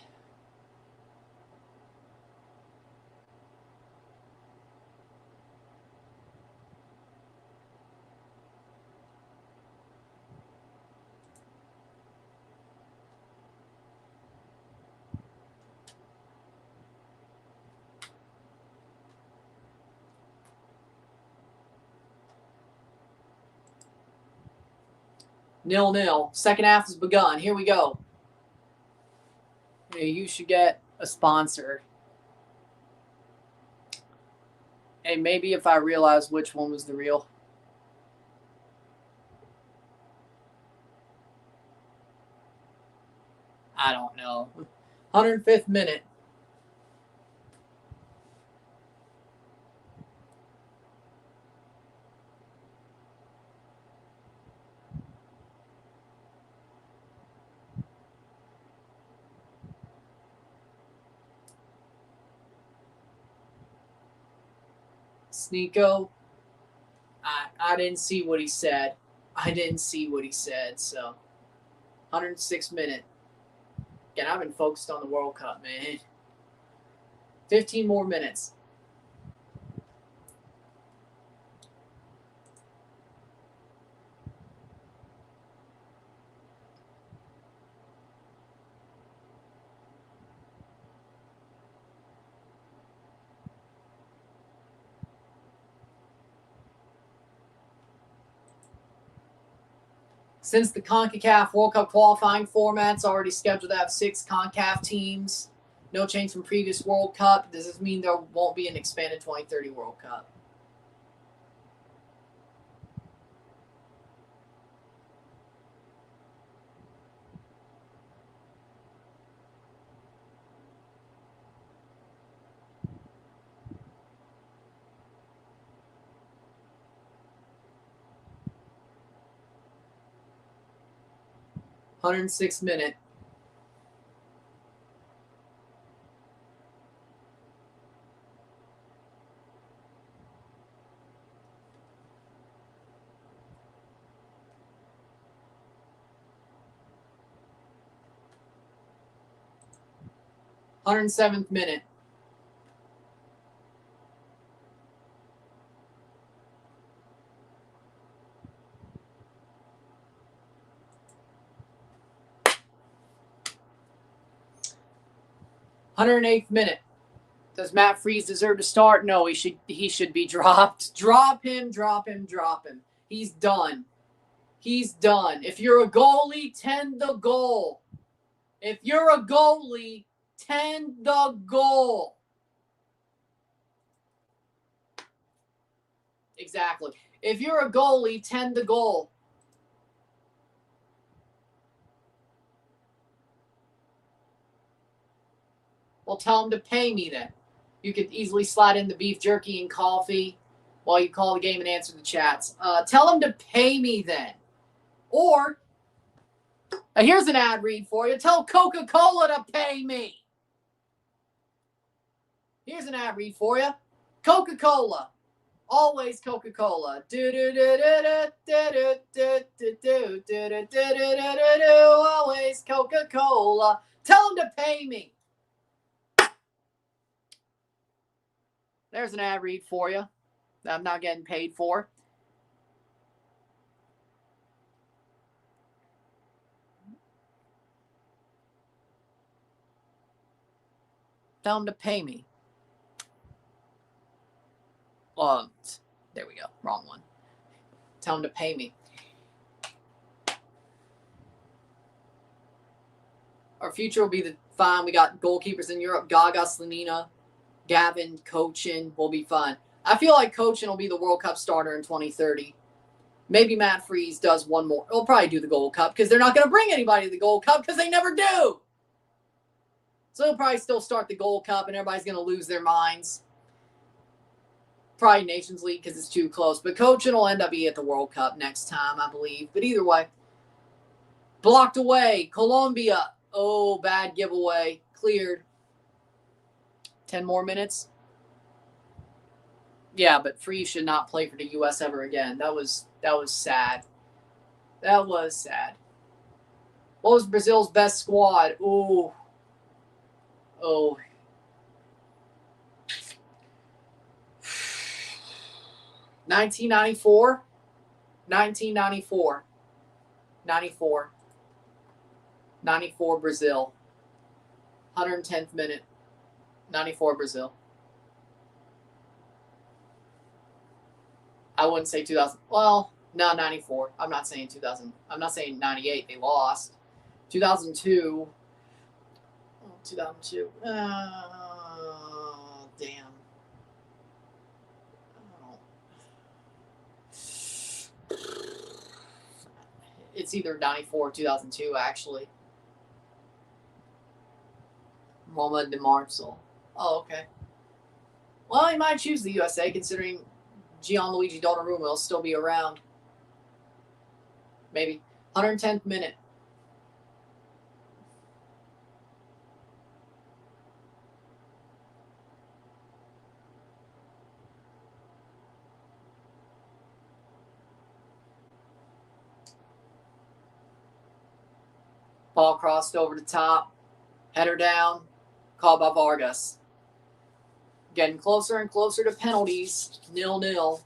0-0. Second half has begun. Here we go. You should get a sponsor. Hey, maybe if I realize which one was the real. I don't know. 105th minute. Sneeko. I didn't see what he said. So 106th minute. Again, I've been focused on the World Cup, man. 15 more minutes. Since the CONCACAF World Cup qualifying format's already scheduled to have 6 CONCACAF teams, no change from previous World Cup, does this mean there won't be an expanded 2030 World Cup? $106 minute. $107th minute. $108th minute. Does Matt Freese deserve to start? No, he should be dropped. Drop him. He's done. If you're a goalie, tend the goal. Exactly. If you're a goalie, tend the goal. Well, tell him to pay me then. You could easily slide in the beef jerky and coffee while you call the game and answer the chats. Tell him to pay me then. Or, here's an ad read for you. Tell Coca-Cola to pay me. Here's an ad read for you. Coca-Cola. Always Coca-Cola. Always Coca-Cola. Tell him to pay me. There's an ad read for you that I'm not getting paid for. Tell him to pay me. There we go. Wrong one. Tell him to pay me. Our future will be fine. We got goalkeepers in Europe. Gaga, Slanina, Gavin, Cochin will be fun. I feel like Cochin will be the World Cup starter in 2030. Maybe Matt Freese does one more. He'll probably do the Gold Cup because they're not going to bring anybody to the Gold Cup because they never do. So he'll probably still start the Gold Cup and everybody's going to lose their minds. Probably Nations League because it's too close. But Cochin will end up being at the World Cup next time, I believe. But either way. Blocked away. Colombia. Oh, bad giveaway. Cleared. 10 more minutes. Yeah, but Freese should not play for the U.S. ever again. That was sad. That was sad. What was Brazil's best squad? Ooh. Oh. $1994. 94 Brazil. 110th minute. 94 Brazil. I wouldn't say 2000. Well, No, 94. I'm not saying 2000. I'm not saying 98. They lost. 2002. 2002. Damn. It's either 94 or 2002, actually. Roma de Marzo. Oh, okay. Well, he might choose the USA, considering Gianluigi Donnarumma will still be around. Maybe. 110th minute. Ball crossed over the top. Header down. Called by Vargas. Getting closer and closer to penalties. 0-0.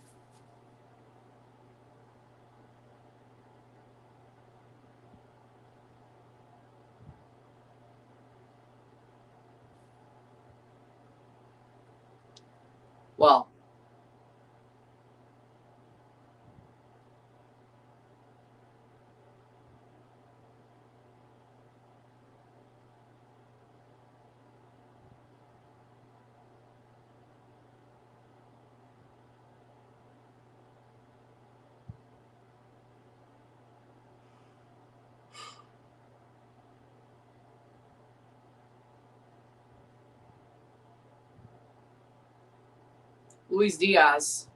Well, Luis Diaz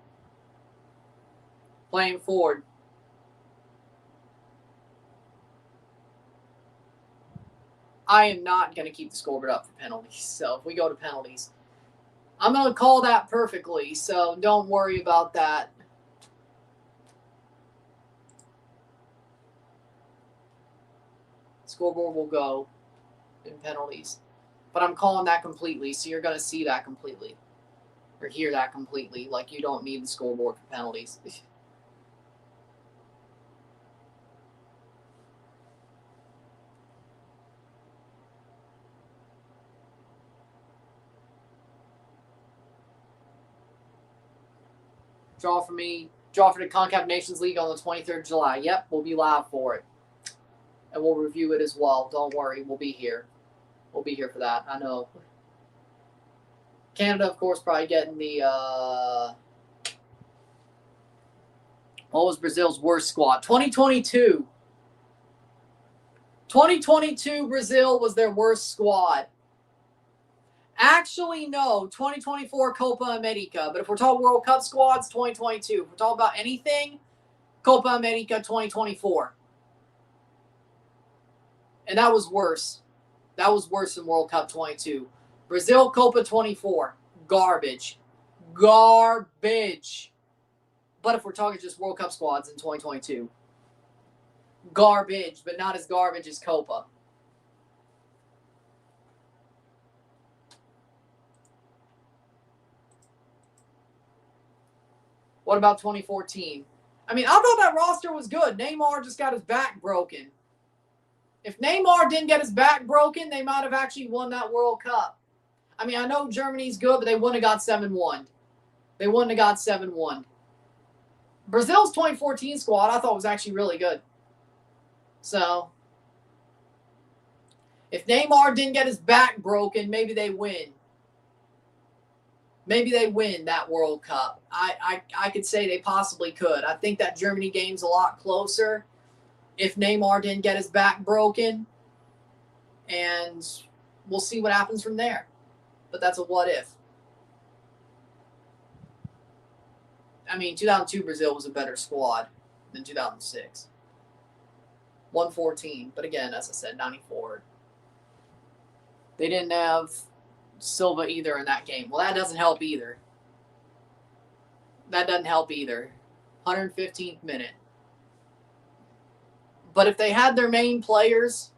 playing forward. I am not going to keep the scoreboard up for penalties. So if we go to penalties, I'm going to call that perfectly. So don't worry about that. Scoreboard will go in penalties. But I'm calling that completely. So you're going to see that completely. Or hear that completely. Like you don't need the scoreboard for penalties. Draw for me. Draw for the CONCACAF Nations League on the 23rd of July. Yep, we'll be live for it. And we'll review it as well. Don't worry, we'll be here. We'll be here for that. I know. Canada, of course, probably getting the... what was Brazil's worst squad? 2022. 2022 Brazil was their worst squad. Actually, no. 2024 Copa America. But if we're talking World Cup squads, 2022. If we're talking about anything, Copa America 2024. And that was worse. That was worse than World Cup 22. Brazil Copa 24. Garbage. Garbage. But if we're talking just World Cup squads in 2022, garbage, but not as garbage as Copa. What about 2014? I mean, I thought that roster was good. Neymar just got his back broken. If Neymar didn't get his back broken, they might have actually won that World Cup. I mean, I know Germany's good, but they wouldn't have got 7-1. They wouldn't have got 7-1. Brazil's 2014 squad I thought was actually really good. So, if Neymar didn't get his back broken, maybe they win. Maybe they win that World Cup. I could say they possibly could. I think that Germany game's a lot closer if Neymar didn't get his back broken. And we'll see what happens from there. But that's a what if. I mean, 2002 Brazil was a better squad than 2006. 114. But again, as I said, 94. They didn't have Silva either in that game. Well, that doesn't help either. That doesn't help either. 115th minute. But if they had their main players,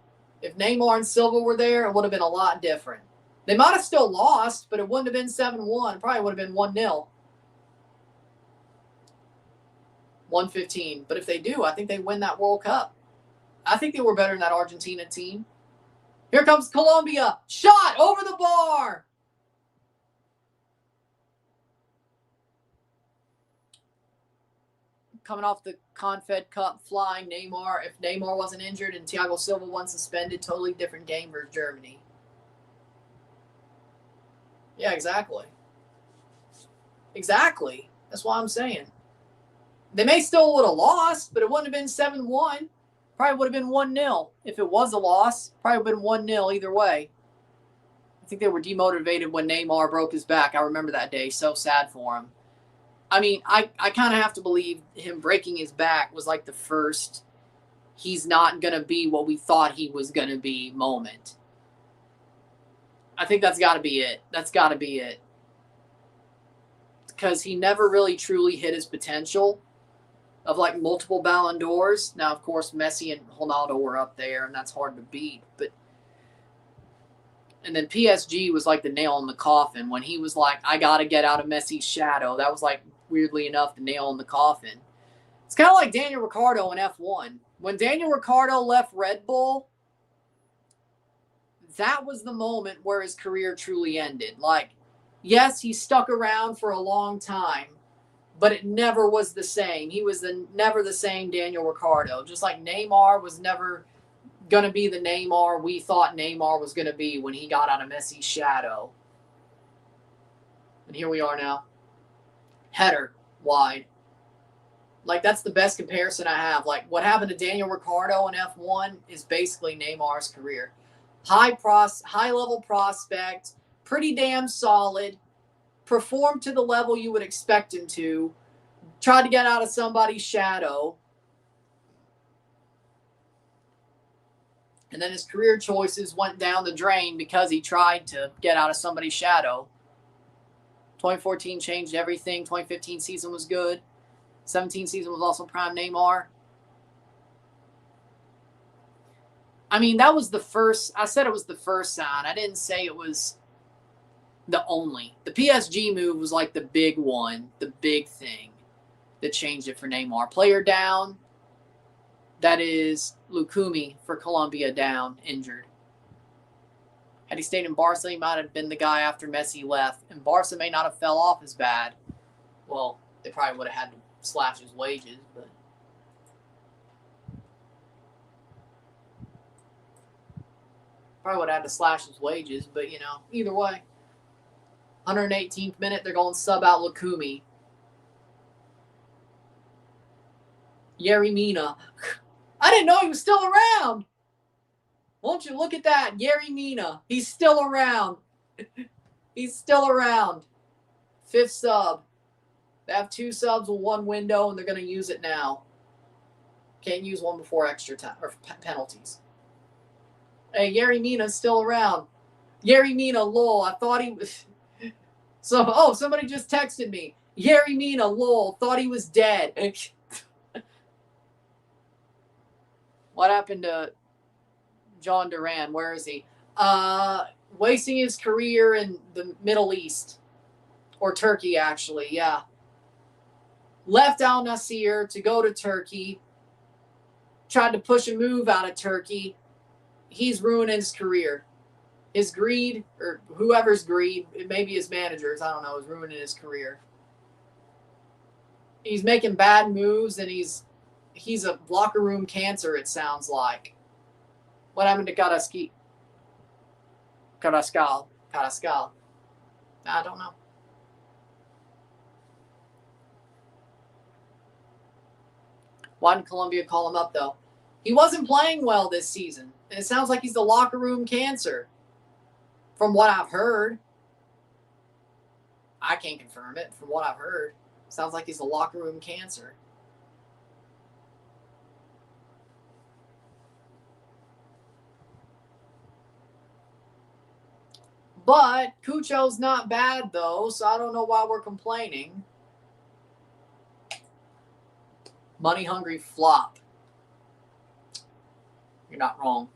if Neymar and Silva were there, it would have been a lot different. They might have still lost, but it wouldn't have been 7-1. It probably would have been 1-0. 115. But if they do, I think they win that World Cup. I think they were better than that Argentina team. Here comes Colombia. Shot over the bar. coming off the Confed Cup, flying Neymar. If Neymar wasn't injured and Thiago Silva wasn't suspended, totally different game versus Germany. Yeah, exactly. Exactly. That's what I'm saying. They may still would have lost, but it wouldn't have been 7-1. Probably would have been 1-0. If it was a loss, probably would have been 1-0 either way. I think they were demotivated when Neymar broke his back. I remember that day. So sad for him. I mean, I kind of have to believe him breaking his back was like the first he's not going to be what we thought he was going to be moment. I think that's got to be it. That's got to be it. Because he never really truly hit his potential of like multiple Ballon d'Ors. Now, of course, Messi and Ronaldo were up there, and that's hard to beat. And then PSG was like the nail in the coffin when he was like, I got to get out of Messi's shadow. That was like, weirdly enough, the nail in the coffin. It's kind of like Daniel Ricciardo in F1. When Daniel Ricciardo left Red Bull, that was the moment where his career truly ended. Like, yes, he stuck around for a long time, but it never was the same. He was never the same Daniel Ricciardo. Just like Neymar was never going to be the Neymar we thought Neymar was going to be when he got out of Messi's shadow. And here we are now. Header, wide. Like, that's the best comparison I have. Like, what happened to Daniel Ricciardo in F1 is basically Neymar's career. High-level prospect, pretty damn solid, performed to the level you would expect him to, tried to get out of somebody's shadow, and then his career choices went down the drain because he tried to get out of somebody's shadow. 2014 changed everything. 2015 season was good. 17 season was also prime Neymar. I mean, that was the first. I said it was the first sign. I didn't say it was the only. The PSG move was like the big one, the big thing that changed it for Neymar. Player down. That is Lukumi for Colombia down, injured. Had he stayed in Barca, he might have been the guy after Messi left. And Barca may not have fell off as bad. Well, they probably would have had to slash his wages, but probably would have had to slash his wages, but you know, either way. 118th minute, they're going to sub out Lukumi. Yerry Mina. I didn't know he was still around. Won't you look at that? Yerry Mina. He's still around. He's still around. 5th sub. They have 2 subs with 1 window, and they're going to use it now. Can't use one before extra time or penalties. Hey, Yerry Mina's still around. Yerry Mina, lol. I thought he was. Somebody just texted me. Yerry Mina, lol. Thought he was dead. What happened to John Duran? Where is he? Wasting his career in the Middle East. Or Turkey, actually, yeah. Left Al Nassr to go to Turkey. Tried to push a move out of Turkey. He's ruining his career. His greed, or whoever's greed, it may be his managers, I don't know, is ruining his career. He's making bad moves, and he's a locker room cancer, it sounds like. What happened to Carrascal? I don't know. Why didn't Colombia call him up, though? He wasn't playing well this season. And it sounds like he's the locker room cancer. From what I've heard. I can't confirm it. From what I've heard. Sounds like he's the locker room cancer. But Cucho's not bad, though, so I don't know why we're complaining. Money-hungry flop. You're not wrong.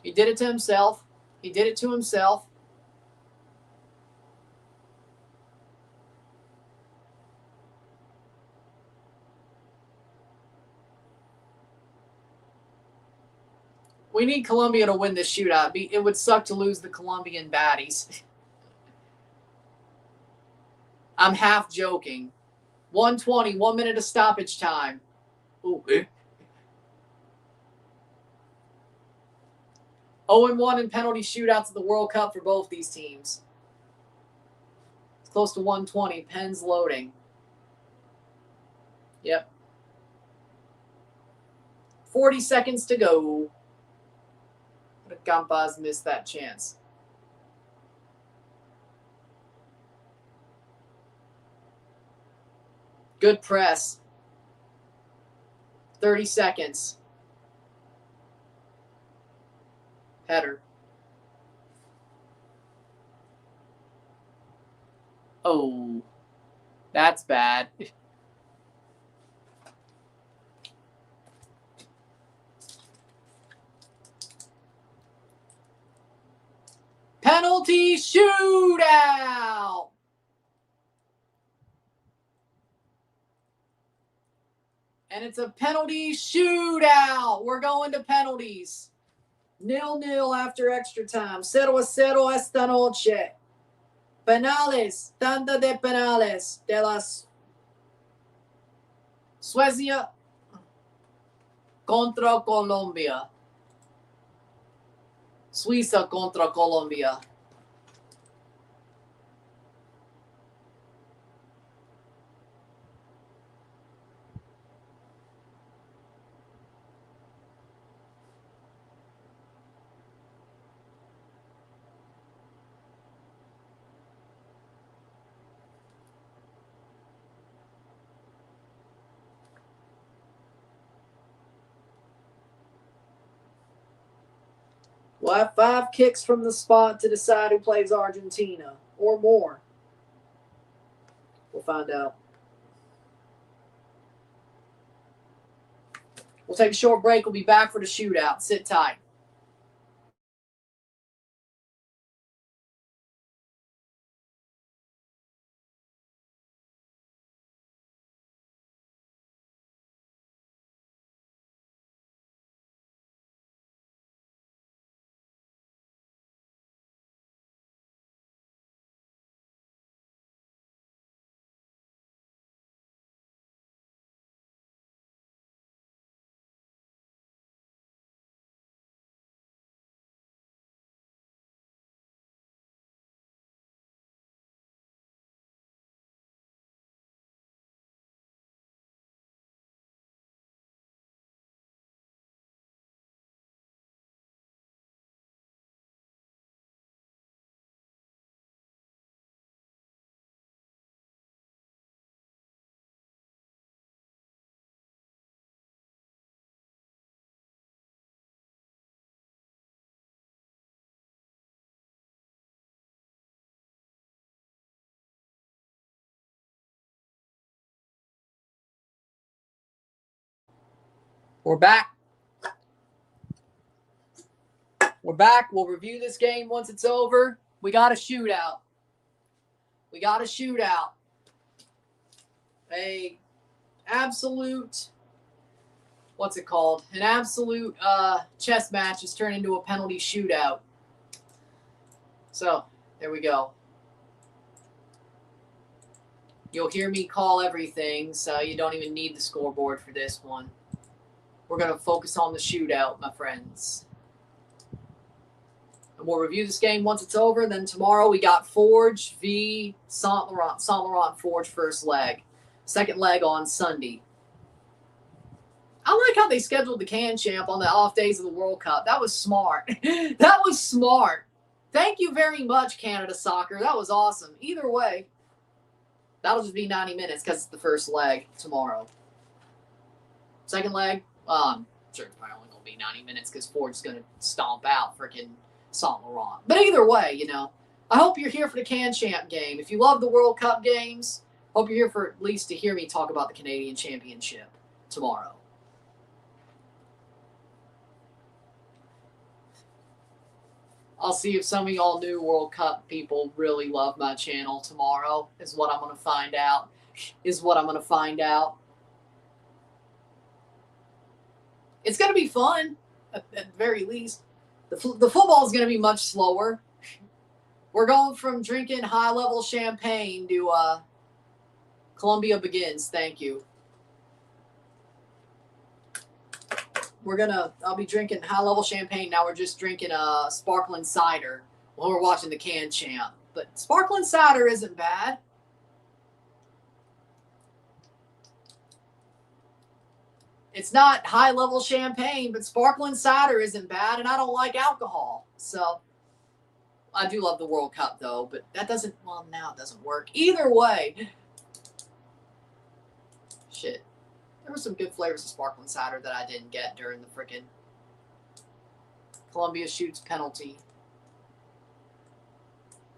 He did it to himself. He did it to himself. We need Colombia to win this shootout. It would suck to lose the Colombian baddies. I'm half joking. 1:20, 1 minute of stoppage time. Ooh. 0-1 in penalty shootouts at the World Cup for both these teams. It's close to 120. Pens loading. Yep. 40 seconds to go. But Campas missed that chance. Good press. 30 seconds. Header. Oh, that's bad. Penalty shootout. And it's a penalty shootout. We're going to penalties. 0-0 after extra time. 0-0 esta noche. Penales. Tanda de penales. De las Suecia contra Colombia. Suiza contra Colombia. We'll have 5 kicks from the spot to decide who plays Argentina, or more. We'll find out. We'll take a short break. We'll be back for the shootout. Sit tight. We're back. We're back. We'll review this game once it's over. We got a shootout. We got a shootout. A absolute, what's it called? An absolute chess match has turned into a penalty shootout. So, there we go. You'll hear me call everything, so you don't even need the scoreboard for this one. We're going to focus on the shootout, my friends. And we'll review this game once it's over. Then tomorrow we got Forge v. Saint Laurent. Saint Laurent Forge first leg. Second leg on Sunday. I like how they scheduled the Can Champ on the off days of the World Cup. That was smart. That was smart. Thank you very much, Canada Soccer. That was awesome. Either way, that'll just be 90 minutes because it's the first leg tomorrow. Second leg, I'm sure it's probably only going to be 90 minutes because Ford's going to stomp out freaking Saint Laurent. But either way, you know, I hope you're here for the Can Champ game. If you love the World Cup games, hope you're here for at least to hear me talk about the Canadian Championship tomorrow. I'll see if some of y'all new World Cup people really love my channel tomorrow, is what I'm going to find out. It's going to be fun, at the very least. The football is going to be much slower. We're going from drinking high-level champagne to Colombia begins. Thank you. I'll be drinking high-level champagne. Now we're just drinking sparkling cider while we're watching the Can Champ. But sparkling cider isn't bad. It's not high-level champagne, but sparkling cider isn't bad, and I don't like alcohol. So I do love the World Cup, though, but that doesn't, well, now it doesn't work. Either way. Shit. There were some good flavors of sparkling cider that I didn't get during the frickin' Colombia shoots penalty.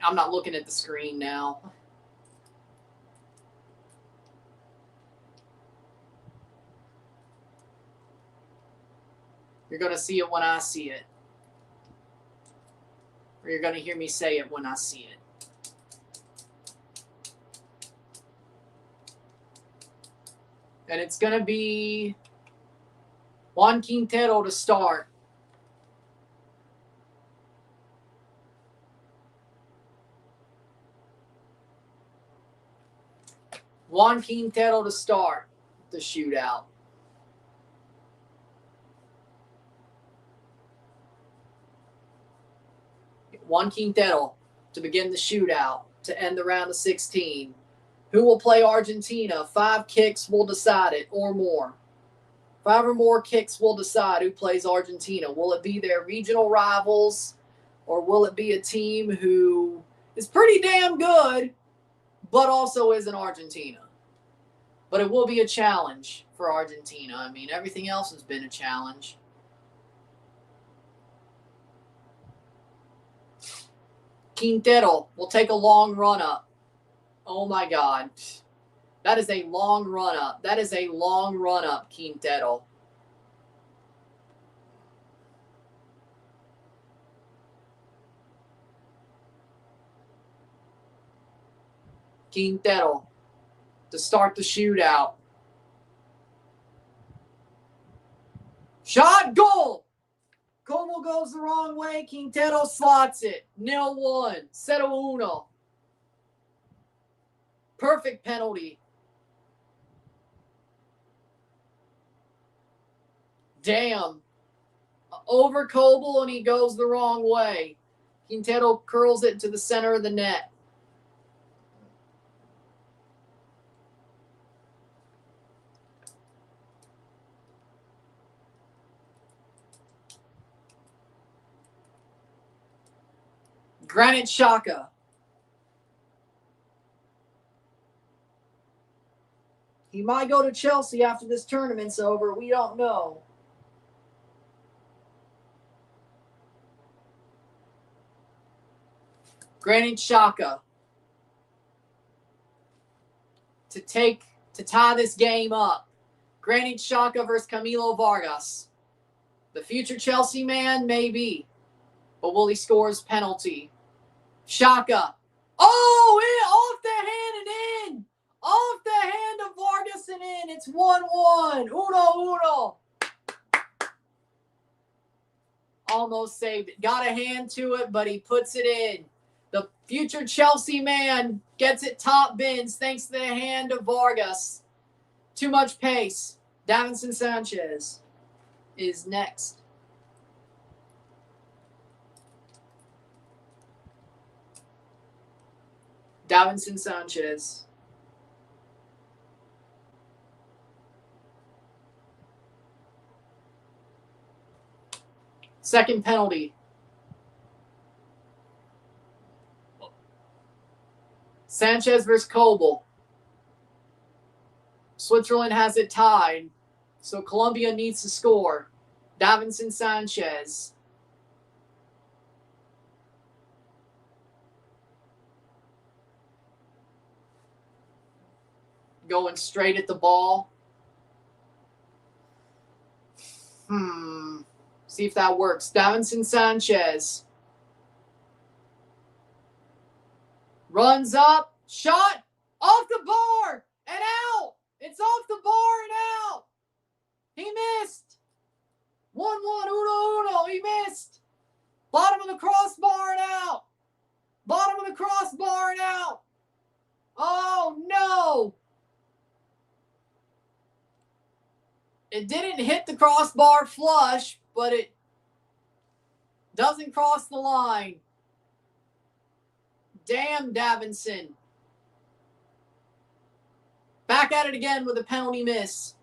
I'm not looking at the screen now. You're going to see it when I see it. Or you're going to hear me say it when I see it. And it's going to be Juan Quintero to start. Juan Quintero to start the shootout. Juan Quintero to begin the shootout to end the round of 16. Who will play Argentina? 5 kicks will decide it or more. 5 or more kicks will decide who plays Argentina. Will it be their regional rivals, or will it be a team who is pretty damn good but also isn't Argentina? But it will be a challenge for Argentina. I mean, everything else has been a challenge. Quintero will take a long run up. Oh my God. That is a long run up. That is a long run up, Quintero. Quintero to start the shootout. Shot, goal! Como goes the wrong way. Quintero slots it. 0-1. 0-1. Perfect penalty. Damn. Over Coble, and he goes the wrong way. Quintero curls it to the center of the net. Granit Xhaka. He might go to Chelsea after this tournament's over. We don't know. Granit Xhaka to tie this game up. Granit Xhaka versus Camilo Vargas. The future Chelsea man, maybe. But will he score his penalty? Xhaka. Oh, off the hand and in. Off the hand of Vargas and in. It's 1-1. 1-1. Almost saved it. Got a hand to it, but he puts it in. The future Chelsea man gets it top bins thanks to the hand of Vargas. Too much pace. Davinson Sanchez is next. Davinson Sanchez. Second penalty. Sanchez versus Coble. Switzerland has it tied, so Colombia needs to score. Davinson Sanchez. Going straight at the ball. See if that works. Davinson Sanchez. Runs up. Shot. Off the bar. And out. It's off the bar and out. He missed. 1-1. 1-1. He missed. Bottom of the crossbar and out. Bottom of the crossbar and out. Oh, no. It didn't hit the crossbar flush, but it doesn't cross the line. Damn, Davinson. Back at it again with a penalty miss.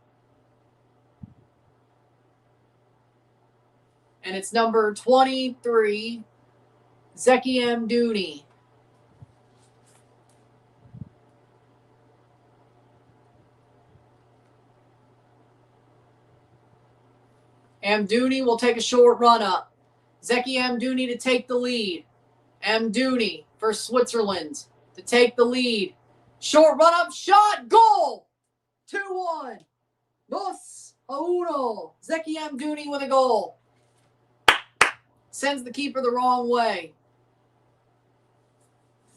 And it's number 23, Zeki Amdouni. Amdouni will take a short run up. Zeki Amdouni to take the lead. Amdouni for Switzerland to take the lead. Short run up, shot, goal! 2-1. 2-1. Zeki Amdouni with a goal. Sends the keeper the wrong way.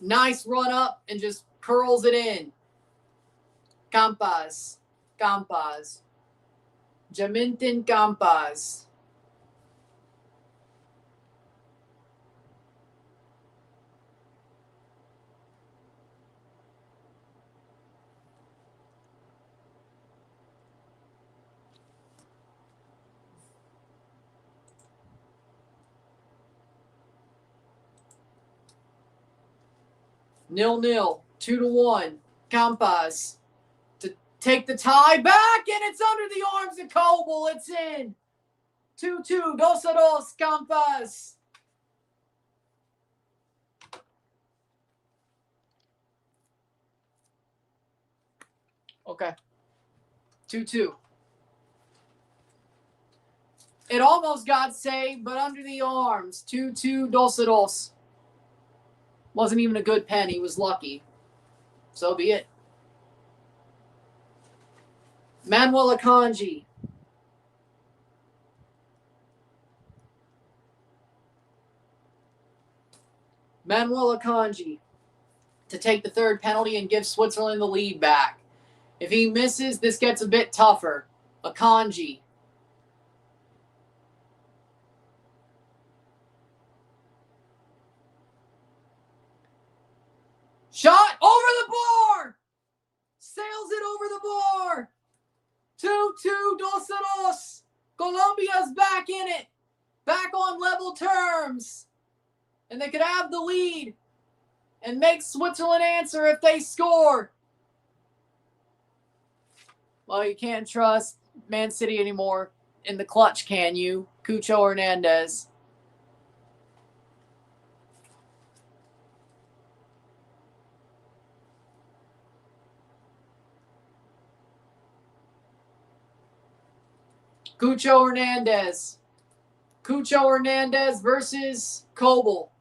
Nice run up and just curls it in. Campas. Jamintin Campas. Nil-nil. 2-1. Campas to take the tie back, and it's under the arms of Coble. It's in. 2-2. 2-2. Campas. Okay. 2-2. It almost got saved, but under the arms. 2-2. 2-2. Wasn't even a good pen. He was lucky. So be it. Manuel Akanji. Manuel Akanji to take the third penalty and give Switzerland the lead back. If he misses, this gets a bit tougher. Akanji. Shot over the bar! Sails it over the bar! 2-2, 2-2. Colombia's back in it. Back on level terms. And they could have the lead and make Switzerland answer if they score. Well, you can't trust Man City anymore in the clutch, can you? Cucho Hernandez. Cucho Hernandez. Cucho Hernandez versus Coble.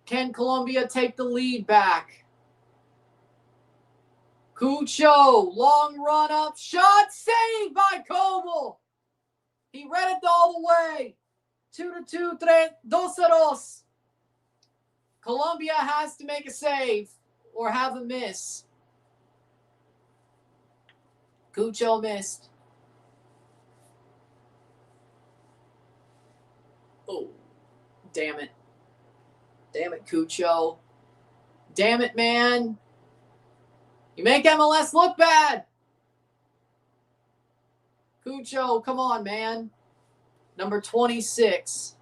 Can Colombia take the lead back? Cucho, long run up, shot, saved by Coble. He read it all the way. 2-2, 2-2. Colombia has to make a save or have a miss. Cucho missed. Oh, damn it. Damn it, Cucho. Damn it, man. You make MLS look bad. Cucho, come on, man. Number 26.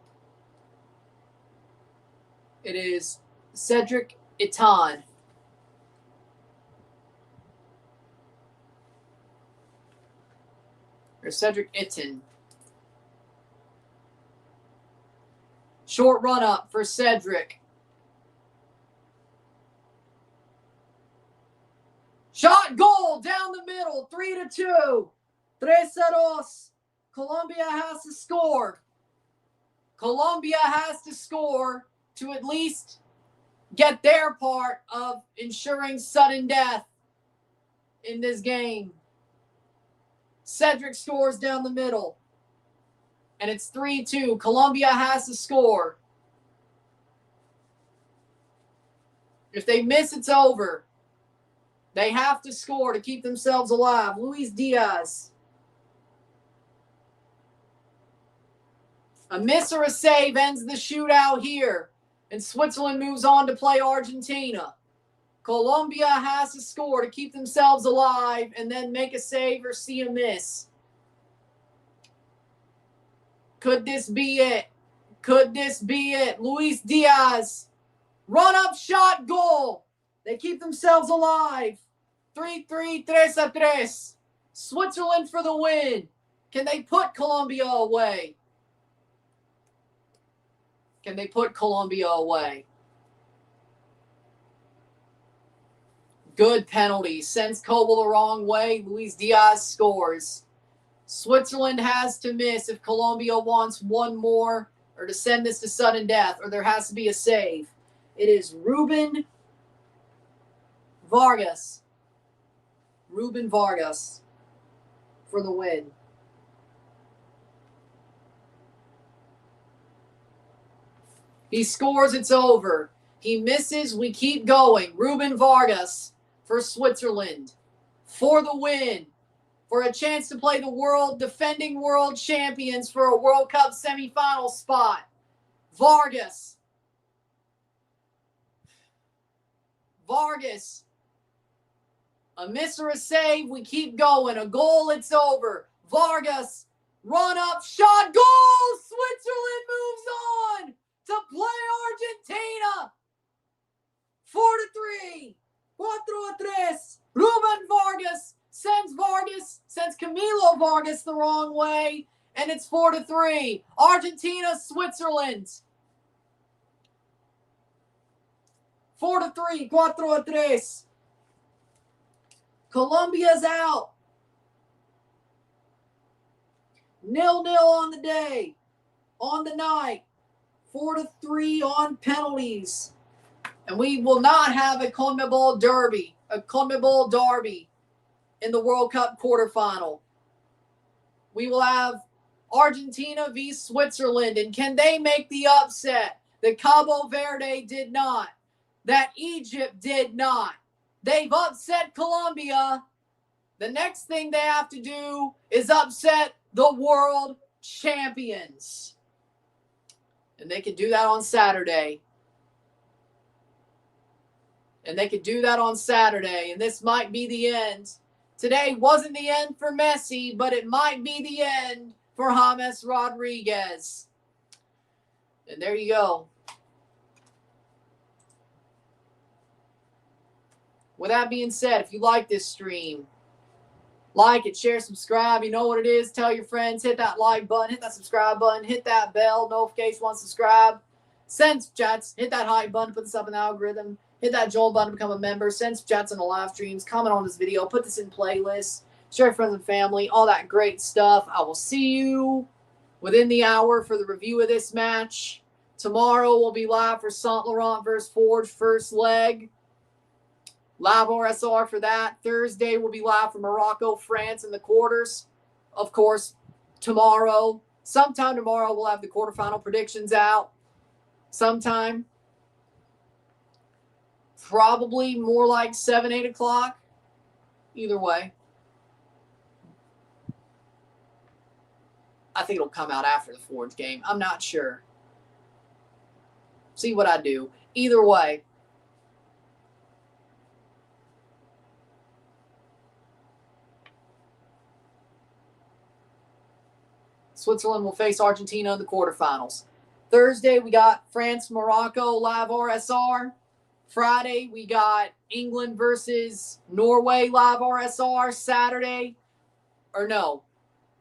It is Cedric Itan. Or Cedric Itan. Short run up for Cedric. Shot, goal down the middle. 3-2. 3-2. Colombia has to score. Colombia has to score to at least get their part of ensuring sudden death in this game. Cedric scores down the middle. And it's 3-2. Colombia has to score. If they miss, it's over. They have to score to keep themselves alive. Luis Diaz. A miss or a save ends the shootout here. And Switzerland moves on to play Argentina. Colombia has to score to keep themselves alive and then make a save or see a miss. Could this be it? Could this be it? Luis Diaz, run-up shot, goal. They keep themselves alive. 3-3, 3-3. Switzerland for the win. Can they put Colombia away? Can they put Colombia away? Good penalty. Sends Kobel the wrong way. Luis Diaz scores. Switzerland has to miss if Colombia wants one more or to send this to sudden death, or there has to be a save. It is Ruben Vargas. Ruben Vargas for the win. He scores, it's over. He misses, we keep going. Ruben Vargas for Switzerland for the win. For a chance to play the defending world champions for a World Cup semifinal spot. Vargas. A miss or a save, we keep going. A goal, it's over. Vargas, run up, shot, goal! Switzerland moves on to play Argentina. 4-3. 4-3. Ruben Vargas sends Camilo Vargas the wrong way, and it's 4-3. Argentina, Switzerland. 4-3, 4-3. Colombia's out. 0-0 on the day, on the night. 4-3 on penalties. And we will not have a CONMEBOL derby in the World Cup quarterfinal. We will have Argentina v. Switzerland. And can they make the upset that Cabo Verde did not? That Egypt did not? They've upset Colombia. The next thing they have to do is upset the world champions. And they can do that on Saturday. And this might be the end. Today wasn't the end for Messi, but it might be the end for James Rodriguez. And there you go. With that being said, if you like this stream, like it, share, subscribe. You know what it is. Tell your friends. Hit that like button. Hit that subscribe button. Hit that bell notification once subscribe. Send chats. Hit that hype button. Put this up in the algorithm. Hit that join button to become a member. Send chats on the live streams. Comment on this video. Put this in playlists. Share with friends and family. All that great stuff. I will see you within the hour for the review of this match. Tomorrow we'll be live for Saint Laurent versus Forge first leg. Live RSR for that. Thursday we'll be live for Morocco, France in the quarters. Of course, sometime tomorrow we'll have the quarterfinal predictions out. Sometime. Probably more like 7, 8 o'clock. Either way. I think it'll come out after the Forge game. I'm not sure. See what I do. Either way. Switzerland will face Argentina in the quarterfinals. Thursday, we got France, Morocco, live RSR. Friday, we got England versus Norway, live RSR.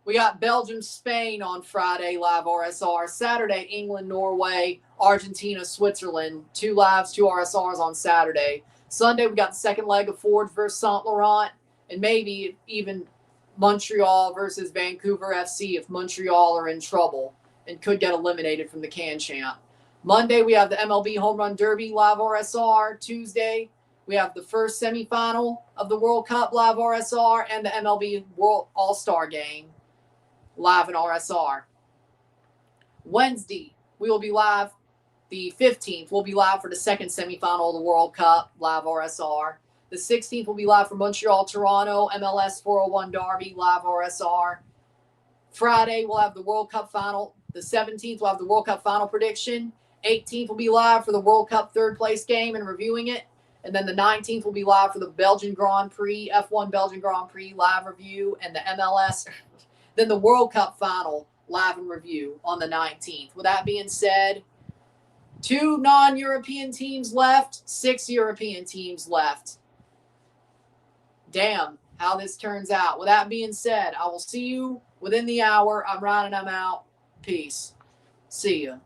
We got Belgium, Spain on Friday, live RSR. Saturday, England, Norway, Argentina, Switzerland. 2 lives, 2 RSRs on Saturday. Sunday, we got the second leg of Forge versus Saint Laurent, and maybe even Montreal versus Vancouver FC if Montreal are in trouble and could get eliminated from the Can Champ. Monday, we have the MLB Home Run Derby, live RSR. Tuesday, we have the first semifinal of the World Cup, live RSR, and the MLB World All-Star Game, live in RSR. Wednesday, we will be live. The 15th, we'll be live for the second semifinal of the World Cup, live RSR. The 16th will be live for Montreal, Toronto, MLS 401 Derby, live RSR. Friday, we'll have the World Cup final. The 17th, we'll have the World Cup final prediction. 18th will be live for the World Cup third place game and reviewing it. And then the 19th will be live for the Belgian Grand Prix, F1 Belgian Grand Prix live review, and the MLS. Then the World Cup final live and review on the 19th. With that being said, 2 non-European teams left, 6 European teams left. Damn, how this turns out. With that being said, I will see you within the hour. I'm Ryan and I'm out. Peace. See ya.